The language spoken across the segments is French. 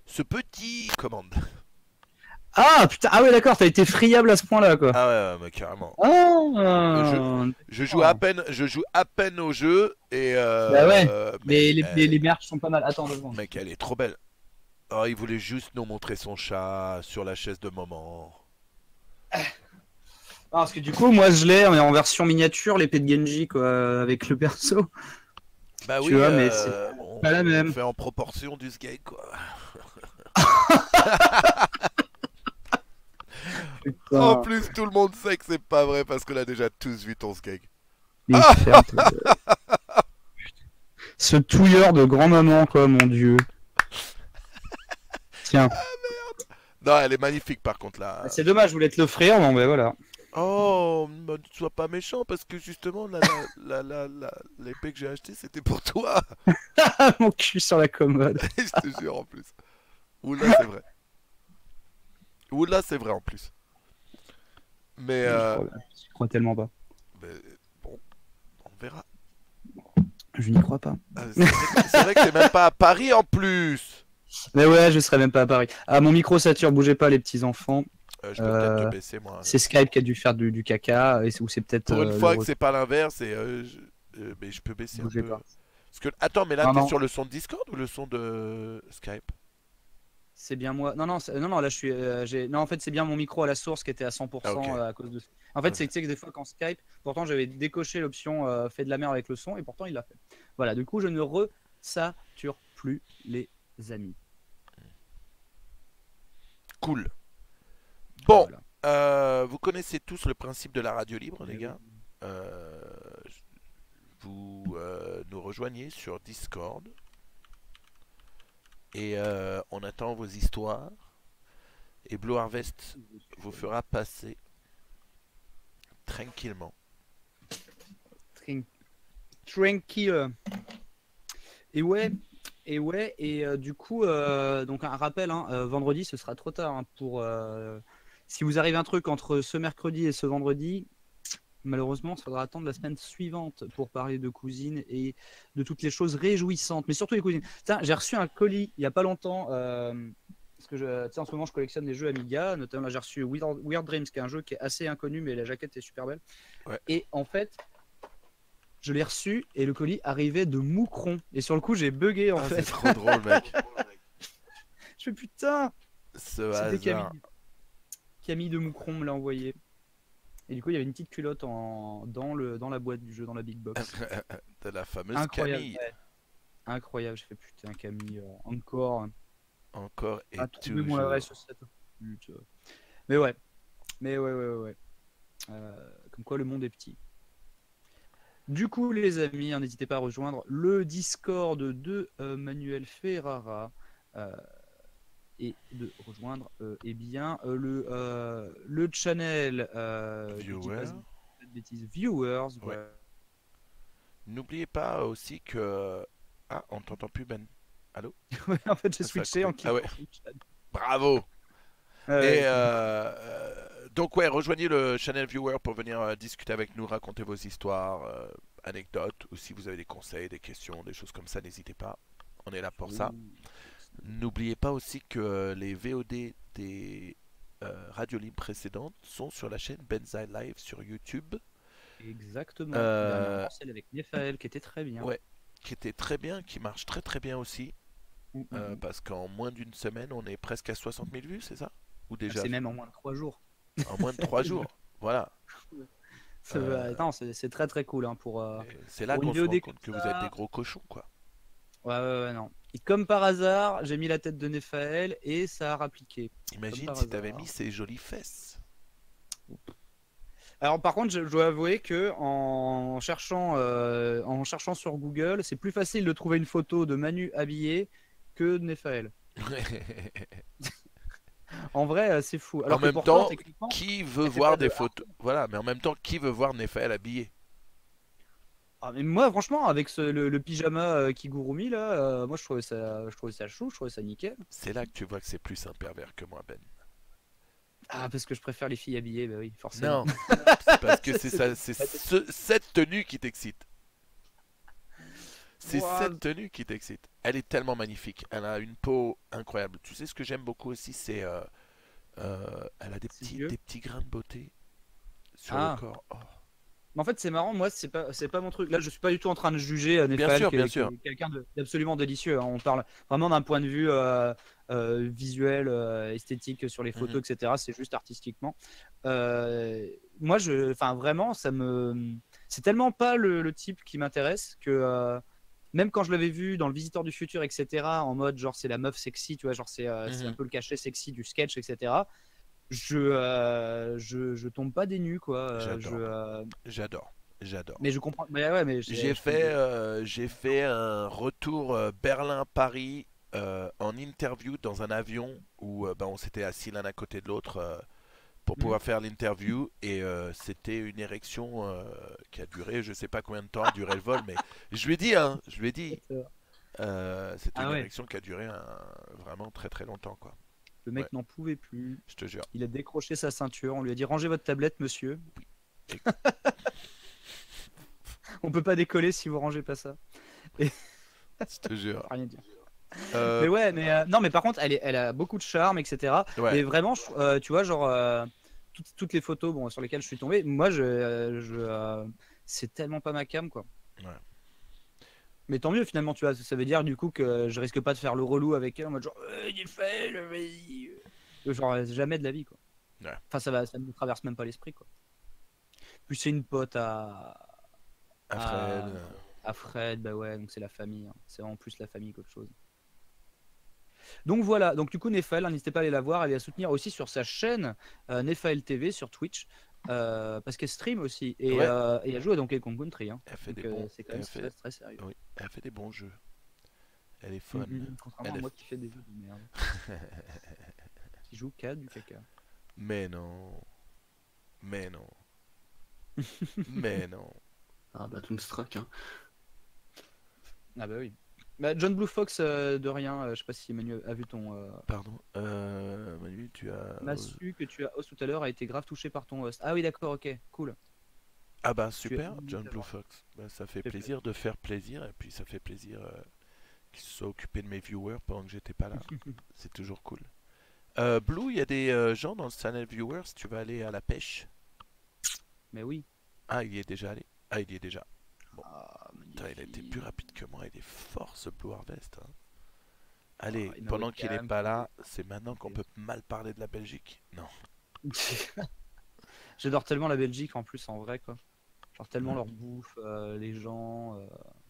Ce petit commande. Ah putain, ah ouais d'accord, t'as été friable à ce point-là quoi. Ah ouais, mais carrément. Je, Ah, d'accord. je joue à peine au jeu et Bah ouais, mec, les merch sont pas mal. Attends 2 secondes. mec, elle est trop belle. Oh, il voulait juste nous montrer son chat sur la chaise de maman. Ah, parce que du coup, moi je l'ai en version miniature, l'épée de Genji quoi, avec le perso. Bah Tu oui, vois, mais c'est pas la on même. fait en proportion du skate quoi. En Putain, plus, tout le monde sait que c'est pas vrai parce qu'on a déjà tous vu ton skate. mais ferme ta gueule. Ce touilleur de grand-maman quoi, mon dieu. Tiens. Non, elle est magnifique par contre Ah, là. c'est dommage, je voulais te l'offrir, bon ben voilà. Oh, ne sois pas méchant parce que justement, l'épée que j'ai achetée c'était pour toi. Mon cul sur la commode. Je te jure en plus. Oula, c'est vrai. Oula, c'est vrai en plus. Mais, Je crois tellement pas. mais bon, on verra. Je n'y crois pas. C'est vrai que t'es même pas à Paris en plus. Mais ouais, je serais même pas à Paris. Ah, mon micro sature, bougez pas les petits enfants. Je peux peut-être te Euh, baisser moi. c'est Skype qui a dû faire du caca, ou c'est peut-être Pour une le fois que c'est pas l'inverse, mais je peux baisser un bougez peu. pas. Parce que attends, mais là Non, t'es non, sur le son de Discord ou le son de Skype? c'est bien moi. Non, non, non, non, là je suis. Non, en fait, c'est bien mon micro à la source qui était à Ah ok. 100% à cause de. En fait, c'est tu sais que des fois, quand Skype, pourtant j'avais décoché l'option fait de la merde avec le son, et pourtant il l'a fait. Voilà, du coup, je ne resature plus les amis. Cool. Ah, Bon, voilà. vous connaissez tous le principe de la radio libre, les Eh oui. gars. Euh, vous nous rejoignez sur Discord et on attend vos histoires. Et Blue Harvest vous fera passer tranquillement. Trin- Tranquille. Et ouais, du coup, donc un rappel, hein, vendredi, ce sera trop tard hein, pour. Si vous arrive un truc entre ce mercredi et ce vendredi, malheureusement, il faudra attendre la semaine suivante pour parler de cousine et de toutes les choses réjouissantes, mais surtout les cousines. Tiens, j'ai reçu un colis il y a pas longtemps. Parce que en ce moment, je collectionne des jeux Amiga, notamment là, j'ai reçu Weird Dreams, qui est un jeu qui est assez inconnu, mais la jaquette est super belle. Ouais. Et en fait, je l'ai reçu et le colis arrivait de Moucron. Et sur le coup, j'ai bugué en Ah, c'est fait. trop drôle, mec. Je fais putain, Ce c'était hasard. Camille. Camille de Moucron me l'a envoyé. Et du coup, il y avait une petite culotte dans la boîte du jeu, dans la big box. De la fameuse Incroyable, Camille. ouais. Incroyable. Je fais putain, Camille, encore. Encore et A trouvé mon adresse toujours. sur cette. Putain. Mais ouais, ouais. Comme quoi, le monde est petit. Du coup, les amis, hein, n'hésitez pas à rejoindre le Discord de Manuel Ferrara. Euh, et de rejoindre eh bien, le channel que je dis pas Viewer. de bêtises, viewers. Ouais. Voilà. N'oubliez pas aussi que. Ah, on t'entend plus, Ben. Allô? En fait, j'ai Ah, ça a switché en coupé. Ah ouais. quittant le chat. Bravo! Et Ouais. donc ouais, rejoignez le channel viewer pour venir discuter avec nous, raconter vos histoires, anecdotes, ou si vous avez des conseils, des questions, des choses comme ça, n'hésitez pas. On est là pour ça. N'oubliez pas aussi que les VOD des radios libres précédentes sont sur la chaîne Benzaï Live sur YouTube. Exactement. Euh, Dernièrement, celle avec Nephaël qui était très bien. ouais, qui était très bien, qui marche très très bien aussi. Mm. Parce qu'en moins d'une semaine, on est presque à 60 000 vues, c'est ça? Ou Ah, déjà c'est même en moins de 3 jours. en moins de 3 jours. Voilà. Euh, Non, c'est très très cool hein, c'est là pour une qu'on se rend VOD comme compte que vous êtes des ça. gros cochons, quoi. Ouais, non. Et comme par hasard, j'ai mis la tête de Nephaël et ça a rappliqué. Comme Imagine par si t'avais mis hasard. ces jolies fesses. Alors par contre, je dois avouer que en cherchant sur Google, c'est plus facile de trouver une photo de Manu habillé que de Nephaël. En vrai, c'est fou. En Alors que même pourtant, temps, techniquement, qui veut elle fait pas voir de des photos? Voilà, mais en même temps, qui veut voir Néphal habillé? Ah, mais moi, franchement, avec le pyjama Kigurumi là, moi je trouvais ça chou, je trouvais ça nickel. C'est là que tu vois que c'est plus un pervers que moi, Ben. Ah, parce que je préfère les filles habillées, bah oui, forcément. Non, c'est parce que Ça, c'est c'est- ça, cette tenue qui t'excite. C'est Ouah, cette tenue qui t'excite. Elle est tellement magnifique. Elle a une peau incroyable. Tu sais ce que j'aime beaucoup aussi, c'est elle a ses yeux. des petits grains de beauté sur le Ah. corps. Oh. Mais en fait, c'est marrant, moi, c'est pas mon truc. Là, je suis pas du tout en train de juger Bien Nefal, sûr, bien qui sûr. est quelqu'un d'absolument délicieux, hein. On parle vraiment d'un point de vue visuel, esthétique sur les Mhm, photos, etc. C'est juste artistiquement. Moi, enfin, vraiment, c'est tellement pas le type qui m'intéresse que même quand je l'avais vu dans Le Visiteur du Futur, etc., en mode genre c'est la meuf sexy, tu vois, genre c'est un mhm. peu le cachet sexy du sketch, etc. Je tombe pas des nues, quoi. J'adore, moi. J'adore. J'adore. Mais je comprends. Mais ouais, mais J'ai fait un retour Berlin-Paris en interview dans un avion où ben, on s'était assis l'un à côté de l'autre pour Hmm. pouvoir faire l'interview et c'était une érection qui a duré, je sais pas combien de temps a duré le vol, mais je lui ai dit, hein, je lui ai dit, c'était Ah une ouais, érection qui a duré vraiment très très longtemps, quoi. le Ouais, mec n'en pouvait plus. je te jure. Il a décroché sa ceinture. On lui a dit rangez votre tablette, monsieur. Oui, et- On peut pas décoller si vous rangez pas ça. Et je te jure. rien dire. Euh, Mais ouais, mais non, mais par contre, elle a beaucoup de charme, etc. ouais, Mais vraiment, tu vois, genre toutes les photos, bon, sur lesquelles je suis tombé, moi, c'est tellement pas ma cam, quoi. ouais. Mais tant mieux finalement, tu vois. Ça veut dire du coup que je risque pas de faire le relou avec elle en mode genre, il est fait, genre jamais de la vie, quoi. Ouais. Enfin, ça me traverse même pas l'esprit, quoi. Puis c'est une pote À Fred. à, à Fred, bah ouais, donc c'est la famille, hein. C'est en plus la famille qu'autre chose. Donc voilà, donc du coup Nefal, hein, n'hésitez pas à aller la voir, aller la soutenir aussi sur sa chaîne Nefal TV sur Twitch, parce qu'elle stream aussi Ouais, et elle joue à Donkey Kong Country, hein. elle fait des Donc bons. c'est quand même Elle fait, très, très sérieux. oui, elle fait des bons jeux. Elle est fun. Contrairement Elle à est. moi qui fais des jeux de merde, qui joue qu'à du caca. Mais non. Mais non. Mais non. Ah bah Toonstruck, hein. Ah bah oui. Bah, John Blue Fox de rien, je sais pas si Manu a vu ton Pardon. Manu, tu as. Massu que tu as host tout à l'heure a été grave touché par ton host. Ah oui d'accord, ok, cool. Ah bah Tu es super, limite John à Blue voir. Fox. Bah, ça fait Fait plaisir plaisir. de faire plaisir et puis ça fait plaisir qu'ils se soient occupés de mes viewers pendant que j'étais pas là. C'est toujours cool. Blue, il y a des gens dans le channel viewers. Si tu vas aller à la pêche. Mais oui. Ah, il y est déjà allé. Ah, il y est déjà. Bon, Ah, putain, il a été plus magnifique. rapide que moi. Il est fort ce Blue Harvest, hein. Ah, Allez, et ma pendant qu'il est webcam. pas là, c'est maintenant qu'on peut mal parler de la Belgique. Non. J'adore tellement la Belgique en plus en vrai quoi. Genre tellement Ouais. leur bouffe, les gens.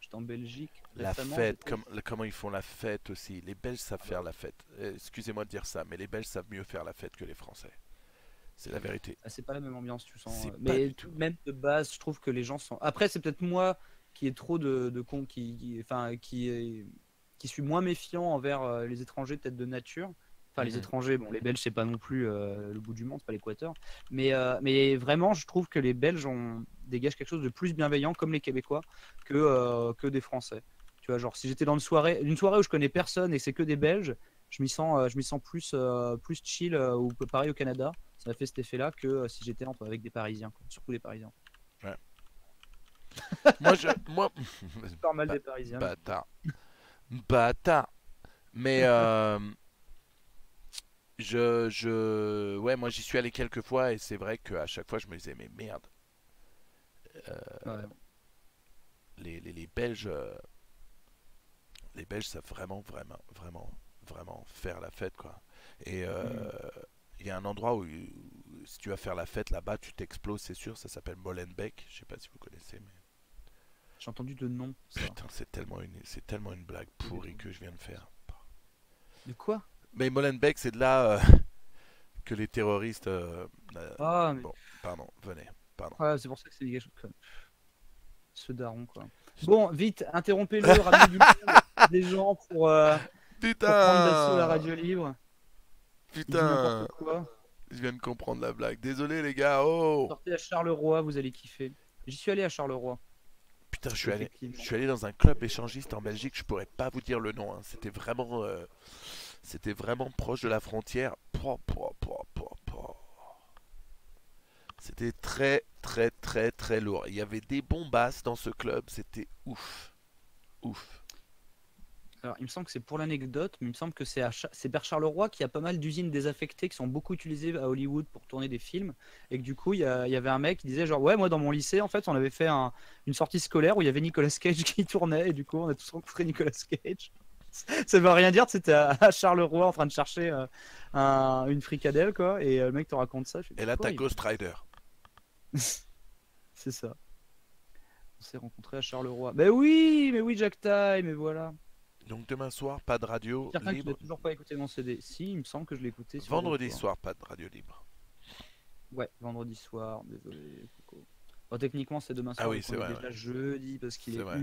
J'étais en Belgique La récemment. fête, comment ils font la fête aussi. Les Belges savent faire la fête. Excusez-moi de dire ça, mais les Belges savent mieux faire la fête que les Français. C'est la vérité. C'est pas la même ambiance, tu sens. C'est pas Mais du tout. même de base, je trouve que les gens sont. Après, c'est peut-être moi qui ai trop de con, enfin, qui suis moins méfiant envers les étrangers, peut-être de nature. Enfin, les Mhm. étrangers, bon, les Belges, c'est pas non plus le bout du monde, c'est pas l'Équateur. Mais vraiment, je trouve que les Belges dégagent quelque chose de plus bienveillant, comme les Québécois, que des Français. Tu vois, genre, si j'étais dans une soirée où je connais personne et c'est que des Belges, je m'y sens plus chill, ou pareil au Canada. Ça m'a fait cet effet-là que si j'étais avec des Parisiens, quoi. Surtout les Parisiens. Ouais. Moi, Super mal Ba- des Parisiens. bâtard, bâtard. Mais ouais, moi j'y suis allé quelques fois et c'est vrai qu'à chaque fois je me disais mais merde, Ouais. les les Belges savent vraiment faire la fête quoi. Et Mhm. il y a un endroit où si tu vas faire la fête là-bas, tu t'exploses, c'est sûr. Ça s'appelle Molenbeek. Je sais pas si vous connaissez, mais J'ai entendu de nom, ça. putain, c'est tellement une blague pourrie que je viens de faire. De quoi? Mais Molenbeek, c'est de là que les terroristes. Ah, mais Bon, pardon, venez, pardon. ouais, c'est pour ça que c'est des gars comme ce daron, quoi. Bon, vite, interrompez-le, ramenez du monde, des gens pour prendre d'assaut la Putain, radio libre. Il dit n'importe putain, quoi. je viens de comprendre la blague. Désolé les gars. Oh, Sortez à Charleroi, vous allez kiffer. J'y suis allé à Charleroi, putain, je effectivement. suis allé dans un club échangiste en Belgique. Je pourrais pas vous dire le nom, hein. C'était vraiment proche de la frontière. Pouah. C'était très lourd. Il y avait des bombasses dans ce club. C'était ouf. ouf. Alors, il me semble que c'est pour l'anecdote, mais il me semble que c'est vers Charleroi qui a pas mal d'usines désaffectées qui sont beaucoup utilisées à Hollywood pour tourner des films. Et que du coup, il y avait un mec qui disait genre, ouais, moi dans mon lycée, en fait, on avait fait une sortie scolaire où il y avait Nicolas Cage qui tournait. Et du coup, on a tous rencontré Nicolas Cage. Ça veut rien dire, c'était à Charleroi en train de chercher une fricadelle, quoi. Et le mec te raconte ça. Je fais, Et là, quoi, t'as Ghost Rider. C'est ça. On s'est rencontrés à Charleroi. Mais oui, Jack Time, mais voilà. Donc demain soir, pas de radio Quelqu'un qui n'a libre. toujours pas écouté mon CD. Si, il me semble que je l'ai écouté sur Vendredi Rotoir. soir, pas de radio libre. Ouais, vendredi soir, désolé, Coco. Bon, techniquement, c'est demain soir, Ah oui, donc c'est on est vrai, déjà jeudi parce qu'il C'est est vrai.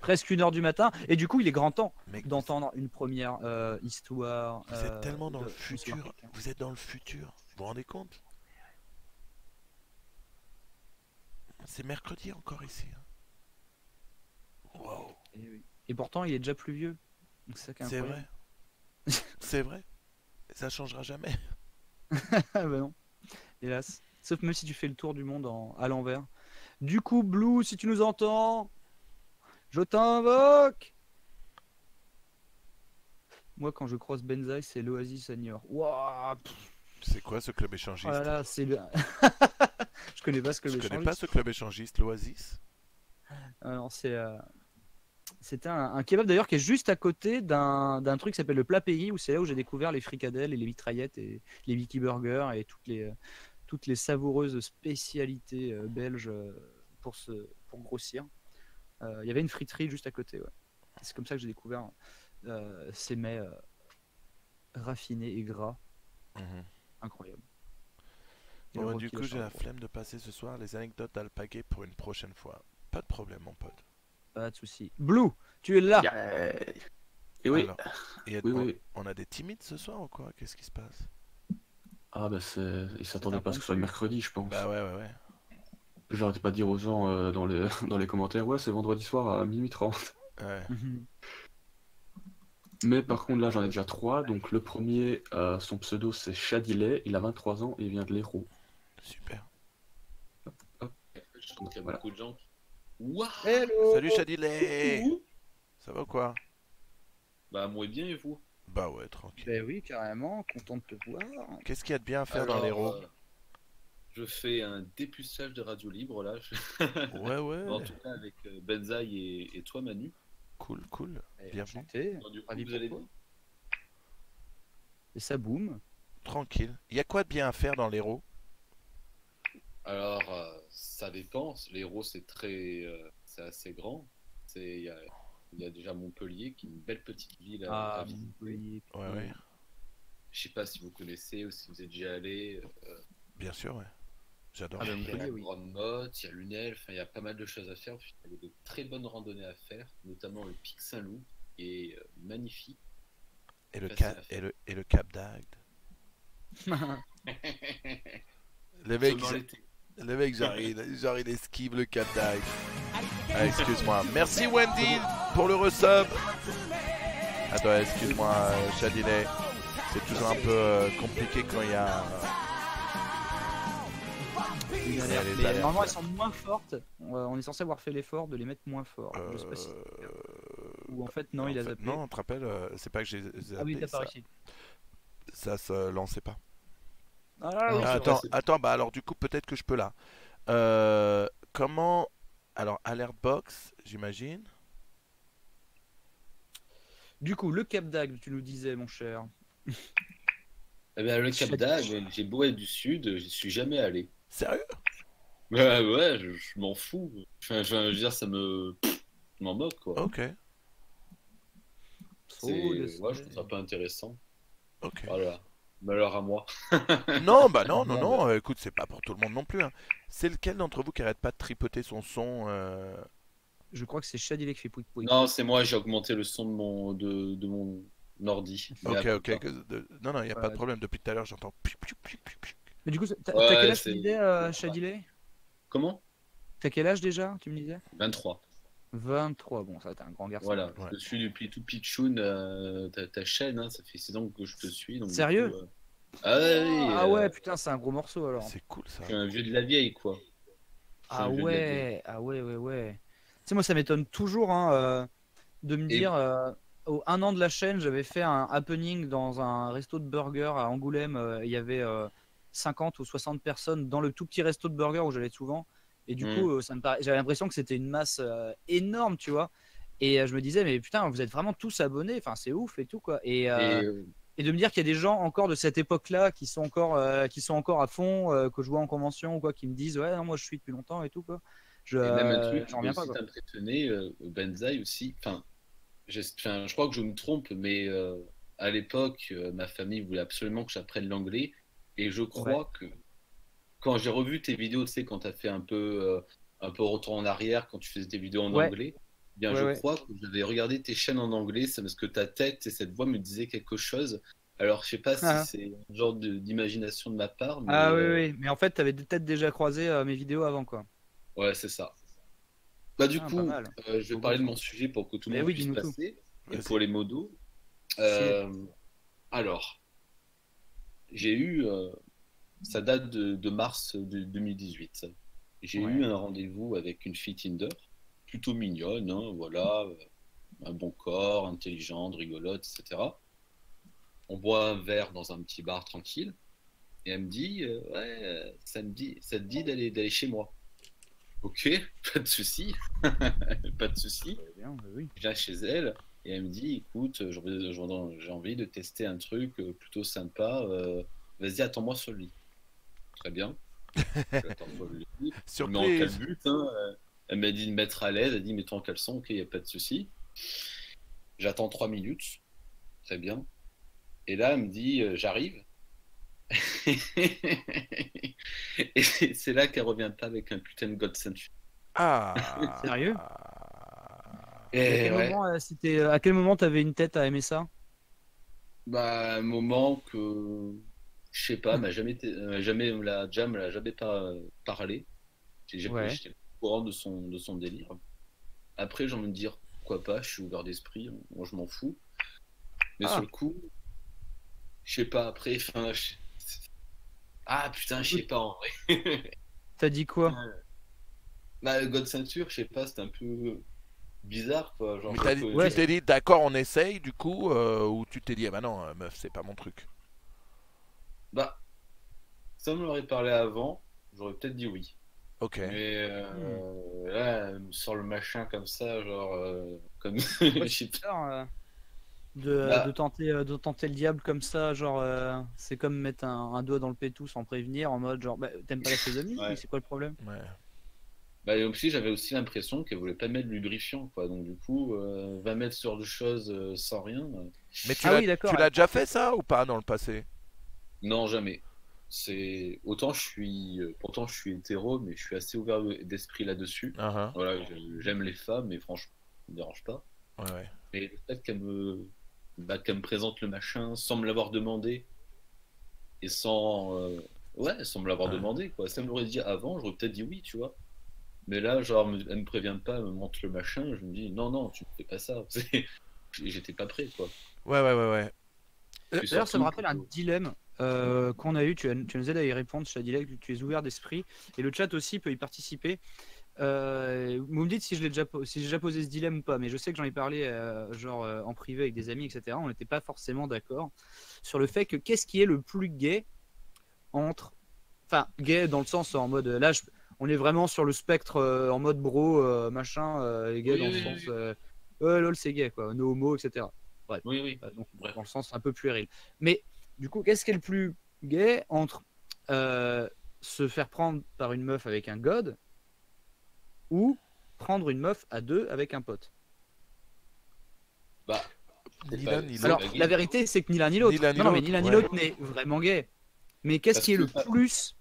presque 1h du matin. Et du coup, il est grand temps Mec, d'entendre une première histoire. vous êtes tellement dans de le François futur. Africain. Vous êtes dans le futur. Vous vous rendez compte? C'est mercredi encore ici. Wow. Et, oui. Et pourtant, il est déjà plus vieux. Donc c'est ça qui est C'est incroyable. vrai. C'est vrai. Ça changera jamais. Ah bah non, hélas. Sauf même si tu fais le tour du monde à l'envers. Du coup, Blue, si tu nous entends, je t'invoque. Moi, quand je croise Benzaï, c'est l'Oasis Senior. Waouh, C'est quoi ce club oh échangiste? là là, c'est le. Je connais pas ce que Je le connais pas ce club échangiste, l'Oasis. Alors, c'était un kebab d'ailleurs qui est juste à côté d'un truc qui s'appelle le Plat Pays, où c'est là où j'ai découvert les fricadelles et les mitraillettes et les Vicky Burgers et toutes les savoureuses spécialités belges pour grossir. Il y avait une friterie juste à côté. Ouais. C'est comme ça que j'ai découvert ces mets raffinés et gras. Mhm. Incroyable. Et le Bon, Rocky du coup, la j'ai la Charleroi. flemme de passer ce soir les anecdotes d'Alpaguet pour une prochaine fois. Pas de problème, mon pote. Pas de souci. Blue, tu es là. Yeah. Et oui. Alors, et Oui, oui. on a des timides ce soir ou quoi? Qu'est-ce qui se passe? Ah bah il s'attendait pas à ce que ce soit le mercredi, je pense. Bah ouais. J'arrêtais pas de dire aux gens dans dans les commentaires, ouais, c'est vendredi soir à minuit 30. Ouais. Mhm. Mais par contre, là, j'en ai déjà 3. Donc le premier, son pseudo, c'est Chadilet. Il a 23 ans et il vient de l'Hérault. Super. Je pense qu'il y a Voilà. beaucoup de gens qui. Waouh! Hello. Salut Chadilet! Ouh. Ça va ou quoi? Bah, moi bien et vous? Bah ouais, tranquille. Ben oui, carrément, content de te voir. Qu'est-ce qu'il y a de bien à faire dans Alors, l'Hérault? je fais un dépucelage de radio libre là. Ouais, En ouais. tout cas avec Benzaï et toi Manu. Cool. Bienvenue. Enchanté. Bon, du coup, Ravi vous pour allez toi. bien? Et ça boum. Tranquille. Il y a quoi de bien à faire dans l'Hérault? Alors, ça dépend. L'Hérault, c'est assez grand. Il y a déjà Montpellier, qui est une belle petite ville à visiter. oui. Ouais. Je sais pas si vous connaissez ou si vous êtes déjà allé. Bien sûr, ouais. J'adore. Ah bah, Il y a Montpellier, la oui. Grande Motte, il y a Lunel, enfin, il y a pas mal de choses à faire. Il y a de très bonnes randonnées à faire, notamment le Pic Saint-Loup, qui est magnifique. Et le, Facile ca- à faire. et le Cap d'Agde. Le mec, Seulement l'été. le mec genre il esquive le Cap d'Agde. Ah, excuse-moi. Merci Wendy pour le resub. Attends, excuse-moi, Chadilet. C'est toujours un peu compliqué quand il y a. Une Ouais, alerte. les Mais alertes, normalement, ouais. elles sont moins fortes. On est censé avoir fait l'effort de les mettre moins fort. Je sais pas si. Ou en fait, non, il a zappé. Non, on te rappelle, c'est pas que j'ai zappé. Ah oui, t'as pas réussi. Ça se lançait pas. Ah là, oui. c'est Attends, vrai, attends, bah alors du coup peut-être que je peux là. Comment. Alors, alert box, j'imagine. Du coup, le Cap d'Agde, tu nous disais, mon cher. Eh bien, le Cap d'Agde, j'ai beau être du Sud, j'y suis jamais allé. Sérieux? Ouais, je m'en fous. Enfin, je veux dire, je m'en moque, quoi. Ok, le Je trouve soleil. ça pas intéressant. ok. Voilà. Malheur à moi. Non, bah non, Bon, non, écoute, c'est pas pour tout le monde non plus, hein. C'est lequel d'entre vous qui arrête pas de tripoter son son Je crois que c'est Shadilek qui fait pouic pouic. Non, c'est moi, j'ai augmenté le son de mon ordi. Mais Ok, à ok. part. Non, il a pas Ouais. de problème. Depuis tout à l'heure, j'entends. Piou, piou, piou, piou, piou. Mais du coup, t'as Ouais, quel âge, tu c'est- me disais, Shadilek? Comment? T'as quel âge déjà, tu me disais? 23. 23, bon, ça, t'es un grand garçon. Voilà. Ouais. Je te suis depuis tout Pichoun, ta chaîne, hein, ça fait 6 ans que je te suis. Donc, du Sérieux? coup, Ah ouais, oui, Ah ouais, putain, c'est un gros morceau alors. C'est cool ça. je suis un vieux de la vieille, quoi. Ah Je suis un vieux de la vieille. ouais, ah ouais. Tu sais, moi, ça m'étonne toujours, hein, de me Et- dire, au 1 an de la chaîne, j'avais fait un happening dans un resto de burger à Angoulême. Il y avait 50 ou 60 personnes dans le tout petit resto de burger où j'allais souvent. Et du coup, j'avais l'impression que c'était une masse énorme, tu vois. Et je me disais, mais putain, vous êtes vraiment tous abonnés. Enfin, c'est ouf et tout, quoi. Et Et de me dire qu'il y a des gens encore de cette époque-là qui sont encore à fond, que je vois en convention ou quoi, qui me disent, ouais, non, moi je suis depuis longtemps et tout, quoi. et même un truc J'en qui peut reviens pas, aussi quoi. t'impressionner, Benzaï aussi. Enfin, je crois que je me trompe, mais à l'époque, ma famille voulait absolument que j'apprenne l'anglais. Et je Ouais. crois que quand j'ai revu tes vidéos, tu sais, quand tu as fait un peu retour en arrière, quand tu faisais tes vidéos en Ouais, anglais, eh bien, ouais, je ouais. crois que j'avais regardé tes chaînes en anglais, c'est parce que ta tête et cette voix me disaient quelque chose. Alors, je sais pas si c'est un genre d'imagination de ma part, Ah mais oui, oui, mais en fait, t'avais peut-être déjà croisé mes vidéos avant, quoi. ouais, c'est ça. Bah, du Ah, pas coup, mal. je vais Beau parler de gosse. mon sujet pour que tout le Mais monde oui, puisse dis-nous tout. passer. Et pour Vas-y. les modos, Stylé. euh, alors, j'ai eu, ça date de mars 2018. J'ai eu Ouais. un rendez-vous avec une fille Tinder, plutôt mignonne, hein, voilà, un bon corps, intelligente, rigolote, etc. On boit un verre dans un petit bar tranquille, et elle me dit, ouais, ça te dit d'aller chez moi. Ok, pas de souci, pas de souci. Très bien, bah oui. Je viens chez elle et elle me dit, écoute, j'ai envie de tester un truc plutôt sympa. Vas-y, attends-moi sur le lit. Très bien. Je l'attends sur le lit. Je me mets en Surprise. calbut. Hein. Elle m'a dit de me mettre à l'aise. Elle dit, mets-toi en caleçon. Ok, il n'y a pas de souci. J'attends 3 minutes. Très bien. Et là, elle me dit, j'arrive. Et c'est là qu'elle revient pas avec un putain de God Ceinture. Ah. Sérieux? Et Et ouais. à quel moment t'avais une tête à aimer ça? Bah, un moment que, je sais pas, jamais, me l'a jamais parlé. Ouais. J'étais au courant de son délire. Après, j'ai envie de dire, pourquoi pas, je suis ouvert d'esprit, moi je m'en fous. Mais sur Ah, le coup, je sais pas, après, ah putain, je sais pas en vrai. t'as dit quoi? Bah, God Ceinture, je sais pas, c'était un peu bizarre, quoi. Genre, Mais je crois que Ouais, tu t'es dit d'accord, on essaye du coup, ou tu t'es dit ah bah non, meuf, c'est pas mon truc. bah, si on me l'aurait parlé avant, j'aurais peut-être dit oui. Ok. Mais hmm. là, elle me sort le machin comme ça, genre, comme, Ouais, je c'est sais pas. bizarre Bah, de tenter le diable comme ça. Genre, c'est comme mettre un doigt dans le pétou sans prévenir, en mode genre, bah, t'aimes pas la sodomie? ouais. C'est quoi le problème? Ouais. Bah, et aussi, j'avais aussi l'impression qu'elle voulait pas mettre de lubrifiant, quoi. Donc, du coup, va mettre ce genre de choses sans rien. Mais Ah oui, tu d'accord. l'as déjà fait ça ou pas dans le passé? Non, jamais. C'est autant pourtant je suis hétéro, mais je suis assez ouvert d'esprit là-dessus. Ah, ah. Voilà, j'aime les femmes, mais franchement, ça me dérange pas. Ouais, ouais. Mais le fait qu'elle me présente le machin sans me l'avoir demandé et sans me l'avoir Ouais. demandé, quoi. Si elle m'aurait dit avant, j'aurais peut-être dit oui, tu vois. Mais là, genre, elle me prévient pas, elle me montre le machin, je me dis non, non, tu ne fais pas ça. J'étais pas prêt, quoi. Ouais, ouais, ouais, ouais. Et D'ailleurs, ça me surtout, rappelle un dilemme qu'on a eu. Tu nous aides à y répondre. Je te dis que tu es ouvert d'esprit. Et le chat aussi peut y participer. Vous me dites si si j'ai déjà posé ce dilemme ou pas. Mais je sais que j'en ai parlé en privé avec des amis, etc. On n'était pas forcément d'accord sur le fait que qu'est-ce qui est le plus gay entre. Enfin, gay dans le sens en mode. Là, on est vraiment sur le spectre en mode bro, machin. Et gay oui, dans le oui, sens. oui, Lol, c'est gay, quoi. No homo, etc. Bref. oui, oui. Donc, Bref. dans le sens un peu puéril. Mais du coup, qu'est-ce qui est le plus gay entre euh, se faire prendre par une meuf avec un god ou prendre une meuf à deux avec un pote? Bah, Ni l'un ni Alors, l'autre. la vérité, c'est que ni l'un ni Ni l'autre. l'un ni Non, non, mais l'autre. ni l'un ni Ouais. l'autre n'est vraiment gay. Mais qu'est-ce Parce qui est que le plus.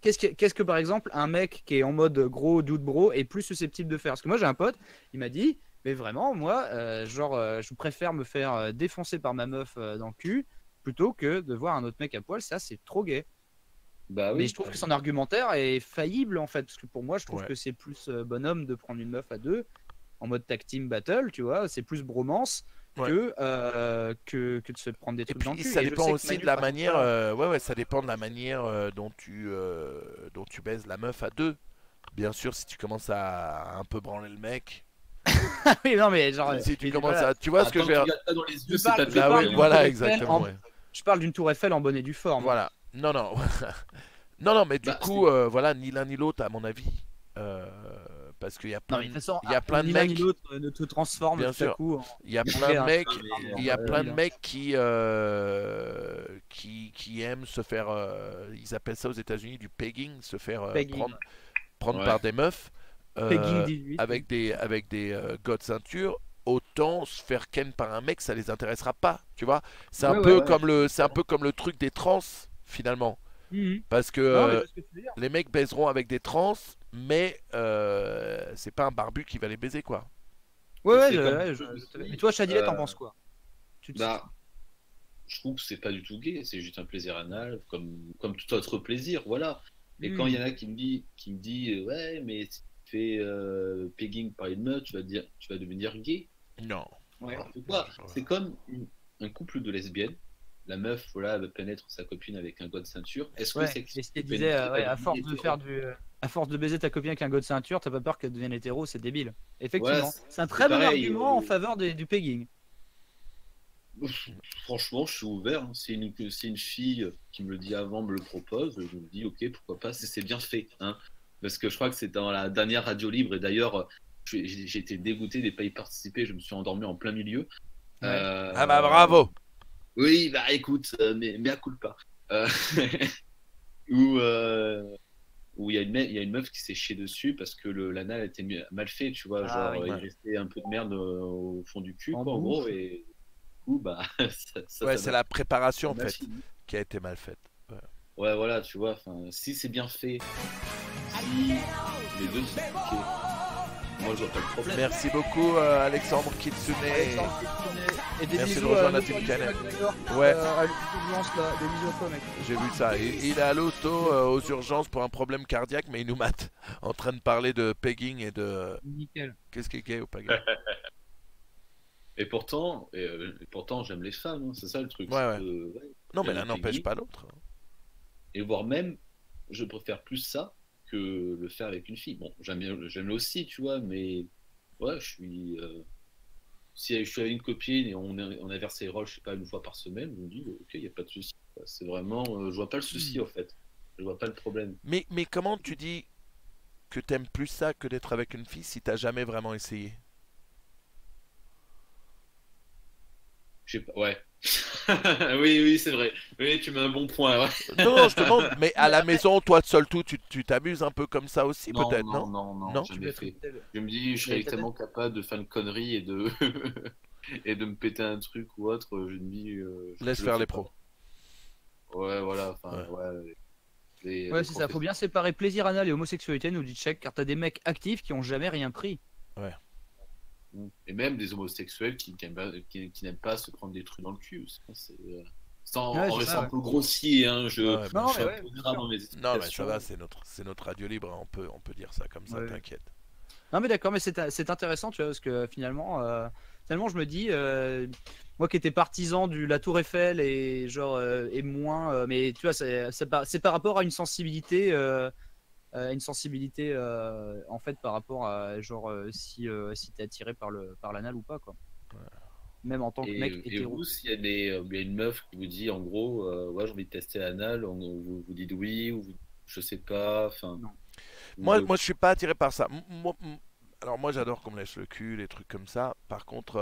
Qu'est-ce que, par exemple, un mec qui est en mode gros dude bro est plus susceptible de faire? Parce que moi, j'ai un pote, il m'a dit, mais vraiment, moi, je préfère me faire défoncer par ma meuf dans le cul plutôt que de voir un autre mec à poil. Ça, c'est trop gay. bah Mais je oui. trouve que son argumentaire est faillible en fait, parce que pour moi, je trouve Ouais. que c'est plus bonhomme de prendre une meuf à deux en mode tag team battle, tu vois, c'est plus bromance Ouais. que de se prendre des Et trucs dans le puis cul. ça Et je dépend sais que aussi Manu de la pratique manière, ça. ouais, ouais, ça dépend de la manière dont tu baises la meuf à deux. Bien sûr, si tu commences à un peu branler le mec, Oui, non, mais genre. Si tu mais commences voilà. à... Tu vois ce que je Attends, veux tu dire? regardes pas dans les yeux, Je c'est parle- pas je fait. Bah parle oui, d'une voilà, tour Eiffel exactement. en- Ouais. Je parle d'une tour Eiffel en bonne et due forme. Voilà. Non, non. Non, non, mais du Bah, coup, voilà, ni l'un ni l'autre, à mon avis. Euh, Parce qu'il y a Non, plein mais de de... toute façon, il y a plein de ni l'un ni mecs... l'autre ne te transforme Bien tout à sûr. coup Il y a en plein de un mecs, truc, il y a plein de hein. mecs qui aiment se faire, ils appellent ça aux États-Unis du pegging, se faire Pegging, prendre Ouais. par des meufs Pegging 18. avec des gars de ceinture. Autant se faire ken par un mec, ça les intéressera pas, tu vois. C'est un Ouais, peu ouais. comme c'est un peu comme le truc des trans finalement, Mhm. parce que Non, mais je vois ce que tu veux dire. les mecs baiseront avec des trans, mais c'est pas un barbu qui va les baiser quoi. Ouais, ouais, C'est comme- mais toi, Chadilet, t'en Euh, penses quoi? Tu te- Bah, je trouve que c'est pas du tout gay, c'est juste un plaisir anal, comme tout autre plaisir, voilà. Et quand il y en a qui me dit ouais, mais si tu fais pegging par une meuf, tu vas devenir gay. Non. Ouais. N'importe quoi. C'est comme un couple de lesbiennes. La meuf, voilà, elle pénètre sa copine avec un gars de ceinture. Est-ce que Ouais, c'est et ce qu'il disait, à force de faire à force de baiser ta copine avec un go de ceinture, t'as pas peur qu'elle devienne hétéro, c'est débile. Effectivement, Ouais, c'est un très bon pareil, argument en faveur du pegging. Franchement, je suis ouvert. Hein. C'est une fille qui me le dit avant, me le propose. Je me dis, ok, pourquoi pas, c'est bien fait. Hein. Parce que je crois que c'est dans la dernière radio libre. Et d'ailleurs, j'ai été dégoûté de ne pas y participer. Je me suis endormi en plein milieu. Ouais. Ah bah bravo. Oui, bah écoute, mais à culpa. Euh, où il y a une meuf qui s'est chiée dessus parce que l'anal était mal fait, tu vois. Ah Genre, oui. il restait un peu de merde au fond du cul, En quoi, en bouffe. gros. Et du coup, bah, Ouais, c'est la préparation en ça fait machine. qui a été mal faite. Ouais, voilà, tu vois, si c'est bien fait, si les deux sont ok, moi je vois pas le problème. Merci beaucoup Alexandre Kitsune. Alexandre Kitsune. Et des Merci de bisous rejoindre à la Nicolas team Canet. McGregor, Ouais. à l'urgence, là. Des bisous à toi, mec. J'ai vu ça. Il est à l'auto aux urgences pour un problème cardiaque, mais il nous mate en train de parler de pegging et de Nickel. qu'est-ce qui est gay ou pas gay. Et pourtant j'aime les femmes, hein, c'est ça le truc. Ouais, c'est ouais. que, Non, mais j'aime l'un le n'empêche pegging. pas l'autre. Et voire même, je préfère plus ça que le faire avec une fille. Bon, j'aime aussi, tu vois, mais ouais, si je suis avec une copine et on inverse les rôles, je sais pas, une fois par semaine, je me dis, ok, il n'y a pas de souci. C'est vraiment, je vois pas le souci, en fait. Je vois pas le problème. Mais comment tu dis que t'aimes plus ça que d'être avec une fille si t'as jamais vraiment essayé? Je sais pas, ouais. Oui, c'est vrai. Oui, tu mets un bon point. Ouais. Non, non, je te demande, mais à la maison, toi seul tout, tu t'amuses un peu comme ça aussi Non, peut-être, non, non? non, Non. jamais fait. tel. Je me dis, je serais Mais t'as tellement capable de faire une connerie et de et de me péter un truc ou autre. Je me dis, Laisse je faire le les fais pros. pas. Ouais, voilà. Enfin, Ouais. ouais. Ouais, c'est ça. Faut bien séparer plaisir anal et homosexualité, nous dit Check, car t'as des mecs actifs qui ont jamais rien pris. Et même des homosexuels qui n'aiment pas se prendre des trucs dans le cul. En Ouais, c'est restant ça, un peu grossier, hein, Ouais, Non, je suis mais un ouais, peu bien gras sûr. dans mes Non, mais ça explications. va, c'est notre radio libre, hein, on peut dire ça comme ça, Ouais. t'inquiète. Non, mais d'accord, mais c'est intéressant, tu vois, parce que finalement, tellement je me dis, moi qui étais partisan de la Tour Eiffel et genre, et moins, mais tu vois, c'est par rapport à une sensibilité. En fait par rapport à genre si t'es attiré par l'anal ou pas quoi, même en tant que mec Et hétéro. vous, s'il y a il y a une meuf qui vous dit en gros, ouais, j'ai envie de tester l'anal, vous dites oui, ou je sais pas, enfin. Non. Moi, je suis pas attiré par ça. Alors moi, j'adore qu'on me lèche le cul, les trucs comme ça. Par contre,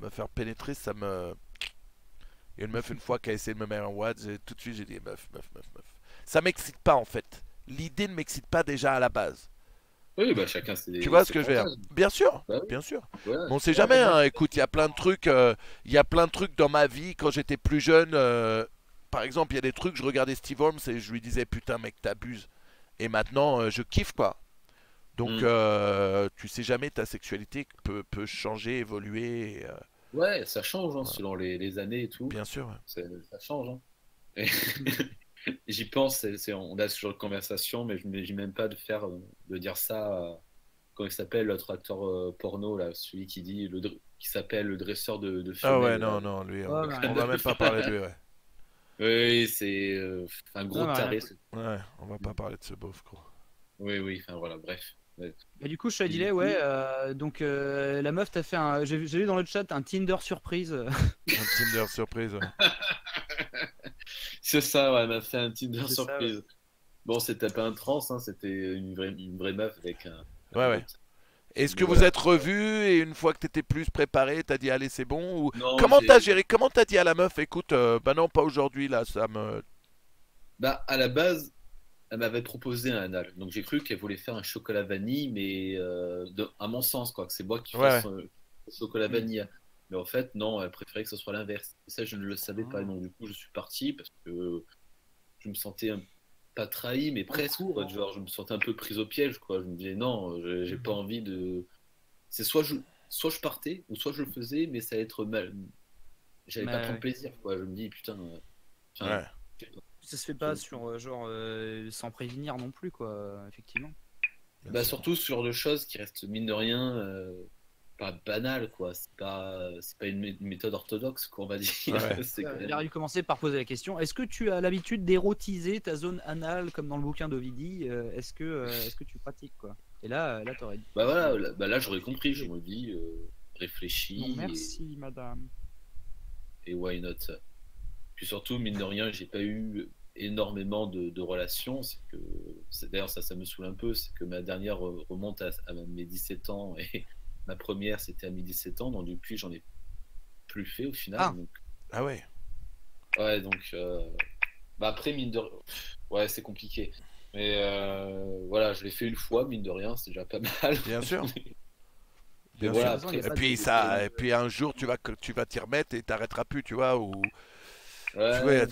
me faire pénétrer, ça me... Il y a une meuf une fois qui a essayé de me mettre un watt, tout de suite j'ai dit meuf. Ça m'excite pas en fait. L'idée ne m'excite pas déjà à la base. Oui, bah chacun c'est Tu vois ce ses que je veux dire? fantasmes. Bien sûr, Bah oui. bien sûr. Voilà. Mais on sait jamais, hein. Écoute, il y a plein de trucs, dans ma vie quand j'étais plus jeune. Par exemple, il y a des trucs, je regardais Steve Holmes et je lui disais putain mec t'abuses. Et maintenant, je kiffe quoi. Donc, tu sais jamais, ta sexualité peut changer, évoluer. Ouais, ça change hein, selon les années et tout. Bien sûr. Ouais. Ça change. Hein. Et j'y pense, on a ce genre de conversation, mais je ne m'imagine même pas de dire ça. Comment il s'appelle l'autre acteur porno là, celui qui dit qui s'appelle le dresseur de Ah ouais, femelles. non, lui, Ouais, on va même pas parler de lui, ouais. Oui, c'est un gros Non, taré. rien. Ouais, on va pas parler de ce beauf, gros. Oui, enfin voilà, bref. Et du coup, Shadiley, ouais, donc la meuf t'a fait un. J'ai lu dans le chat un Tinder surprise. Un Tinder surprise. C'est ça, ouais, elle m'a fait un Tinder C'est ça, surprise. Bon, c'était pas un trans, hein, c'était une vraie meuf avec un. Ouais, ouais. autre. Est-ce que Mais vous voilà. êtes revus et une fois que t'étais plus préparé, t'as dit allez c'est bon ou Non, comment j'ai- t'as géré? Comment t'as dit à la meuf écoute bah non pas aujourd'hui là ça me Bah, à la base, elle m'avait proposé un anal. Donc j'ai cru qu'elle voulait faire un chocolat vanille, mais à mon sens, quoi, que c'est moi qui ouais fasse le chocolat vanille. Mais en fait, non, elle préférait que ce soit l'inverse. Et ça, je ne le savais pas. Donc du coup, je suis parti parce que je me sentais pas trahi, mais presque. Quoi. Genre, je me sentais un peu prise au piège, quoi. Je me disais, non, j'ai pas envie de. C'est soit je partais, ou soit je le faisais, mais ça allait être mal. J'allais pas Ouais, prendre ouais. plaisir, quoi. Je me dis, putain. Enfin, ouais je sais pas. Ça se fait pas sur sans prévenir non plus, quoi, effectivement. bien Bah, sûr. surtout sur de choses qui restent, mine de rien, pas banales, quoi. C'est pas une méthode orthodoxe, quoi, on va dire. Ouais. C'est quand Il aurait même. dû commencer par poser la question, est-ce que tu as l'habitude d'érotiser ta zone anale comme dans le bouquin d'Ovidie est-ce que tu pratiques, quoi? Et là t'aurais dit. Bah voilà, là j'aurais compris, je me dis, Non, réfléchis merci, madame. et why not. Puis surtout, mine de rien, j'ai pas eu énormément de relations. D'ailleurs, ça me saoule un peu, c'est que ma dernière remonte à mes 17 ans et ma première c'était à mes 17 ans, donc depuis j'en ai plus fait au final. Ah. Donc, Ah ouais ouais, donc bah après, mine de ouais, c'est compliqué. Mais voilà, je l'ai fait une fois, mine de rien, c'est déjà pas mal. bien sûr Mais bien voilà, sûr après, il y a et pas puis de- ça et puis un jour tu vas t'y remettre et t'arrêteras plus tu vois ou tu vois ouais,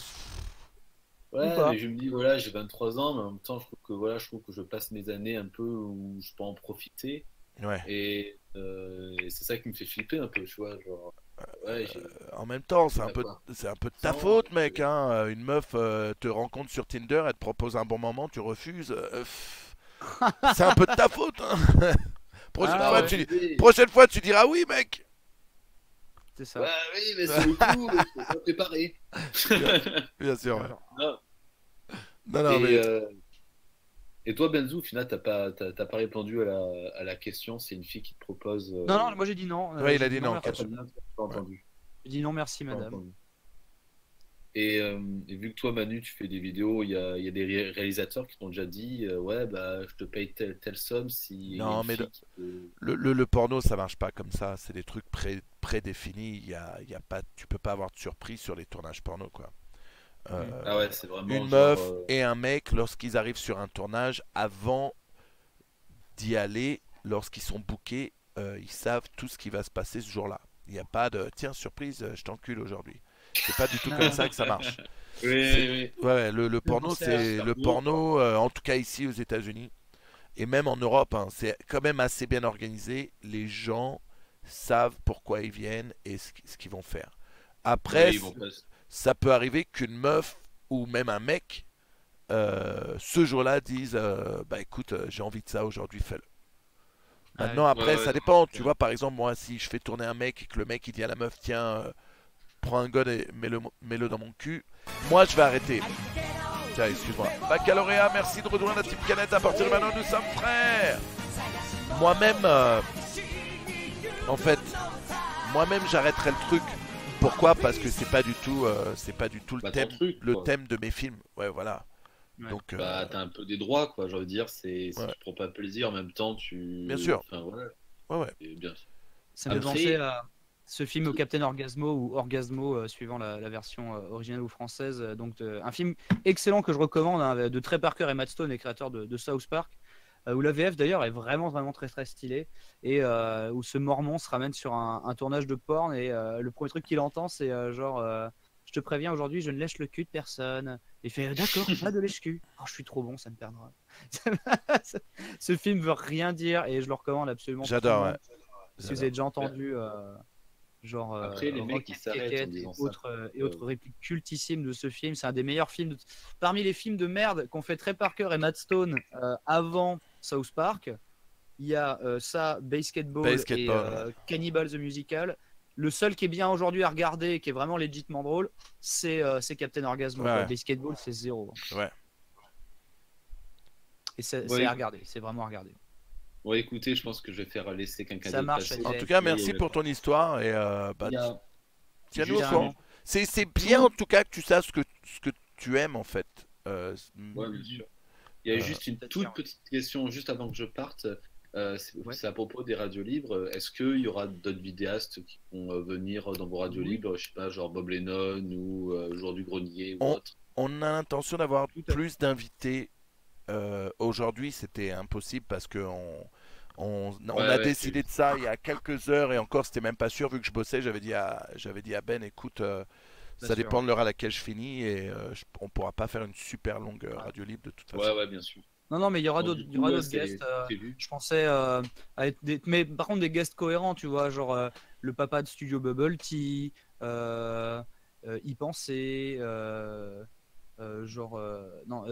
ouais, pas. mais je me dis, voilà, j'ai 23 ans, mais en même temps, je trouve que je passe mes années un peu où je peux en profiter. ouais Et c'est ça qui me fait flipper un peu, tu vois. Genre, ouais, en même temps j'ai pas quoi. c'est un peu de ta 100 ans, faute mec hein une meuf te rencontre sur Tinder elle te propose un bon moment tu refuses c'est un peu de ta faute hein. Prochaine Ah fois ouais. tu prochaine fois tu diras oui mec. C'est ça. Ouais, oui, mais c'est le coup, il faut pas préparer. Bien sûr ouais. Alors, Non. Non non mais Et toi, Benzo, au final, t'as pas répondu à la question. C'est une fille qui te propose. non, moi j'ai dit non. Ouais, il a j'ai dit non, merci. Ah, t'as bien, t'as pas entendu. J'ai dit non, merci, Pas madame. entendu. Et vu que toi, Manu, tu fais des vidéos, il y a des réalisateurs qui t'ont déjà dit ouais, bah, je te paye telle somme si il y a non une mais fille qui te- le porno ça marche pas comme ça c'est des trucs prédéfinis il y a pas tu peux pas avoir de surprise sur les tournages porno quoi. Ah ouais, c'est vraiment Une genre. meuf et un mec lorsqu'ils arrivent sur un tournage avant d'y aller lorsqu'ils sont bookés ils savent tout ce qui va se passer ce jour-là il n'y a pas de tiens surprise je t'encule aujourd'hui c'est pas du tout comme ça que ça marche. Oui, C'est- oui, Ouais, le porno, penser c'est à le Starbucks, porno, en tout cas ici aux États-Unis et même en Europe, hein, c'est quand même assez bien organisé. Les gens savent pourquoi ils viennent et ce qu'ils vont faire. Après, oui, ils vont pas. ça peut arriver qu'une meuf ou même un mec ce jour-là dise bah écoute, j'ai envie de ça aujourd'hui, fais-le. Maintenant, Ouais. après, Ouais, ça ouais, dépend. Tu ouais. vois, par exemple, moi, si je fais tourner un mec et que le mec il dit à la meuf, tiens, prends un gun et mets-le dans mon cul, moi je vais arrêter. Tiens, excuse-moi. Baccalauréat, merci de rejoindre la Team Canette. À partir de maintenant, nous sommes frères. Moi-même, en fait, moi-même, j'arrêterai le truc. Pourquoi? Parce que c'est pas du tout le Bah, ton thème, truc, le quoi. thème de mes films. Ouais, voilà. Ouais. Donc, Bah, t'as un peu des droits, quoi. Je veux dire, si Ouais. tu prends pas plaisir, en même temps, tu. Bien sûr. Enfin, voilà. ouais, ouais. Et bien. Ça me fait Après- penser à ce film au Captain Orgasmo ou Orgasmo, suivant la version originale ou française. Un film excellent que je recommande, hein, de Trey Parker et Matt Stone, les créateurs de South Park, où la VF d'ailleurs est vraiment, vraiment très, très stylée. Et où ce Mormon se ramène sur un tournage de porn. Et le premier truc qu'il entend, c'est je te préviens, aujourd'hui, je ne lèche le cul de personne. Et il fait d'accord, pas de lèche-cul. Oh, je suis trop bon, ça me perdra. Ce film veut rien dire et je le recommande absolument. J'adore, tout le ouais. monde. Si vous avez déjà entendu genre Après, les mecs, Rock ils and s'arrêtent en Keket disant et ça. autres répliques cultissimes de ce film, c'est un des meilleurs films parmi les films de merde qu'ont fait Trey Parker et Matt Stone avant South Park. Il y a ça, Basketball et Basketball, Cannibal the Musical. Le seul qui est bien aujourd'hui à regarder et qui est vraiment légitimement drôle, c'est Captain Orgasmo. Ouais. Basketball, c'est zéro. Ouais. Et c'est Ouais. à regarder, c'est vraiment à regarder. Ouais, écoutez, je pense que je vais faire laisser quelqu'un Ça d'autre marche, passer. En Adil. tout cas, Et, merci pour ton histoire et il y a tiens-nous au juste courant. C'est bien en tout cas que tu saches ce que tu aimes en fait. Ouais, bien sûr. Il y a Euh, juste une c'est-à-dire, toute petite question juste avant que je parte. C'est Ouais. c'est à propos des radios libres. Est-ce qu'il y aura d'autres vidéastes qui vont venir dans vos radios Oui. libres? Je sais pas, genre Bob Lennon ou Jour du Grenier ou On- autre. on a l'intention d'avoir Tout à fait. plus d'invités. Aujourd'hui, c'était impossible parce que on a Ouais, décidé de ça il y a quelques heures et encore, c'était même pas sûr vu que je bossais. J'avais dit à Ben, écoute, Bien ça sûr. dépend de l'heure à laquelle je finis et on pourra pas faire une super longue radio libre de toute façon. Ouais, bien sûr. Non, mais il y aura Donc, d'autres du il y aura coup, d'autres c'est guests. prévu. Je pensais à être mais par contre des guests cohérents, tu vois, genre le papa de Studio Bubble Tea, y penser, genre non,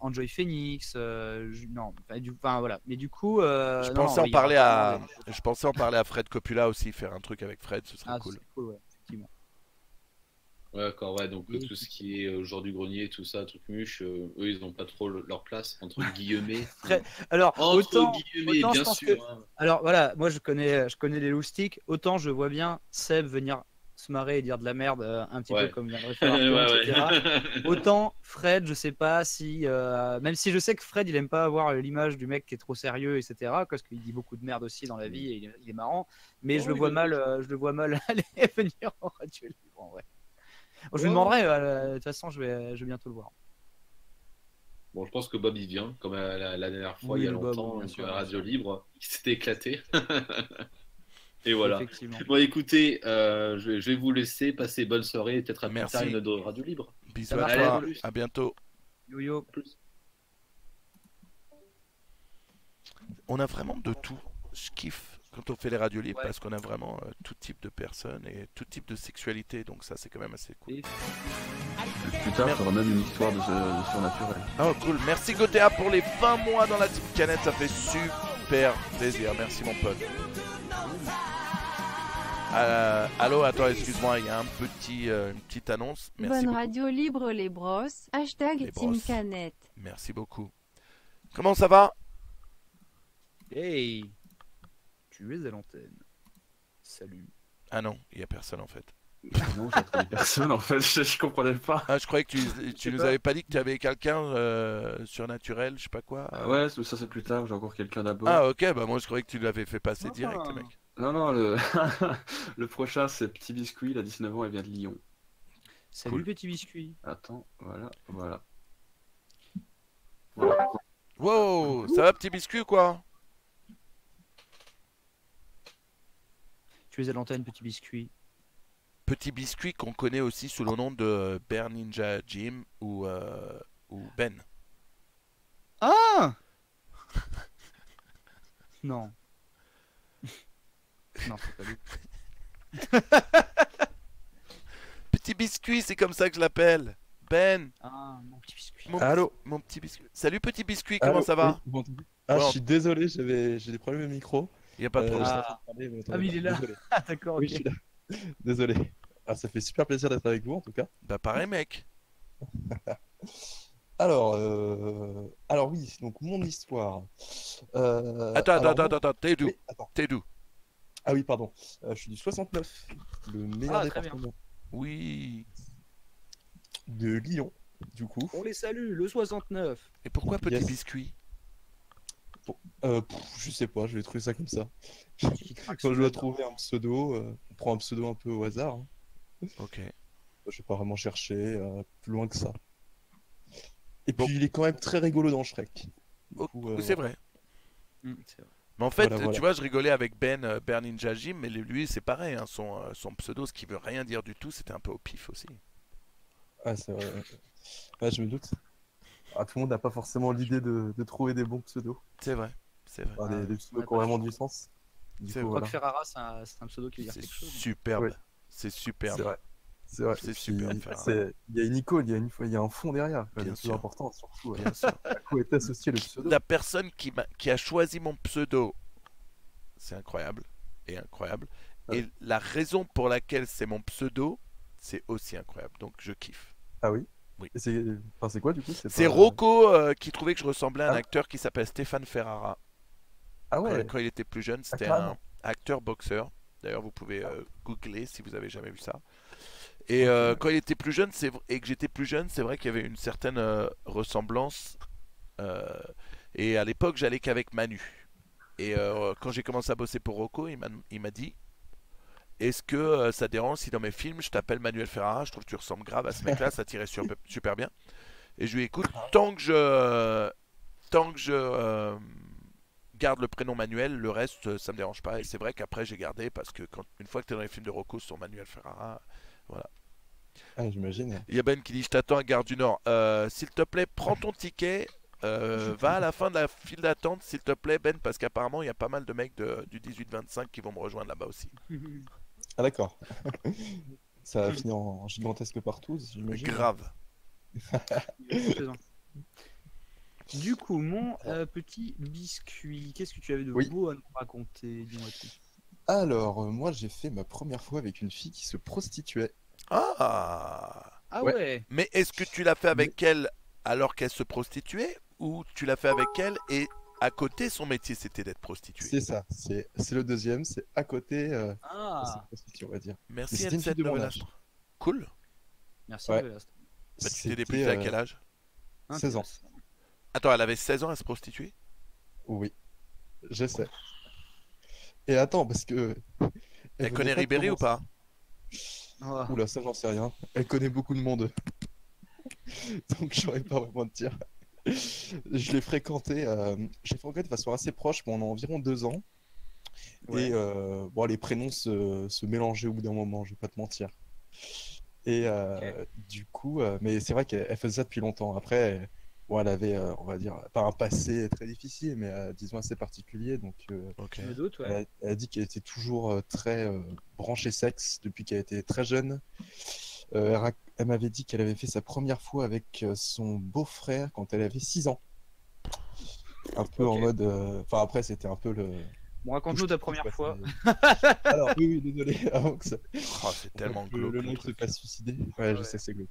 Enjoy Phoenix, non, enfin voilà. Mais du coup, Je non, pensais en mais il y aura parler vraiment je pensais en parler à Fred Coppola aussi, faire un truc avec Fred, ce serait Ah, cool. c'est cool, ouais, effectivement. Ouais, d'accord, ouais. Donc, Et tout ce qui est Jour du Grenier, tout ça, truc muche, eux, ils n'ont pas trop leur place, entre guillemets. Très- Alors, Entre guillemets, autant je bien pense sûr. que Hein. alors voilà, moi je connais les loustiques, autant je vois bien Seb venir se marrer et dire de la merde un petit peu Ouais. comme vient de le faire Arthur, Ouais, etc. ouais. Autant Fred, je sais pas si, même si je sais que Fred il aime pas avoir l'image du mec qui est trop sérieux, etc. Parce qu'il dit beaucoup de merde aussi dans la vie et il est marrant, mais Oh, je le il vois va mal, bien. je le vois mal aller venir en radio libre en vrai. Je lui Ouais, demanderai, de toute façon je vais bientôt le voir. Bon, je pense que Bob y vient, comme la dernière fois, il y Oui, a le Bob, longtemps, bien donc, sûr, à bien Radio sûr. Libre, il s'était éclaté. Et voilà. Effectivement. Bon, écoutez, je vais vous laisser passer bonne soirée et peut-être à plus Merci. tard une autre Radio Libre. Bisous Ça à marche, Allez, toi, à plus. à bientôt. Yo yo. À plus. On a vraiment de tout. Je kiffe quand on fait les radios libres Ouais. parce qu'on a vraiment tout type de personnes et tout type de sexualité, donc ça c'est quand même assez cool. Et- Plus tard, tu auras même une histoire de surnaturel. Oh cool, merci Gotea pour les 20 mois dans la Team Canette, ça fait super plaisir, merci mon pote. Allô, attends, excuse-moi, il y a une petite annonce. Merci Bonne beaucoup. radio libre les brosses. Hashtag Les Team brosses. Canette. Merci beaucoup. Comment ça va? Hey, tu es à l'antenne. Salut. Ah non, il n'y a personne en fait. Non, j'ai trouvé personne en fait, je comprenais pas. Ah, je croyais que tu nous pas. avais pas dit que tu avais quelqu'un surnaturel, je sais pas quoi. Ouais, ça c'est plus tard, j'ai encore quelqu'un d'abord. Ah ok, bah moi je croyais que tu l'avais fait passer direct, Ah. mec. Non, le... le prochain c'est Petit Biscuit, il a 19 ans, il vient de Lyon. Salut Cool. petit biscuit. Attends, voilà. Wow, ça va petit biscuit ou quoi? Tu es à l'antenne petit biscuit. Petit biscuit qu'on connaît aussi sous le nom de Bear Ninja Jim ou Ben. Ah Non. Non, c'est pas lui. Petit biscuit, c'est comme ça que je l'appelle. Ben, Ah, mon petit biscuit. Allô? mon petit biscuit. Salut petit biscuit, comment Allô? ça va? Oui, vous m'entendez? Ah, Ouais, je suis désolé, j'ai des problèmes de micro. Il y a pas de Je problème. suis en train de parler, vous m'entendez Ah, mais il pas. est là. Désolé. Ah, d'accord, Oui, ok. je suis là. Désolé. Ah, ça fait super plaisir d'être avec vous en tout cas. Bah pareil mec. Alors oui, donc mon histoire. Attends, alors, moi- t'es d'où? oui, attends. T'es d'où? Ah oui, pardon. Je suis du 69, le meilleur Ah, très bien. département Oui. de Lyon, du coup. On les salue, le 69. Et pourquoi petit Yes. biscuit? Je sais pas, je vais trouver ça comme ça. Qui craque Quand sous je dois la- trouver un pseudo, on prend un pseudo un peu au hasard. Hein. Ok. Je vais pas vraiment chercher plus loin que ça. Et Bon. puis il est quand même très rigolo dans Shrek. Du Oh, coup, c'est vrai. C'est vrai. Mais en fait, Voilà. tu vois, je rigolais avec Bear Ninja Jim, mais lui, c'est pareil. Hein, son pseudo, ce qui veut rien dire du tout, c'était un peu au pif aussi. Ah, c'est vrai. Ouais, je me doute. Ah, tout le monde n'a pas forcément l'idée de trouver des bons pseudos. C'est vrai. C'est vrai. Enfin, Ah, des pseudos ouais, qui ont vraiment du sens. Du C'est coup, vrai. voilà. Rock Ferrara, c'est un pseudo qui veut dire C'est quelque chose. superbe. Oui. C'est superbe. C'est vrai. C'est vrai. C'est Et puis, super de faire un- il y a une icône, il y a un fond derrière. Bien Le plus sûr. important, surtout. Bien sûr. À quoi est associé le pseudo? La personne qui a choisi mon pseudo, c'est incroyable. Et incroyable. Ouais. Et la raison pour laquelle c'est mon pseudo, c'est aussi incroyable. Donc je kiffe. Ah oui? Oui. Et c'est quoi du coup? C'est pas- Rocco qui trouvait que je ressemblais à un Ah. acteur qui s'appelle Stéphane Ferrara. Ah ouais, Quand il était plus jeune, c'était carrément. un acteur boxeur. D'ailleurs, vous pouvez googler si vous avez jamais vu ça. Et Ok. quand il était plus jeune, et que j'étais plus jeune, c'est vrai qu'il y avait une certaine ressemblance. euh, et à l'époque, j'allais qu'avec Manu. Et quand j'ai commencé à bosser pour Rocco, il m'a dit, est-ce que ça dérange si dans mes films je t'appelle Manuel Ferrara? Je trouve que tu ressembles grave à ce mec-là, ça tirait super bien. Et je lui ai dit, écoute, tant que je garde le prénom Manuel, le reste ça me dérange pas. Et c'est vrai qu'après j'ai gardé parce que une fois que tu es dans les films de Rocco sur Manuel Ferrara, voilà. Ah, j'imagine. Il y a Ben qui dit, je t'attends à Gare du Nord. S'il te plaît, prends ton ticket. Va à la fin de la file d'attente, s'il te plaît, Ben, parce qu'apparemment il y a pas mal de mecs du 18-25 qui vont me rejoindre là-bas aussi. Ah d'accord. Ça va finir en gigantesque partout, j'imagine. Grave. Du coup, mon petit biscuit, qu'est-ce que tu avais de Oui. beau à nous raconter? Dis-moi tout. Alors, moi j'ai fait ma première fois avec une fille qui se prostituait. Ah. Ah Ouais. ouais. Mais est-ce que tu l'as fait avec elle alors qu'elle se prostituait ou tu l'as fait avec elle et à côté son métier c'était d'être prostituée? C'est ça, c'est le deuxième, c'est à côté, elle se Ah, prostitue, on va dire. Mais Merci c'était une fille N7 de mon Novel âge. Astre. Cool. merci Ouais. Novelas. Bah, tu t'es C'était, déplacé à quel âge? 16 ans. Intéressant. Attends, elle avait 16 ans à se prostituer? Oui, j'essaie. Et attends, parce que Elle venait connaît pas de Ribéry ou commencer. pas? Oh. Oula, ça j'en sais rien. Elle connaît beaucoup de monde, donc je saurais pas vraiment te dire. Je l'ai fréquenté, de façon assez proche pendant environ 2 ans. Ouais. Et bon, les prénoms se mélangeaient au bout d'un moment, je vais pas te mentir. Et du coup, mais c'est vrai qu'elle faisait ça depuis longtemps. Après, bon, elle avait, on va dire, pas un passé très difficile, mais disons assez particulier. Donc, Ok. Je me doute, ouais. elle a dit qu'elle était toujours très branchée sexe depuis qu'elle était très jeune. Elle m'avait dit qu'elle avait fait sa première fois avec son beau-frère quand elle avait 6 ans. Un peu en Ok. mode. Enfin, après, c'était un peu le. Bon, raconte-nous ta première quoi, fois. Alors, oui, désolé, avant que ça. Oh, c'est tellement Le glauque le mec se truc. fasse suicider. Ouais, je Ouais. sais, c'est glauque.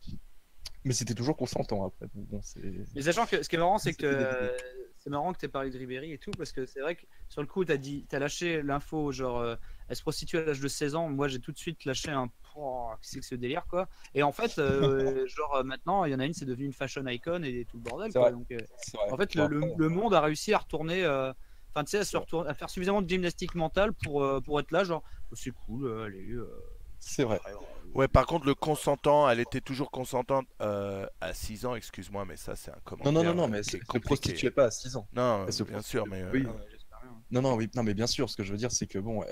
Mais c'était toujours consentant après. Donc bon, c'est. Mais sachant que ce qui est marrant, c'est C'était des vidéos. que c'est marrant que tu aies parlé de Ribéry et tout, parce que c'est vrai que sur le coup, t'as lâché l'info, genre, elle se prostitue à l'âge de 16 ans. Moi, j'ai tout de suite lâché un. Oh, qu'est-ce que ce délire, quoi. Et en fait, genre, maintenant, il y en a une, c'est devenu une fashion icon et tout le bordel, C'est quoi. vrai. Donc, C'est vrai. en fait, Bon, le monde a réussi à retourner. Enfin, tu sais, C'est vrai. à faire suffisamment de gymnastique mentale pour être là, genre, oh, c'est cool, allez. C'est vrai. Ouais, par contre, le consentant, elle était toujours consentante à 6 ans, excuse-moi, mais ça, c'est un commentaire Non, mais qui est elle se compliqué. prostituait pas à 6 ans. Non, Elle se bien sûr, mais Oui. Ah ouais, j'espère bien. Non, oui, non, mais bien sûr, ce que je veux dire, c'est que bon,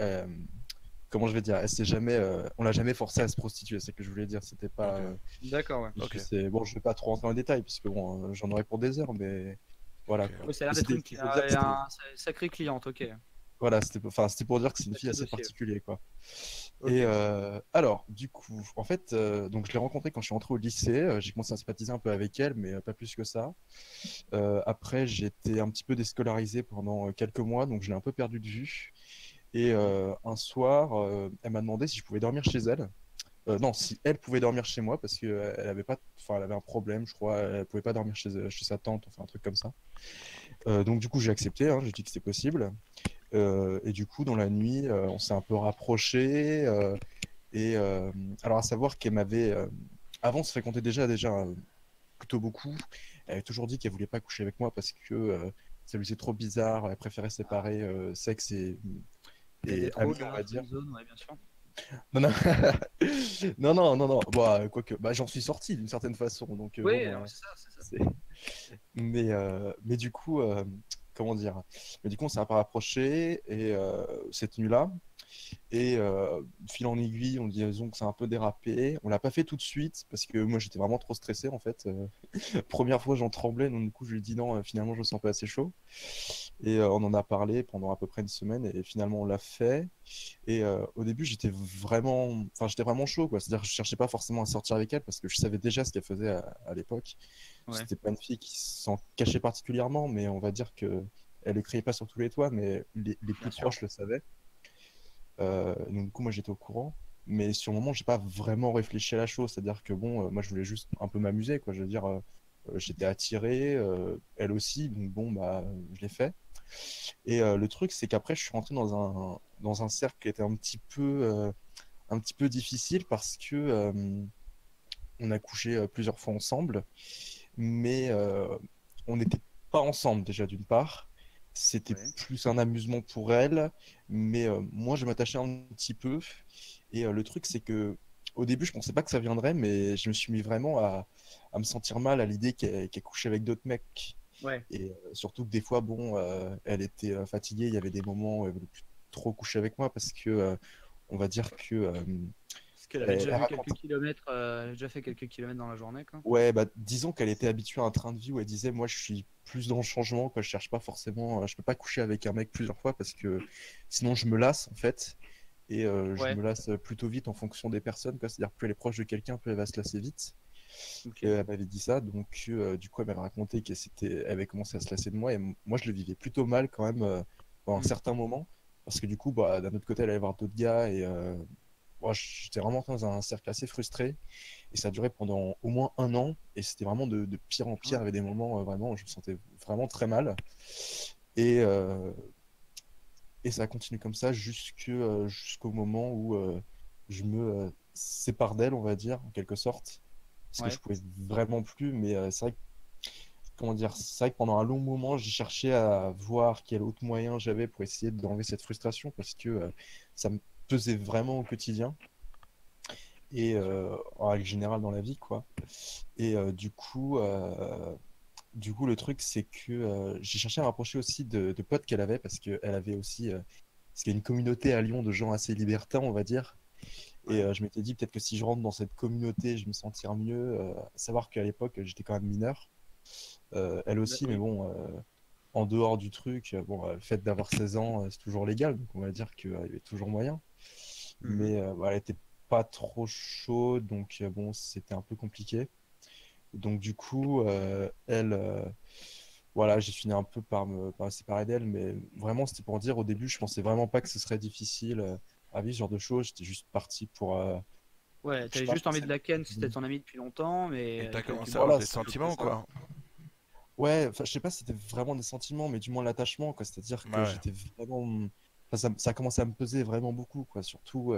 comment je vais dire, elle s'est jamais, on l'a jamais forcée à se prostituer, c'est ce que je voulais dire, c'était pas. Ok. D'accord, ouais. Ok. Bon, je vais pas trop rentrer dans les détails, parce que bon, j'en aurais pour des heures, mais voilà. Ok. Quoi. Ouais, ça a l'air Mais d'être c'était- faut dire que c'était- un sacré cliente, ok. Voilà, c'était pour dire que c'est une fille Sacré assez dossier. particulière, quoi. Ok. Et alors, du coup, en fait, donc je l'ai rencontrée quand je suis entré au lycée. J'ai commencé à sympathiser un peu avec elle, mais pas plus que ça. Après, j'ai été un petit peu déscolarisé pendant quelques mois, donc je l'ai un peu perdu de vue. Et un soir, elle m'a demandé si je pouvais dormir chez elle. Non, si elle pouvait dormir chez moi, parce qu'elle avait pas, enfin, elle avait un problème, je crois. Elle pouvait pas dormir chez sa tante, enfin un truc comme ça. Donc du coup, j'ai accepté. J'ai dit que c'était possible. Et du coup, dans la nuit, on s'est un peu rapprochés. Et alors, à savoir qu'elle m'avait. Avant, on se fréquentait déjà plutôt beaucoup. Elle avait toujours dit qu'elle voulait pas coucher avec moi parce que ça lui faisait trop bizarre. Elle préférait séparer sexe Il y a des et trop amis, de on va dire. zone, ouais, bien sûr. Non, non, non. Bon, quoique, bah, j'en suis sorti d'une certaine façon. Donc, Oui, bon, non, c'est ça, c'est ça. mais du coup, comment dire? Mais du coup, on s'est un peu rapproché et cette nuit-là. Et fil en aiguille, on disons que ça a un peu dérapé. On l'a pas fait tout de suite parce que moi j'étais vraiment trop stressé en fait. Première fois j'en tremblais, donc du coup je lui ai dit non, finalement je me sens pas assez chaud. Et on en a parlé pendant à peu près une semaine et finalement on l'a fait. Et au début j'étais vraiment chaud quoi. C'est-à-dire que je cherchais pas forcément à sortir avec elle parce que je savais déjà ce qu'elle faisait à l'époque. Ouais. C'était pas une fille qui s'en cachait particulièrement, mais on va dire que elle ne criait pas sur tous les toits, mais les plus sûr. proches le savaient. Donc du coup moi j'étais au courant, mais sur le moment j'ai pas vraiment réfléchi à la chose, c'est-à-dire que bon moi je voulais juste un peu m'amuser quoi, je veux dire j'étais attiré, elle aussi, donc bon bah je l'ai fait. Et le truc, c'est qu'après, je suis rentré dans un cercle qui était un petit peu difficile parce que on a couché plusieurs fois ensemble, mais on n'était pas ensemble déjà d'une part. C'était Ouais. plus un amusement pour elle, mais moi je m'attachais un petit peu. Et le truc c'est que au début je pensais pas que ça viendrait, mais je me suis mis vraiment à me sentir mal à l'idée qu'elle couchait avec d'autres mecs. Ouais. Et surtout que des fois, bon, elle était fatiguée, il y avait des moments où elle voulait plus trop coucher avec moi parce que on va dire que Parce qu'elle avait déjà elle vu raconte. quelques kilomètres, elle a déjà fait quelques kilomètres dans la journée, quoi. Ouais, bah, disons qu'elle était habituée à un train de vie où elle disait, moi, je suis plus dans le changement, quoi. Je cherche pas forcément, je peux pas coucher avec un mec plusieurs fois parce que sinon je me lasse, en fait. Et je Ouais. me lasse plutôt vite en fonction des personnes, quoi. C'est-à-dire, plus elle est proche de quelqu'un, plus elle va se lasser vite. Ok. Et elle m'avait dit ça, donc du coup, elle m'avait raconté elle avait commencé à se lasser de moi. Et moi, je le vivais plutôt mal quand même pendant Mm. certains moments. Parce que du coup, bah, d'un autre côté, elle allait voir d'autres gars. Et moi, j'étais vraiment dans un cercle assez frustré. Et ça a duré pendant au moins un an. Et c'était vraiment de pire en pire. Il y avait des moments vraiment où je me sentais vraiment très mal. Et, euh, et ça a continué comme ça jusqu'au moment où je me sépare d'elle, on va dire, en quelque sorte. Parce que Ouais. je pouvais vraiment plus. Mais c'est vrai que, comment dire, c'est vrai que pendant un long moment, j'ai cherché à voir quel autre moyen j'avais pour essayer d'enlever cette frustration. Parce que ça me pesait vraiment au quotidien. Et en règle générale dans la vie, quoi. Et du coup, le truc, c'est que j'ai cherché à me rapprocher aussi de potes qu'elle avait, parce qu'elle avait aussi, parce qu'il y a une communauté à Lyon de gens assez libertins, on va dire. Et Ouais. je m'étais dit, peut-être que si je rentre dans cette communauté, je vais me sentir mieux. À savoir qu'à l'époque, j'étais quand même mineur. Elle aussi, mais Oui. bon, en dehors du truc, bon, le fait d'avoir 16 ans, c'est toujours légal, donc on va dire qu'il y avait toujours moyen. Mhm. Mais bah, elle était pas trop chaude, donc bon, c'était un peu compliqué. Donc du coup, voilà, j'ai fini un peu par me séparer d'elle, mais vraiment, c'était pour dire, au début, je pensais vraiment pas que ce serait difficile à vivre ce genre de choses. J'étais juste parti pour, Ouais, je sais t'avais pas, juste envie de la ken, c'était ton ami depuis longtemps, Et mais t'as que tu commencé à voulais avoir voilà, des un peu plus sentiments, ça. quoi. ouais, enfin, je sais pas si c'était vraiment des sentiments, mais du moins l'attachement, quoi. C'est-à-dire Ouais, que ouais. j'étais vraiment, enfin, ça a commencé à me peser vraiment beaucoup, quoi. Surtout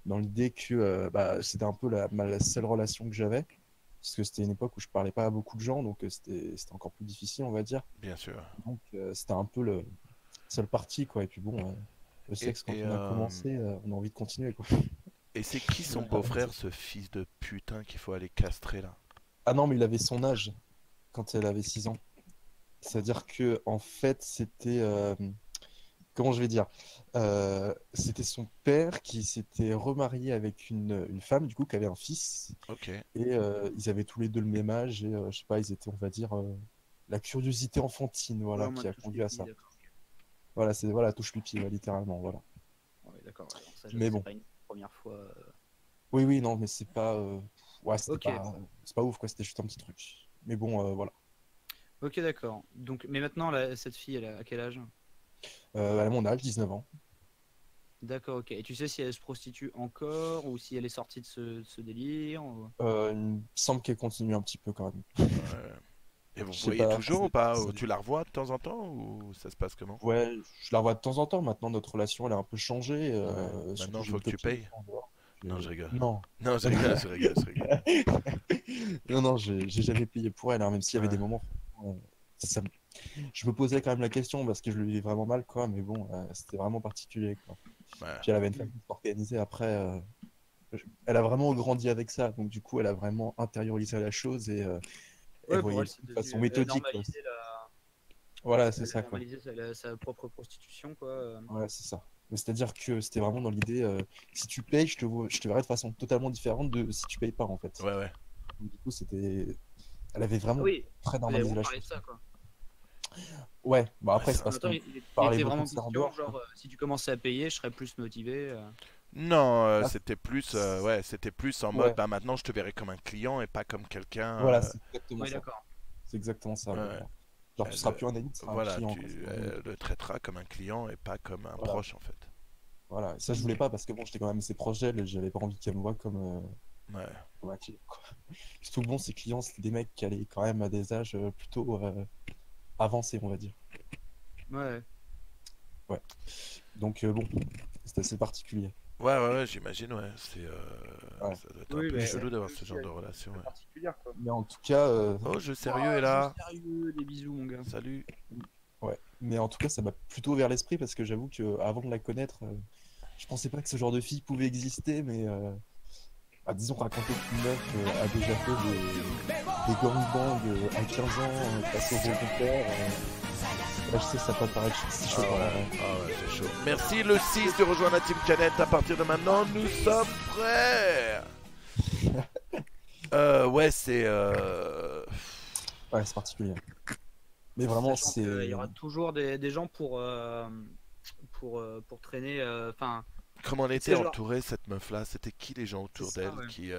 dans l'idée que bah, c'était un peu la seule relation que j'avais. Parce que c'était une époque où je parlais pas à beaucoup de gens, donc c'était encore plus difficile, on va dire. Bien sûr. Donc c'était un peu le seul parti, quoi. Et puis bon, le Et, sexe, quand et, on a euh, commencé, on a envie de continuer, quoi. et c'est qui son Ouais. beau-frère, ce fils de putain qu'il faut aller castrer, là? Ah non, mais il avait son âge quand elle avait 6 ans. C'est-à-dire que en fait, c'était comment je vais dire? C'était son père qui s'était remarié avec une femme, du coup, qui avait un fils. Ok. Et ils avaient tous les deux le même âge. Et je sais pas, ils étaient, on va dire, la curiosité enfantine, Ouais, voilà, en qui mode a touche conduit à pipi, ça. d'accord. Voilà, c'est voilà, touche pipi, ouais, littéralement, voilà. Ouais, d'accord. Ouais, donc ça, j'avoue, Mais c'est bon, pas une première fois. oui, oui, non, mais c'est pas, ouais, Ok, c'est pas ouf, quoi. C'était juste un petit truc. Mais bon, voilà. ok, d'accord. Donc, mais maintenant, cette fille, elle a quel âge? Elle a mon âge, 19 ans. D'accord, ok. Et tu sais si elle se prostitue encore ou si elle est sortie de ce délire Il me semble qu'elle continue un petit peu quand même. Ouais. Et vous Je sais voyez pas. toujours ou pas? Ou tu la revois de temps en temps? Ou ça se passe comment? Ouais, je la revois de temps en temps. Maintenant, notre relation, elle a un peu changé. Ouais. Surtout, Maintenant, j'ai faut une que tu copine payes. en dehors. Non, je rigole. Non. Non, je rigole, je rigole, je rigole. Non, non, j'ai jamais payé pour elle, hein, même s'il y avait Ouais. des moments. Ça me- Je me posais quand même la question parce que je le vivais vraiment mal, quoi. Mais bon, c'était vraiment particulier, quoi. Ouais. Puis elle avait une famille organisée après. Elle a vraiment grandi avec ça. Donc, du coup, elle a vraiment intériorisé la chose et elle Ouais, pour voyait elle, le c'est truc de devenu. façon Elle a méthodique, quoi. normalisé Voilà, c'est elle a ça, quoi. normalisé sa propre prostitution, quoi. Ouais, c'est ça. Mais c'est-à-dire que c'était vraiment dans l'idée, si tu payes, je te verrai de façon totalement différente de si tu payes pas, en fait. Ouais, ouais. Donc, du coup, c'était. Elle avait Ah vraiment oui, très vous avez normalisé vraiment la parlé de chose, ça, quoi. quoi. Ouais, bah Ouais, après, c'est c'est vrai. parce Attends, qu'on il parlait était beaucoup vraiment de ça en conscient, dehors, genre, quoi. si tu commençais à payer, je serais plus motivé. Non, Ah, c'était plus, ouais, c'était plus en mode, ouais, bah maintenant je te verrai comme un client et pas comme quelqu'un. voilà, c'est exactement Ouais, ça. d'accord. C'est exactement ça, Ouais, voilà. Genre, tu seras elle, plus un ami, tu seras un voilà, client, quoi. C'est tu vraiment le le truc. traiteras comme un client et pas comme un Voilà, proche en fait. voilà. Et ça, je voulais Ok. pas parce que bon, j'étais quand même assez proche d'elle et j'avais pas envie qu'elle me voie Ouais, comme un client, quoi. Surtout que bon, ces clients, c'était des mecs qui allaient quand même à des âges plutôt avancés, on va dire. Ouais. Donc bon, c'est assez particulier. Ouais, j'imagine, ouais. Ouais. Ça doit être Oui, un peu mais- chelou d'avoir ce genre de relation. Ouais. Particulière, quoi. Mais en tout cas, Oh, jeu sérieux est là. Sérieux, des bisous, mon gars. Salut. ouais. Mais en tout cas, ça m'a plutôt ouvert l'esprit parce que j'avoue que avant de la connaître, je pensais pas que ce genre de fille pouvait exister, mais disons raconter qu'une meuf a déjà fait des gangbangs à 15 ans, face au regroupeur. Là, je sais, ça peut paraître si chaud. C'est chaud. Merci le 6 de rejoindre la Team Canette. À partir de maintenant, nous sommes prêts. Ouais, c'est. Ouais, c'est particulier. Mais vraiment, Sachant c'est. qu'il y aura toujours des gens pour traîner. Enfin, Comment on C'est était genre- entouré cette meuf-là? C'était qui les gens autour C'est ça, d'elle ouais. qui.